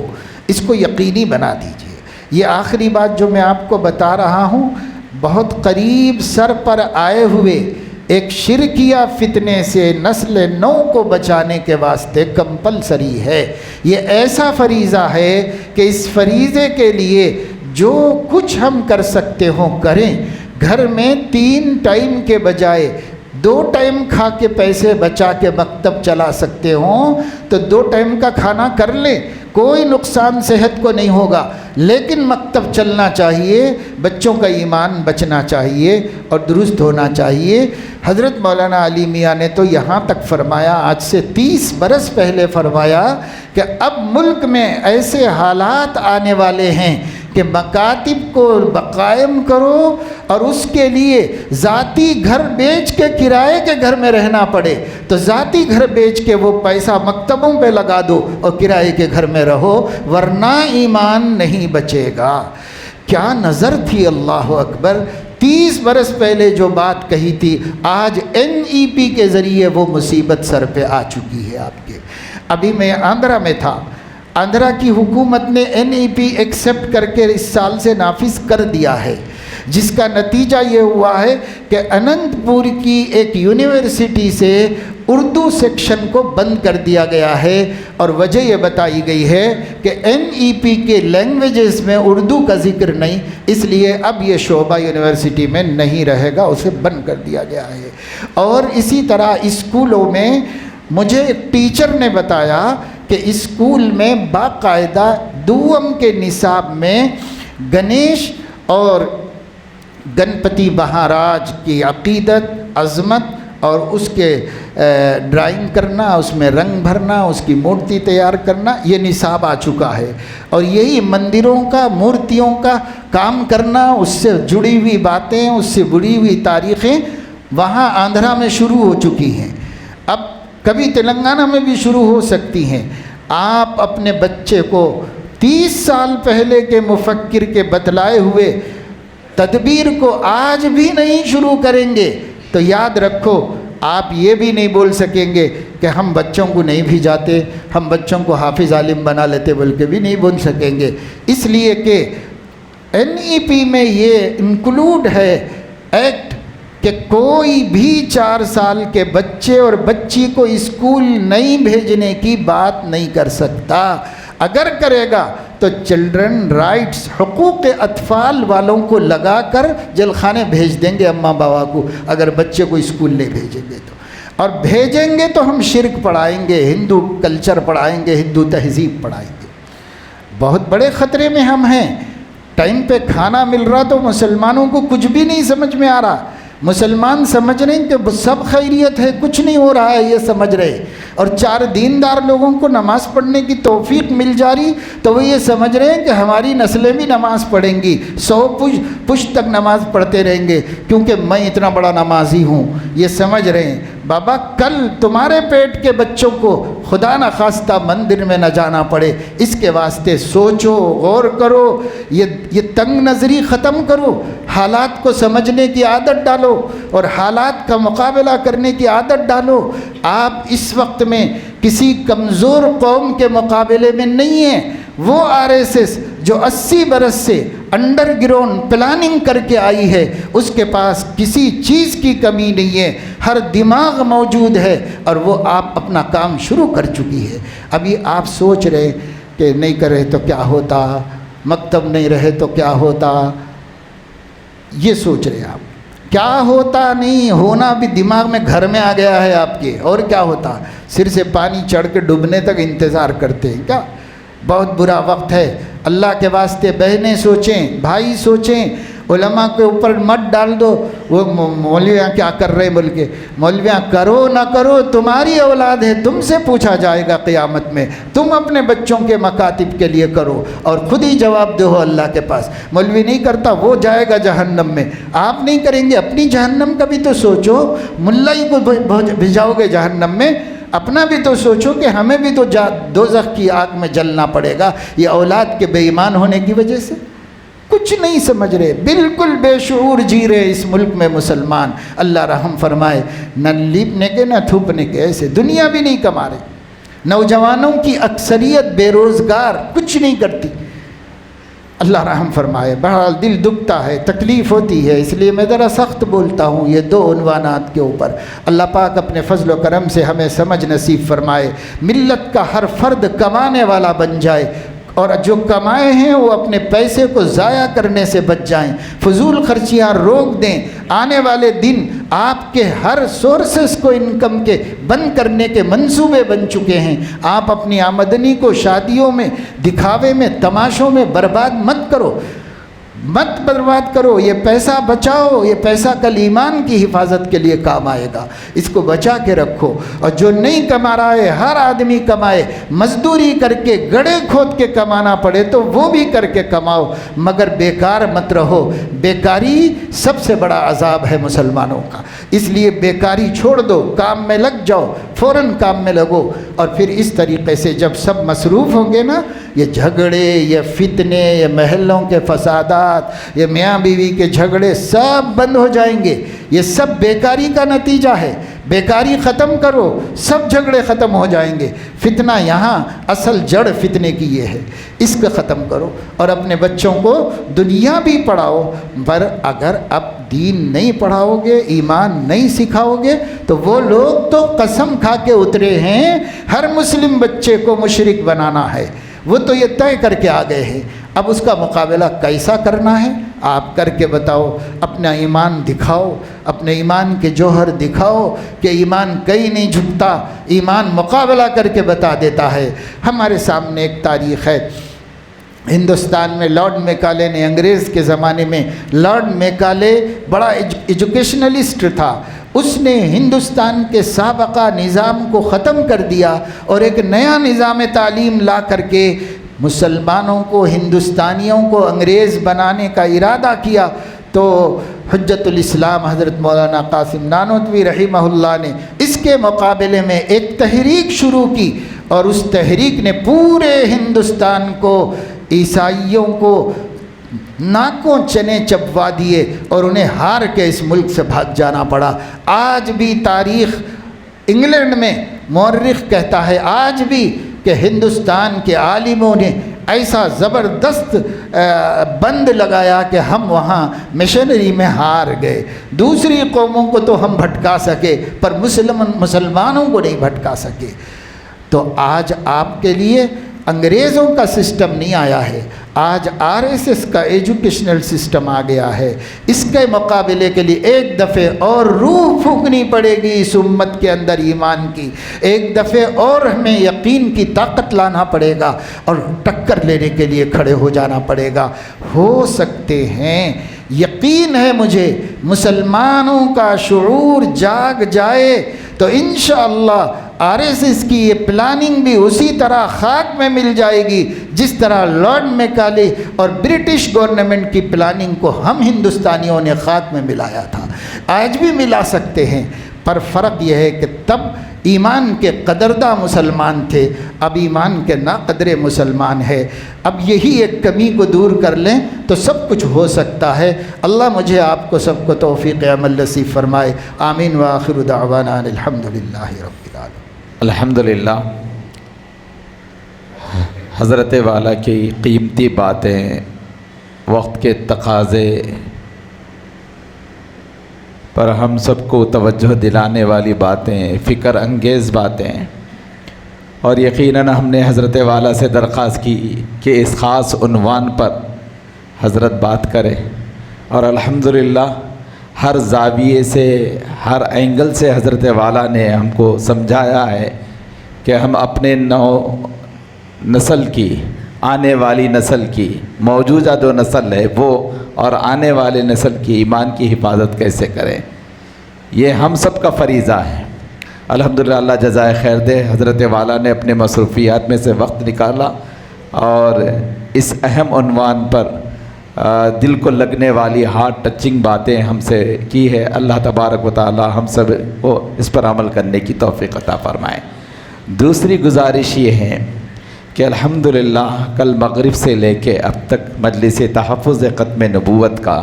E: اس کو یقینی بنا دیجئے۔ یہ آخری بات جو میں آپ کو بتا رہا ہوں بہت قریب سر پر آئے ہوئے ایک شرکیہ فتنے سے نسل نو کو بچانے کے واسطے کمپلسری ہے۔ یہ ایسا فریضہ ہے کہ اس فریضے کے لیے جو کچھ ہم کر سکتے ہوں کریں۔ گھر میں 3 ٹائم کے بجائے 2 ٹائم کھا کے پیسے بچا کے مکتب چلا سکتے ہوں تو 2 ٹائم کا کھانا کر لیں، کوئی نقصان صحت کو نہیں ہوگا، لیکن مکتب چلنا چاہیے، بچوں کا ایمان بچنا چاہیے اور درست ہونا چاہیے۔ حضرت مولانا علی میاں نے تو یہاں تک فرمایا، آج سے 30 برس پہلے فرمایا کہ اب ملک میں ایسے حالات آنے والے ہیں کہ مکاتب کو قائم کرو اور اس کے لیے ذاتی گھر بیچ کے کرائے کے گھر میں رہنا پڑے تو ذاتی گھر بیچ کے وہ پیسہ مکتبوں پہ لگا دو اور کرائے کے گھر میں رہو، ورنہ ایمان نہیں بچے گا۔ کیا نظر تھی، اللہ اکبر! 30 برس پہلے جو بات کہی تھی، آج NEP کے ذریعے وہ مصیبت سر پہ آ چکی ہے آپ کے۔ ابھی میں آندھرا میں تھا، آندھرا کی حکومت نے NEP ایکسیپٹ کر کے اس سال سے نافذ کر دیا ہے، جس کا نتیجہ یہ ہوا ہے کہ اننت پور کی ایک یونیورسٹی سے اردو سیکشن کو بند کر دیا گیا ہے، اور وجہ یہ بتائی گئی ہے کہ NEP کے لینگویجز میں اردو کا ذکر نہیں، اس لیے اب یہ شعبہ یونیورسٹی میں نہیں رہے گا، اسے بند کر دیا گیا ہے۔ اور اسی طرح اسکولوں میں مجھے ایک ٹیچر نے بتایا کہ اسکول میں باقاعدہ دوم کے نصاب میں گنیش اور گنپتی مہاراج کی عقیدت، عظمت اور اس کے ڈرائنگ کرنا، اس میں رنگ بھرنا، اس کی مورتی تیار کرنا، یہ نصاب آ چکا ہے۔ اور یہی مندروں کا، مورتیوں کا کام کرنا، اس سے جڑی ہوئی باتیں، اس سے جڑی ہوئی تاریخیں وہاں آندھرا میں شروع ہو چکی ہیں، اب کبھی تلنگانہ میں بھی شروع ہو سکتی ہیں۔ آپ اپنے بچے کو 30 سال پہلے کے مفکر کے بتلائے ہوئے تدبیر کو آج بھی نہیں شروع کریں گے تو یاد رکھو آپ یہ بھی نہیں بول سکیں گے کہ ہم بچوں کو نہیں بھیجاتے، ہم بچوں کو حافظ عالم بنا لیتے، بول کے بھی نہیں بول سکیں گے، اس لیے کہ NEP میں یہ انکلوڈ ہے ایکٹ کہ کوئی بھی 4 سال کے بچے اور بچی کو اسکول نہیں بھیجنے کی بات نہیں کر سکتا۔ اگر کرے گا تو چلڈرن رائٹس، حقوق اطفال والوں کو لگا کر جیل خانے بھیج دیں گے اماں بابا کو، اگر بچے کو اسکول نہیں بھیجیں گے تو۔ اور بھیجیں گے تو ہم شرک پڑھائیں گے، ہندو کلچر پڑھائیں گے، ہندو تہذیب پڑھائیں گے۔ بہت بڑے خطرے میں ہم ہیں۔ ٹائم پہ کھانا مل رہا تو مسلمانوں کو کچھ بھی نہیں سمجھ میں آ رہا، مسلمان سمجھ رہے ہیں کہ سب خیریت ہے، کچھ نہیں ہو رہا ہے، یہ سمجھ رہے، اور 4 دیندار لوگوں کو نماز پڑھنے کی توفیق مل جا رہی تو وہ یہ سمجھ رہے ہیں کہ ہماری نسلیں بھی نماز پڑھیں گی، 100 پشت تک نماز پڑھتے رہیں گے کیونکہ میں اتنا بڑا نمازی ہوں، یہ سمجھ رہے ہیں۔ بابا کل تمہارے پیٹ کے بچوں کو خدا نخواستہ مندر میں نہ جانا پڑے، اس کے واسطے سوچو، غور کرو، یہ تنگ نظری ختم کرو، حالات کو سمجھنے کی عادت ڈالو اور حالات کا مقابلہ کرنے کی عادت ڈالو۔ آپ اس وقت میں کسی کمزور قوم کے مقابلے میں نہیں ہیں۔ وہ RSS جو 80 برس سے انڈر گراؤنڈ پلاننگ کر کے آئی ہے، اس کے پاس کسی چیز کی کمی نہیں ہے، ہر دماغ موجود ہے اور وہ آپ اپنا کام شروع کر چکی ہے۔ ابھی آپ سوچ رہے کہ نہیں کرے تو کیا ہوتا، مکتب نہیں رہے تو کیا ہوتا، یہ سوچ رہے آپ۔ کیا ہوتا نہیں ہونا بھی دماغ میں گھر میں آ گیا ہے آپ کے، اور کیا ہوتا، سر سے پانی چڑھ کے ڈوبنے تک انتظار کرتے ہیں کیا؟ بہت برا وقت ہے۔ اللہ کے واسطے بہنیں سوچیں، بھائی سوچیں، علماء کے اوپر مت ڈال دو وہ مولویاں کیا کر رہے بول کے۔ مولویاں کرو نہ کرو تمہاری اولاد ہے، تم سے پوچھا جائے گا قیامت میں۔ تم اپنے بچوں کے مکاتب کے لیے کرو اور خود ہی جواب دو اللہ کے پاس۔ مولوی نہیں کرتا وہ جائے گا جہنم میں، آپ نہیں کریں گے، اپنی جہنم کا بھی تو سوچو۔ ملائی کو بھیجاؤ گے جہنم میں، اپنا بھی تو سوچو کہ ہمیں بھی تو دوزخ کی آگ میں جلنا پڑے گا، یہ اولاد کے بے ایمان ہونے کی وجہ سے۔ کچھ نہیں سمجھ رہے، بالکل بے شعور جی رہے اس ملک میں مسلمان۔ اللہ رحم فرمائے، نہ لیپنے کے نہ تھوپنے کے، ایسے دنیا بھی نہیں کما رہے۔ نوجوانوں کی اکثریت بے روزگار، کچھ نہیں کرتی۔ اللہ رحم فرمائے۔ بہرحال دل دکھتا ہے، تکلیف ہوتی ہے، اس لیے میں ذرا سخت بولتا ہوں یہ دو عنوانات کے اوپر۔ اللہ پاک اپنے فضل و کرم سے ہمیں سمجھ نصیب فرمائے، ملت کا ہر فرد کمانے والا بن جائے، اور جو کمائے ہیں وہ اپنے پیسے کو ضائع کرنے سے بچ جائیں، فضول خرچیاں روک دیں۔ آنے والے دن آپ کے ہر سورسز کو انکم کے بند کرنے کے منصوبے بن چکے ہیں۔ آپ اپنی آمدنی کو شادیوں میں، دکھاوے میں، تماشوں میں برباد مت کرو، مت برباد کرو۔ یہ پیسہ بچاؤ، یہ پیسہ کل ایمان کی حفاظت کے لیے کام آئے گا، اس کو بچا کے رکھو۔ اور جو نہیں کما رہا ہے، ہر آدمی کمائے، مزدوری کر کے گڑھے کھود کے کمانا پڑے تو وہ بھی کر کے کماؤ، مگر بیکار مت رہو۔ بیکاری سب سے بڑا عذاب ہے مسلمانوں کا، اس لیے بیکاری چھوڑ دو، کام میں لگ جاؤ، فوراً کام میں لگو۔ اور پھر اس طریقے سے جب سب مصروف ہوں گے نا، یہ جھگڑے، یہ فتنے، یہ محلوں کے فسادات، یہ میاں بیوی کے جھگڑے سب بند ہو جائیں گے۔ یہ سب بیکاری کا نتیجہ ہے۔ بیکاری ختم کرو، سب جھگڑے ختم ہو جائیں گے۔ فتنہ یہاں اصل جڑ فتنے کی یہ ہے، اس کو ختم کرو۔ اور اپنے بچوں کو دنیا بھی پڑھاؤ، پر اگر اب دین نہیں پڑھاؤ گے، ایمان نہیں سکھاؤ گے تو وہ لوگ تو قسم کھا کے اترے ہیں ہر مسلم بچے کو مشرک بنانا ہے، وہ تو یہ طے کر کے آ گئے ہیں۔ اب اس کا مقابلہ کیسا کرنا ہے آپ کر کے بتاؤ، اپنا ایمان دکھاؤ، اپنے ایمان کے جوہر دکھاؤ کہ ایمان کہیں نہیں جھکتا، ایمان مقابلہ کر کے بتا دیتا ہے۔ ہمارے سامنے ایک تاریخ ہے، ہندوستان میں لارڈ میکالے نے، انگریز کے زمانے میں لارڈ میکالے بڑا ایجوکیشنلسٹ تھا، اس نے ہندوستان کے سابقہ نظام کو ختم کر دیا اور ایک نیا نظام تعلیم لا کر کے مسلمانوں کو، ہندوستانیوں کو انگریز بنانے کا ارادہ کیا۔ تو حجت الاسلام حضرت مولانا قاسم نانوتوی رحمہ اللہ نے اس کے مقابلے میں ایک تحریک شروع کی، اور اس تحریک نے پورے ہندوستان کو، عیسائیوں کو ناکوں چنے چبوا دیے اور انہیں ہار کے اس ملک سے بھاگ جانا پڑا۔ آج بھی تاریخ انگلینڈ میں مورخ کہتا ہے آج بھی کہ ہندوستان کے عالموں نے ایسا زبردست بند لگایا کہ ہم وہاں مشنری میں ہار گئے۔ دوسری قوموں کو تو ہم بھٹکا سکے پر مسلمانوں کو نہیں بھٹکا سکے۔ تو آج آپ کے لیے انگریزوں کا سسٹم نہیں آیا ہے، آج RSS کا ایجوکیشنل سسٹم آ گیا ہے۔ اس کے مقابلے کے لیے ایک دفعہ اور روح پھونکنی پڑے گی اس امت کے اندر ایمان کی، ایک دفعہ اور ہمیں یقین کی طاقت لانا پڑے گا اور ٹکر لینے کے لیے کھڑے ہو جانا پڑے گا۔ ہو سکتے ہیں، یقین ہے مجھے، مسلمانوں کا شعور جاگ جائے تو انشاءاللہ RSS کی یہ پلاننگ بھی اسی طرح خاک میں مل جائے گی جس طرح لارڈ میکالے اور برٹش گورنمنٹ کی پلاننگ کو ہم ہندوستانیوں نے خاک میں ملایا تھا۔ آج بھی ملا سکتے ہیں، پر فرق یہ ہے کہ تب ایمان کے قدردہ مسلمان تھے، اب ایمان کے ناقدر مسلمان ہے۔ اب یہی ایک کمی کو دور کر لیں تو سب کچھ ہو سکتا ہے۔ اللہ مجھے آپ کو سب کو توفیق عمل نصیب فرمائے، آمین وآخر دعوانا الحمدللہ رب العالمین۔
B: الحمدللہ، حضرت والا کی قیمتی باتیں، وقت کے تقاضے پر ہم سب کو توجہ دلانے والی باتیں، فکر انگیز باتیں، اور یقیناً ہم نے حضرت والا سے درخواست کی کہ اس خاص عنوان پر حضرت بات کرے، اور الحمدللہ ہر زاویے سے، ہر اینگل سے حضرت والا نے ہم کو سمجھایا ہے کہ ہم اپنے نسل کی، آنے والی نسل کی، موجودہ جو نسل ہے وہ اور آنے والے نسل کی ایمان کی حفاظت کیسے کریں، یہ ہم سب کا فریضہ ہے۔ الحمدللہ، اللہ جزائے خیر دے، حضرت والا نے اپنے مصروفیات میں سے وقت نکالا اور اس اہم عنوان پر دل کو لگنے والی ہارٹ ٹچنگ باتیں ہم سے کی ہے۔ اللہ تبارک و تعالی ہم سب کو اس پر عمل کرنے کی توفیق عطا فرمائے۔ دوسری گزارش یہ ہے کہ الحمدللہ کل مغرب سے لے کے اب تک مجلس تحفظ ختم نبوت کا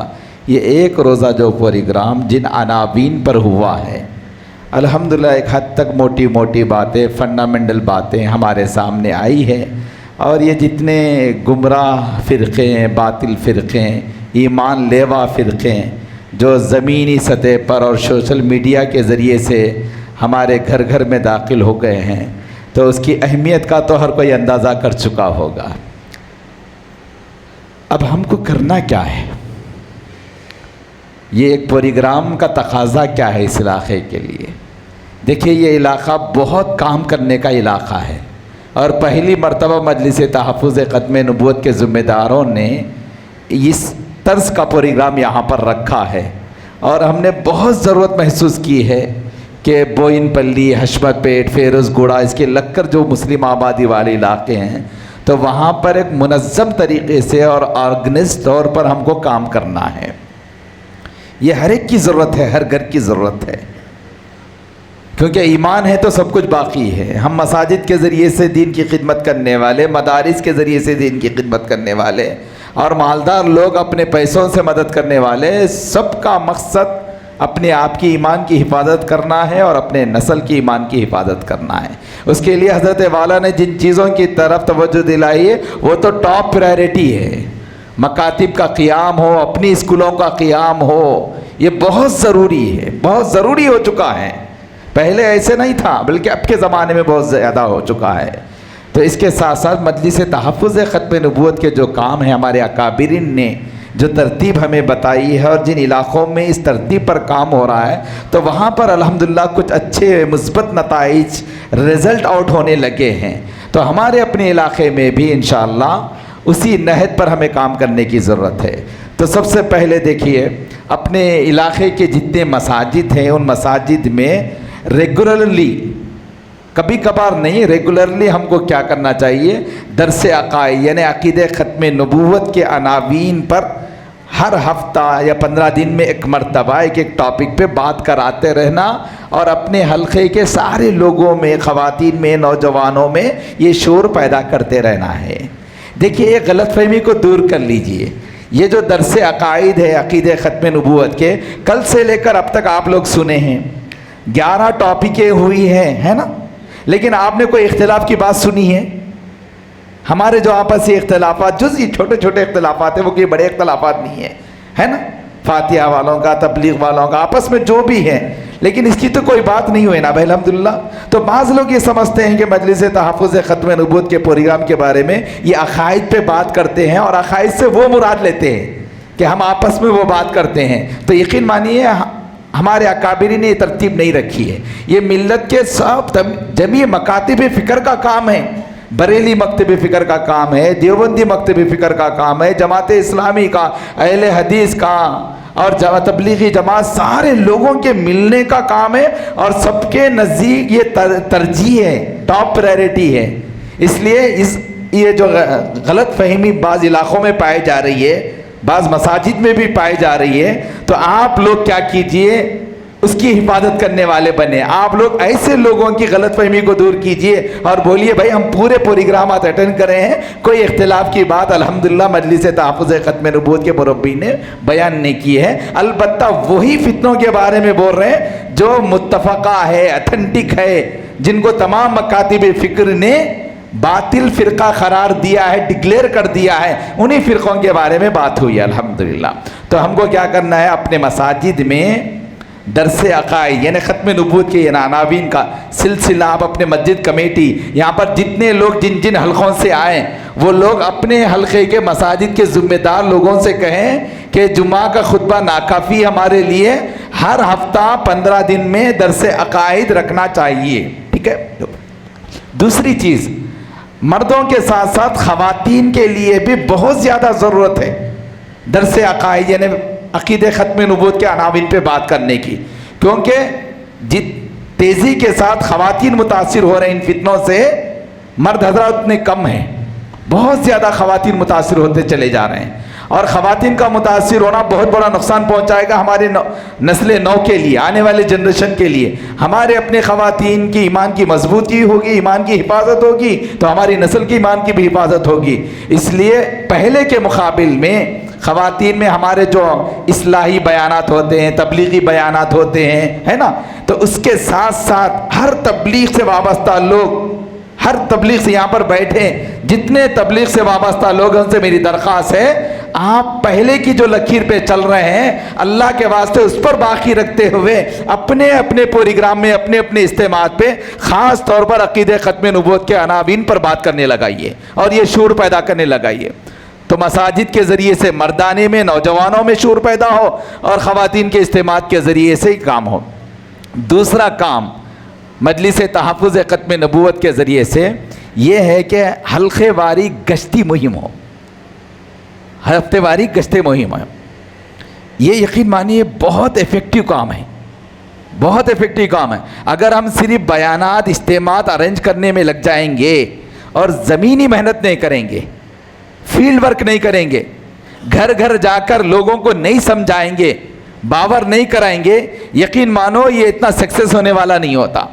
B: یہ ایک روزہ جو پروگرام جن عناوین پر ہوا ہے، الحمدللہ ایک حد تک موٹی موٹی باتیں، فنڈامنٹل باتیں ہمارے سامنے آئی ہے، اور یہ جتنے گمراہ فرقے ہیں، باطل فرقے ہیں، ایمان لیوا فرقے ہیں جو زمینی سطح پر اور سوشل میڈیا کے ذریعے سے ہمارے گھر گھر میں داخل ہو گئے ہیں، تو اس کی اہمیت کا تو ہر کوئی اندازہ کر چکا ہوگا۔ اب ہم کو کرنا کیا ہے؟ یہ ایک پروگرام کا تقاضا کیا ہے اس علاقے کے لیے؟ دیکھیے، یہ علاقہ بہت کام کرنے کا علاقہ ہے، اور پہلی مرتبہ مجلس تحفظ ختم نبوت کے ذمہ داروں نے اس طرز کا پروگرام یہاں پر رکھا ہے، اور ہم نے بہت ضرورت محسوس کی ہے کہ بوئن پلی، حشمت پیٹ، فیروز گوڑا، اس کے لگ کر جو مسلم آبادی والے علاقے ہیں، تو وہاں پر ایک منظم طریقے سے اور آرگنائزڈ طور پر ہم کو کام کرنا ہے۔ یہ ہر ایک کی ضرورت ہے، ہر گھر کی ضرورت ہے، کیونکہ ایمان ہے تو سب کچھ باقی ہے۔ ہم مساجد کے ذریعے سے دین کی خدمت کرنے والے، مدارس کے ذریعے سے دین کی خدمت کرنے والے، اور مالدار لوگ اپنے پیسوں سے مدد کرنے والے، سب کا مقصد اپنے آپ کی ایمان کی حفاظت کرنا ہے اور اپنے نسل کی ایمان کی حفاظت کرنا ہے۔ اس کے لیے حضرت والا نے جن چیزوں کی طرف توجہ دلائی ہے وہ تو ٹاپ پرائرٹی ہے۔ مکاتب کا قیام ہو، اپنی اسکولوں کا قیام ہو، یہ بہت ضروری ہے، بہت ضروری ہو چکا ہے۔ پہلے ایسے نہیں تھا، بلکہ اب کے زمانے میں بہت زیادہ ہو چکا ہے۔ تو اس کے ساتھ ساتھ مجلس تحفظ ختم نبوت کے جو کام ہیں، ہمارے اکابرین نے جو ترتیب ہمیں بتائی ہے، اور جن علاقوں میں اس ترتیب پر کام ہو رہا ہے، تو وہاں پر الحمدللہ کچھ اچھے مثبت نتائج، رزلٹ آؤٹ ہونے لگے ہیں۔ تو ہمارے اپنے علاقے میں بھی انشاءاللہ اسی نہج پر ہمیں کام کرنے کی ضرورت ہے۔ تو سب سے پہلے دیکھیے، اپنے علاقے کے جتنے مساجد ہیں، ان مساجد میں ریگولرلی، کبھی کبھار نہیں، ریگولرلی ہم کو کیا کرنا چاہیے؟ درس عقائد یعنی عقیدہ ختم نبوت کے عناوین پر ہر ہفتہ یا 15 دن میں ایک مرتبہ ایک ٹاپک پہ بات کراتے رہنا، اور اپنے حلقے کے سارے لوگوں میں، خواتین میں، نوجوانوں میں یہ شعور پیدا کرتے رہنا ہے۔ دیکھیے، یہ غلط فہمی کو دور کر لیجئے۔ یہ جو درس عقائد ہے عقیدہ ختم نبوت کے، کل سے لے کر اب تک آپ لوگ سنے ہیں، 11 ٹاپکیں ہوئی ہیں، ہے نا؟ لیکن آپ نے کوئی اختلاف کی بات سنی ہے؟ ہمارے جو آپسی اختلافات، جزئی چھوٹے چھوٹے اختلافات ہیں، وہ کوئی بڑے اختلافات نہیں ہیں، ہے نا؟ فاتحہ والوں کا، تبلیغ والوں کا، آپس میں جو بھی ہے، لیکن اس کی تو کوئی بات نہیں ہوئی نا بھائی، الحمدللہ۔ تو بعض لوگ یہ سمجھتے ہیں کہ مجلس تحفظ ختم نبوت کے پروگرام کے بارے میں یہ عقائد پہ بات کرتے ہیں، اور عقائد سے وہ مراد لیتے ہیں کہ ہم آپس میں وہ بات کرتے ہیں۔ تو یقین مانیے، ہمارے اکابرین نے یہ ترتیب نہیں رکھی ہے۔ یہ ملت کے سب جمیع مکاتب فکر کا کام ہے۔ بریلی مکتب فکر کا کام ہے، دیوبندی مکتب فکر کا کام ہے، جماعت اسلامی کا، اہل حدیث کا، اور تبلیغی جماعت، سارے لوگوں کے ملنے کا کام ہے، اور سب کے نزدیک یہ ترجیح ہے، ٹاپ پرائرٹی ہے۔ اس لیے یہ جو غلط فہمی بعض علاقوں میں پائی جا رہی ہے، بعض مساجد میں بھی پائی جا رہی ہے، تو آپ لوگ کیا کیجئے، اس کی حفاظت کرنے والے بنے۔ آپ لوگ ایسے لوگوں کی غلط فہمی کو دور کیجئے اور بولیے بھائی ہم پورے پروگرامات اٹینڈ کرے ہیں، کوئی اختلاف کی بات الحمدللہ مجلس تحفظ ختم نبوت کے مربی نے بیان نہیں کی ہے۔ البتہ وہی فتنوں کے بارے میں بول رہے ہیں جو متفقہ ہے، اتھینٹک ہے، جن کو تمام مکاتب فکر نے باطل فرقہ قرار دیا ہے، ڈکلیئر کر دیا ہے، انہی فرقوں کے بارے میں بات ہوئی ہے الحمدللہ۔ تو ہم کو کیا کرنا ہے؟ اپنے مساجد میں درس عقائد یعنی ختم نبوت کے عناوین کا سلسلہ، آپ اپنے مسجد کمیٹی، یہاں پر جتنے لوگ جن جن حلقوں سے آئیں، وہ لوگ اپنے حلقے کے مساجد کے ذمہ دار لوگوں سے کہیں کہ جمعہ کا خطبہ ناکافی ہمارے لیے، ہر ہفتہ 15 دن میں درس عقائد رکھنا چاہیے، ٹھیک ہے؟ دوسری چیز، مردوں کے ساتھ ساتھ خواتین کے لیے بھی بہت زیادہ ضرورت ہے درس عقائد یعنی عقیدہ ختم نبوت کے عناوین پہ بات کرنے کی، کیونکہ تیزی کے ساتھ خواتین متاثر ہو رہے ہیں ان فتنوں سے، مرد حضرات اتنے کم ہیں، بہت زیادہ خواتین متاثر ہوتے چلے جا رہے ہیں، اور خواتین کا متاثر ہونا بہت بڑا نقصان پہنچائے گا ہمارے نسل نو کے لیے، آنے والے جنریشن کے لیے۔ ہمارے اپنے خواتین کی ایمان کی مضبوطی ہوگی، ایمان کی حفاظت ہوگی، تو ہماری نسل کی ایمان کی بھی حفاظت ہوگی۔ اس لیے پہلے کے مقابل میں خواتین میں ہمارے جو اصلاحی بیانات ہوتے ہیں، تبلیغی بیانات ہوتے ہیں، ہے نا، تو اس کے ساتھ ساتھ ہر تبلیغ سے وابستہ لوگ، ہر تبلیغ سے یہاں پر بیٹھے جتنے تبلیغ سے وابستہ لوگ ہیں ان سے میری درخواست ہے آپ پہلے کی جو لکیر پہ چل رہے ہیں اللہ کے واسطے اس پر باقی رکھتے ہوئے اپنے اپنے پروگرام میں اپنے اپنے اجتماعات پہ خاص طور پر عقیدہ ختم نبوت کے عناوین پر بات کرنے لگائیے اور یہ شعور پیدا کرنے لگائیے. تو مساجد کے ذریعے سے مردانے میں نوجوانوں میں شعور پیدا ہو اور خواتین کے اجتماعات کے ذریعے سے ہی کام ہو. دوسرا کام مجلس تحفظ ختم نبوت کے ذریعے سے یہ ہے کہ حلقے واری گشتی مہم ہو, ہفتے واری گشتے مہم ہے. یہ یقین مانیے بہت ایفیکٹو کام ہے, بہت ایفیکٹو کام ہے. اگر ہم صرف بیانات اجتماعات ارینج کرنے میں لگ جائیں گے اور زمینی محنت نہیں کریں گے, فیلڈ ورک نہیں کریں گے, گھر گھر جا کر لوگوں کو نہیں سمجھائیں گے, باور نہیں کرائیں گے, یقین مانو یہ اتنا سکسیس ہونے والا نہیں ہوتا.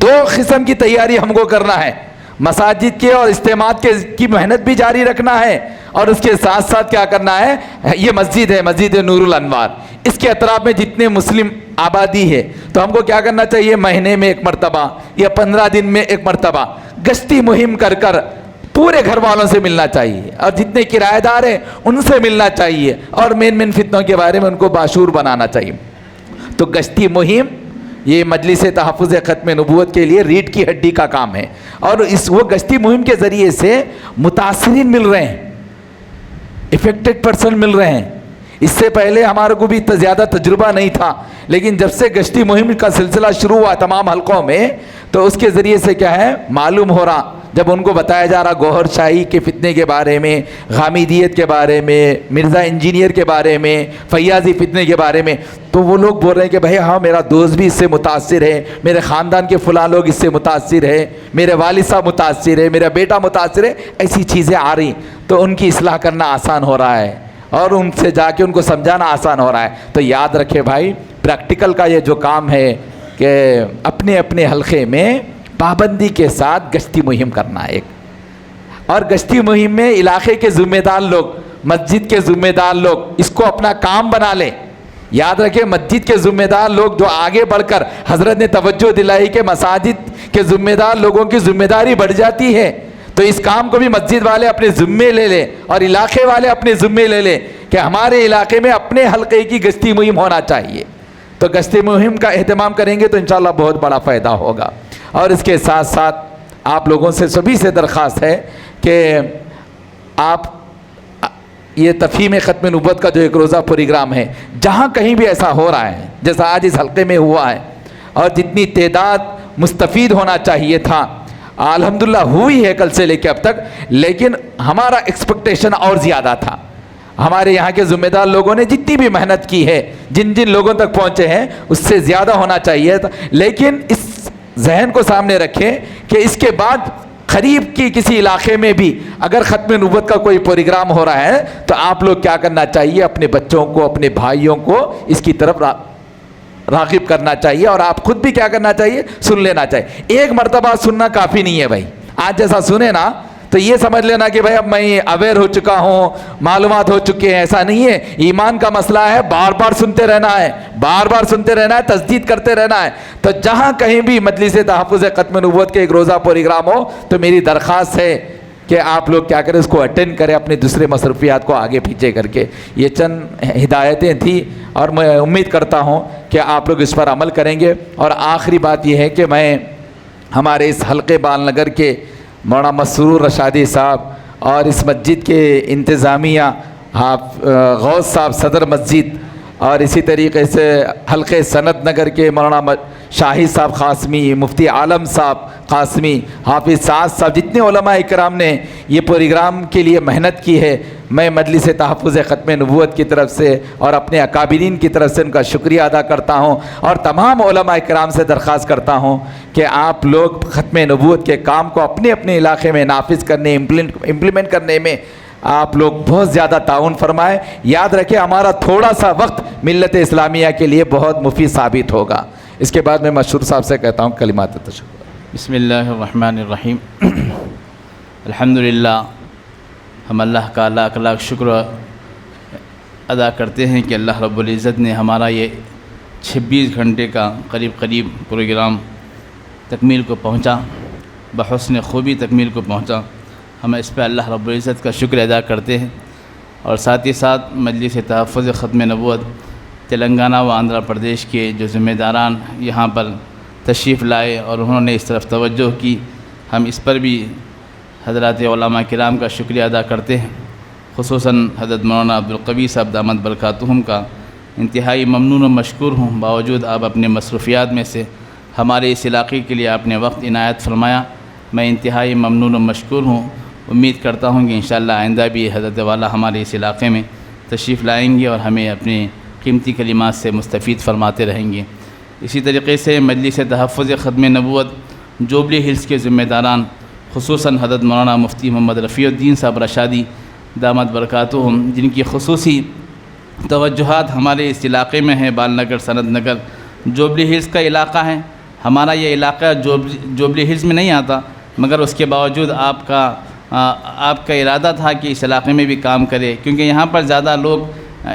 B: دو قسم کی تیاری ہم کو کرنا ہے, مساجد کے اور اجتماعات کی محنت بھی جاری رکھنا ہے اور اس کے ساتھ ساتھ کیا کرنا ہے, یہ مسجد ہے مسجد نور الانوار, اس کے اطراف میں جتنے مسلم آبادی ہے تو ہم کو کیا کرنا چاہیے, مہینے میں ایک مرتبہ یا 15 دن میں ایک مرتبہ گشتی مہم کر کر پورے گھر والوں سے ملنا چاہیے اور جتنے کرایہ دار ہیں ان سے ملنا چاہیے اور مین فتنوں کے بارے میں ان کو باشعور بنانا چاہیے. تو گشتی مہم یہ مجلس تحفظ ختم نبوت کے لیے ریڑھ کی ہڈی کا کام ہے اور وہ گشتی مہم کے ذریعے سے متاثرین مل رہے ہیں, افیکٹڈ پرسن مل رہے ہیں. اس سے پہلے ہمارے کو بھی اتنا زیادہ تجربہ نہیں تھا, لیکن جب سے گشتی مہم کا سلسلہ شروع ہوا تمام حلقوں میں تو اس کے ذریعے سے کیا ہے معلوم ہو رہا, جب ان کو بتایا جا رہا گوہر شاہی کے فتنے کے بارے میں, غامدیت کے بارے میں, مرزا انجینئر کے بارے میں, فیاضی فتنے کے بارے میں, تو وہ لوگ بول رہے ہیں کہ بھائی ہاں میرا دوست بھی اس سے متاثر ہے, میرے خاندان کے فلاں لوگ اس سے متاثر ہے, میرے والد صاحب متاثر ہے, میرا بیٹا متاثر ہے, ایسی چیزیں آ رہی تو ان کی اصلاح کرنا آسان ہو رہا ہے اور ان سے جا کے ان کو سمجھانا آسان ہو رہا ہے. تو یاد رکھے بھائی پریکٹیکل کا یہ جو کام ہے کہ اپنے اپنے حلقے میں پابندی کے ساتھ گشتی مہم کرنا ہے ایک, اور گشتی مہم میں علاقے کے ذمہ دار لوگ, مسجد کے ذمہ دار لوگ اس کو اپنا کام بنا لیں. یاد رکھیں مسجد کے ذمہ دار لوگ جو آگے بڑھ کر حضرت نے توجہ دلائی کہ مساجد کے ذمہ دار لوگوں کی ذمہ داری بڑھ جاتی ہے, تو اس کام کو بھی مسجد والے اپنے ذمے لے لیں اور علاقے والے اپنے ذمے لے لیں کہ ہمارے علاقے میں اپنے حلقے کی گشتی مہم ہونا چاہیے. تو گشتی مہم کا اہتمام کریں گے تو انشاءاللہ بہت بڑا فائدہ ہوگا. اور اس کے ساتھ ساتھ آپ لوگوں سے سبھی سے درخواست ہے کہ آپ یہ تفہیم ختم نبوت کا جو ایک روزہ پروگرام ہے جہاں کہیں بھی ایسا ہو رہا ہے جیسا آج اس حلقے میں ہوا ہے اور جتنی تعداد مستفید ہونا چاہیے تھا الحمدللہ ہوئی ہے کل سے لے کے اب تک, لیکن ہمارا ایکسپیکٹیشن اور زیادہ تھا. ہمارے یہاں کے ذمہ دار لوگوں نے جتنی بھی محنت کی ہے جن جن لوگوں تک پہنچے ہیں اس سے زیادہ ہونا چاہیے تھا, لیکن اس ذہن کو سامنے رکھیں کہ اس کے بعد قریب کی کسی علاقے میں بھی اگر ختم نبوت کا کوئی پروگرام ہو رہا ہے تو آپ لوگ کیا کرنا چاہیے, اپنے بچوں کو اپنے بھائیوں کو اس کی طرف راغب کرنا چاہیے اور آپ خود بھی کیا کرنا چاہیے, سن لینا چاہیے. ایک مرتبہ سننا کافی نہیں ہے بھائی, آج جیسا سنے نا تو یہ سمجھ لینا کہ بھائی اب میں اویئر ہو چکا ہوں, معلومات ہو چکے ہیں, ایسا نہیں ہے. ایمان کا مسئلہ ہے بار بار سنتے رہنا ہے, بار بار سنتے رہنا ہے, تجدید کرتے رہنا ہے. تو جہاں کہیں بھی مجلس تحفظ ختم نبوت کے ایک روزہ پروگرام ہو تو میری درخواست ہے کہ آپ لوگ کیا کریں, اس کو اٹینڈ کریں اپنے دوسرے مصروفیات کو آگے پیچھے کر کے. یہ چند ہدایتیں تھیں اور میں امید کرتا ہوں کہ آپ لوگ اس پر عمل کریں گے. اور آخری بات یہ ہے کہ میں ہمارے اس حلقے بال نگر کے مولانا مسرور رشادی صاحب اور اس مسجد کے انتظامیہ غوث صاحب صدر مسجد اور اسی طریقے سے حلقے سنت نگر کے مولانا شاہد صاحب قاسمی, مفتی عالم صاحب قاسمی, حافظ سعد صاحب, جتنے علماء اکرام نے یہ پروگرام کے لیے محنت کی ہے, میں مجلس تحفظ ختم نبوت کی طرف سے اور اپنے اکابرین کی طرف سے ان کا شکریہ ادا کرتا ہوں اور تمام علماء اکرام سے درخواست کرتا ہوں کہ آپ لوگ ختم نبوت کے کام کو اپنے اپنے علاقے میں نافذ کرنے, امپلیمنٹ کرنے میں آپ لوگ بہت زیادہ تعاون فرمائیں. یاد رکھیں ہمارا تھوڑا سا وقت ملت اسلامیہ کے لیے بہت مفید ثابت ہوگا. اس کے بعد میں مشہور صاحب سے کہتا ہوں کلمات تشکر.
D: بسم اللہ الرحمن الرحیم. الحمدللہ ہم اللہ کا لاکھ لاکھ شکر ادا کرتے ہیں کہ اللہ رب العزت نے ہمارا یہ 26 گھنٹے کا قریب پروگرام تکمیل کو پہنچا. بحسن خوبی تکمیل کو پہنچا. ہم اس پہ اللہ رب العزت کا شکر ادا کرتے ہیں، اور ساتھ ہی ساتھ مجلس تحفظ ختم نبوت تلنگانہ و آندھرا پردیش کے جو ذمہ داران یہاں پر تشریف لائے اور انہوں نے اس طرف توجہ کی، ہم اس پر بھی حضرات علماء کرام کا شکریہ ادا کرتے ہیں. خصوصاً حضرت مولانا عبدالقوی صاحب دامت برکاتہم کا انتہائی ممنون و مشکور ہوں. باوجود آپ اپنے مصروفیات میں سے ہمارے اس علاقے کے لیے آپ نے وقت عنایت فرمایا، میں انتہائی ممنون و مشکور ہوں. امید کرتا ہوں کہ انشاءاللہ آئندہ بھی حضرت والا ہمارے اس علاقے میں تشریف لائیں گے اور ہمیں اپنے قیمتی کلمات سے مستفید فرماتے رہیں گے. اسی طریقے سے مجلس تحفظ ختم نبوت جوبلی ہلز کے ذمہ داران، خصوصاً حضرت مولانا مفتی محمد رفیع الدین صاحب رشادی دامت برکاتہم، جن کی خصوصی توجہات ہمارے اس علاقے میں ہیں. بال نگر، سند نگر، جوبلی ہلز کا علاقہ ہے. ہمارا یہ علاقہ جوبلی ہلز میں نہیں آتا، مگر اس کے باوجود آپ کا ارادہ تھا کہ اس علاقے میں بھی کام کرے، کیونکہ یہاں پر زیادہ لوگ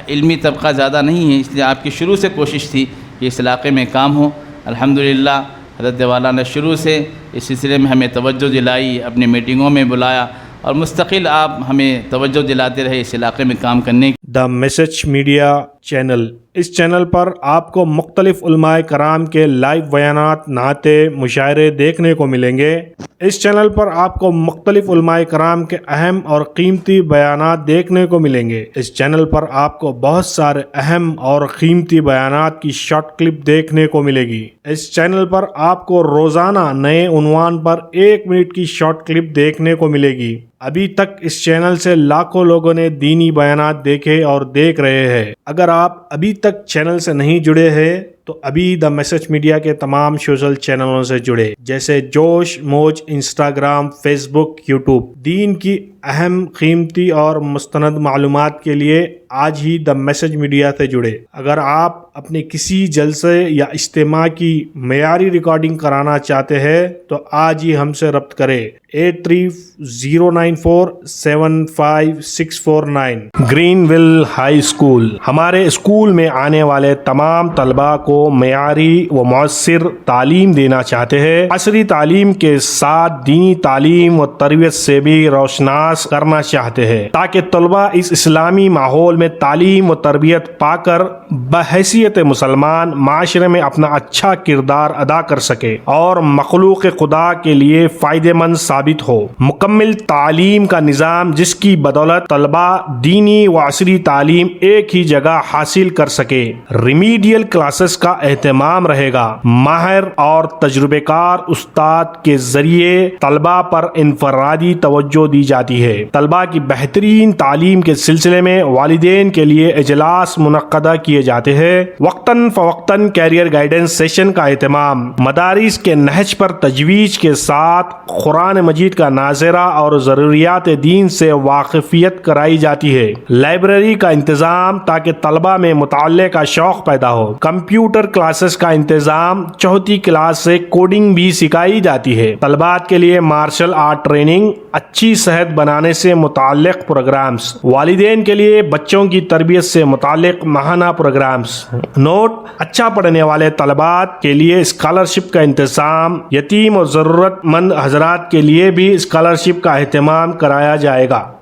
D: علمی طبقہ زیادہ نہیں ہے، اس لیے آپ کی شروع سے کوشش تھی کہ اس علاقے میں کام ہو. الحمدللہ حضرت والا نے شروع سے اس سلسلے میں ہمیں توجہ دلائی، اپنی میٹنگوں میں بلایا، اور مستقل آپ ہمیں توجہ دلاتے رہے اس علاقے میں کام کرنے کی.
A: دا میسج میڈیا چینل، اس چینل پر آپ کو مختلف علماء کرام کے لائیو بیانات، نعتیں، مشاعرے دیکھنے کو ملیں گے. اس چینل پر آپ کو مختلف علماء کرام کے اہم اور قیمتی بیانات دیکھنے کو ملیں گے. اس چینل پر آپ کو بہت سارے اہم اور قیمتی بیانات کی شارٹ کلپ دیکھنے کو ملے گی. اس چینل پر آپ کو روزانہ نئے عنوان پر 1 منٹ کی شارٹ کلپ دیکھنے کو ملے گی. ابھی تک اس چینل سے لاکھوں لوگوں نے دینی بیانات دیکھے اور دیکھ رہے ہیں. اگر آپ ابھی تک چینل سے نہیں جڑے ہیں تو ابھی دا میسج میڈیا کے تمام سوشل چینلوں سے جڑے، جیسے جوش، موج، انسٹاگرام، فیس بک، یوٹیوب. دین کی اہم، قیمتی اور مستند معلومات کے لیے آج ہی دا میسج میڈیا سے جڑے. اگر آپ اپنے کسی جلسے یا اجتماع کی معیاری ریکارڈنگ کرانا چاہتے ہیں تو آج ہی ہم سے رابطہ کریں. 8309475649. Green Well High School. ہمارے اسکول میں آنے والے تمام طلباء کو معیاری و مؤثر تعلیم دینا چاہتے ہیں. عصری تعلیم کے ساتھ دینی تعلیم و تربیت سے بھی روشناس کرنا چاہتے ہیں تاکہ طلباء اس اسلامی ماحول میں تعلیم و تربیت پا کر بحیثیت مسلمان معاشرے میں اپنا اچھا کردار ادا کر سکے اور مخلوق خدا کے لیے فائدہ مند ثابت ہو. مکمل تعلیم کا نظام جس کی بدولت طلباء دینی و عصری تعلیم ایک ہی جگہ حاصل کر سکے. ریمیڈیل کلاسز کا اہتمام رہے گا. ماہر اور تجربہ کار استاد کے ذریعے طلباء پر انفرادی توجہ دی جاتی ہے. طلباء کی بہترین تعلیم کے سلسلے میں والدین کے لیے اجلاس منعقدہ کیے جاتے ہیں. وقتاً فوقتاً کیریئر گائیڈنس سیشن کا اہتمام. مدارس کے نہج پر تجویز کے ساتھ قرآن مجید کا ناظرہ اور ضروریات دین سے واقفیت کرائی جاتی ہے. لائبریری کا انتظام تاکہ طلباء میں مطالعے کا شوق پیدا ہو. کمپیوٹر کلاسز کا انتظام. چوتھی کلاس سے کوڈنگ بھی سکھائی جاتی ہے. طلباء کے لیے مارشل آرٹ ٹریننگ. اچھی صحت بنانے سے متعلق پروگرامز. والدین کے لیے بچوں کی تربیت سے متعلق ماہانہ پروگرامز. نوٹ: اچھا پڑھنے والے طلباء کے لیے اسکالرشپ کا انتظام. یتیم اور ضرورت مند حضرات کے لیے بھی اسکالرشپ کا اہتمام کرایا جائے گا.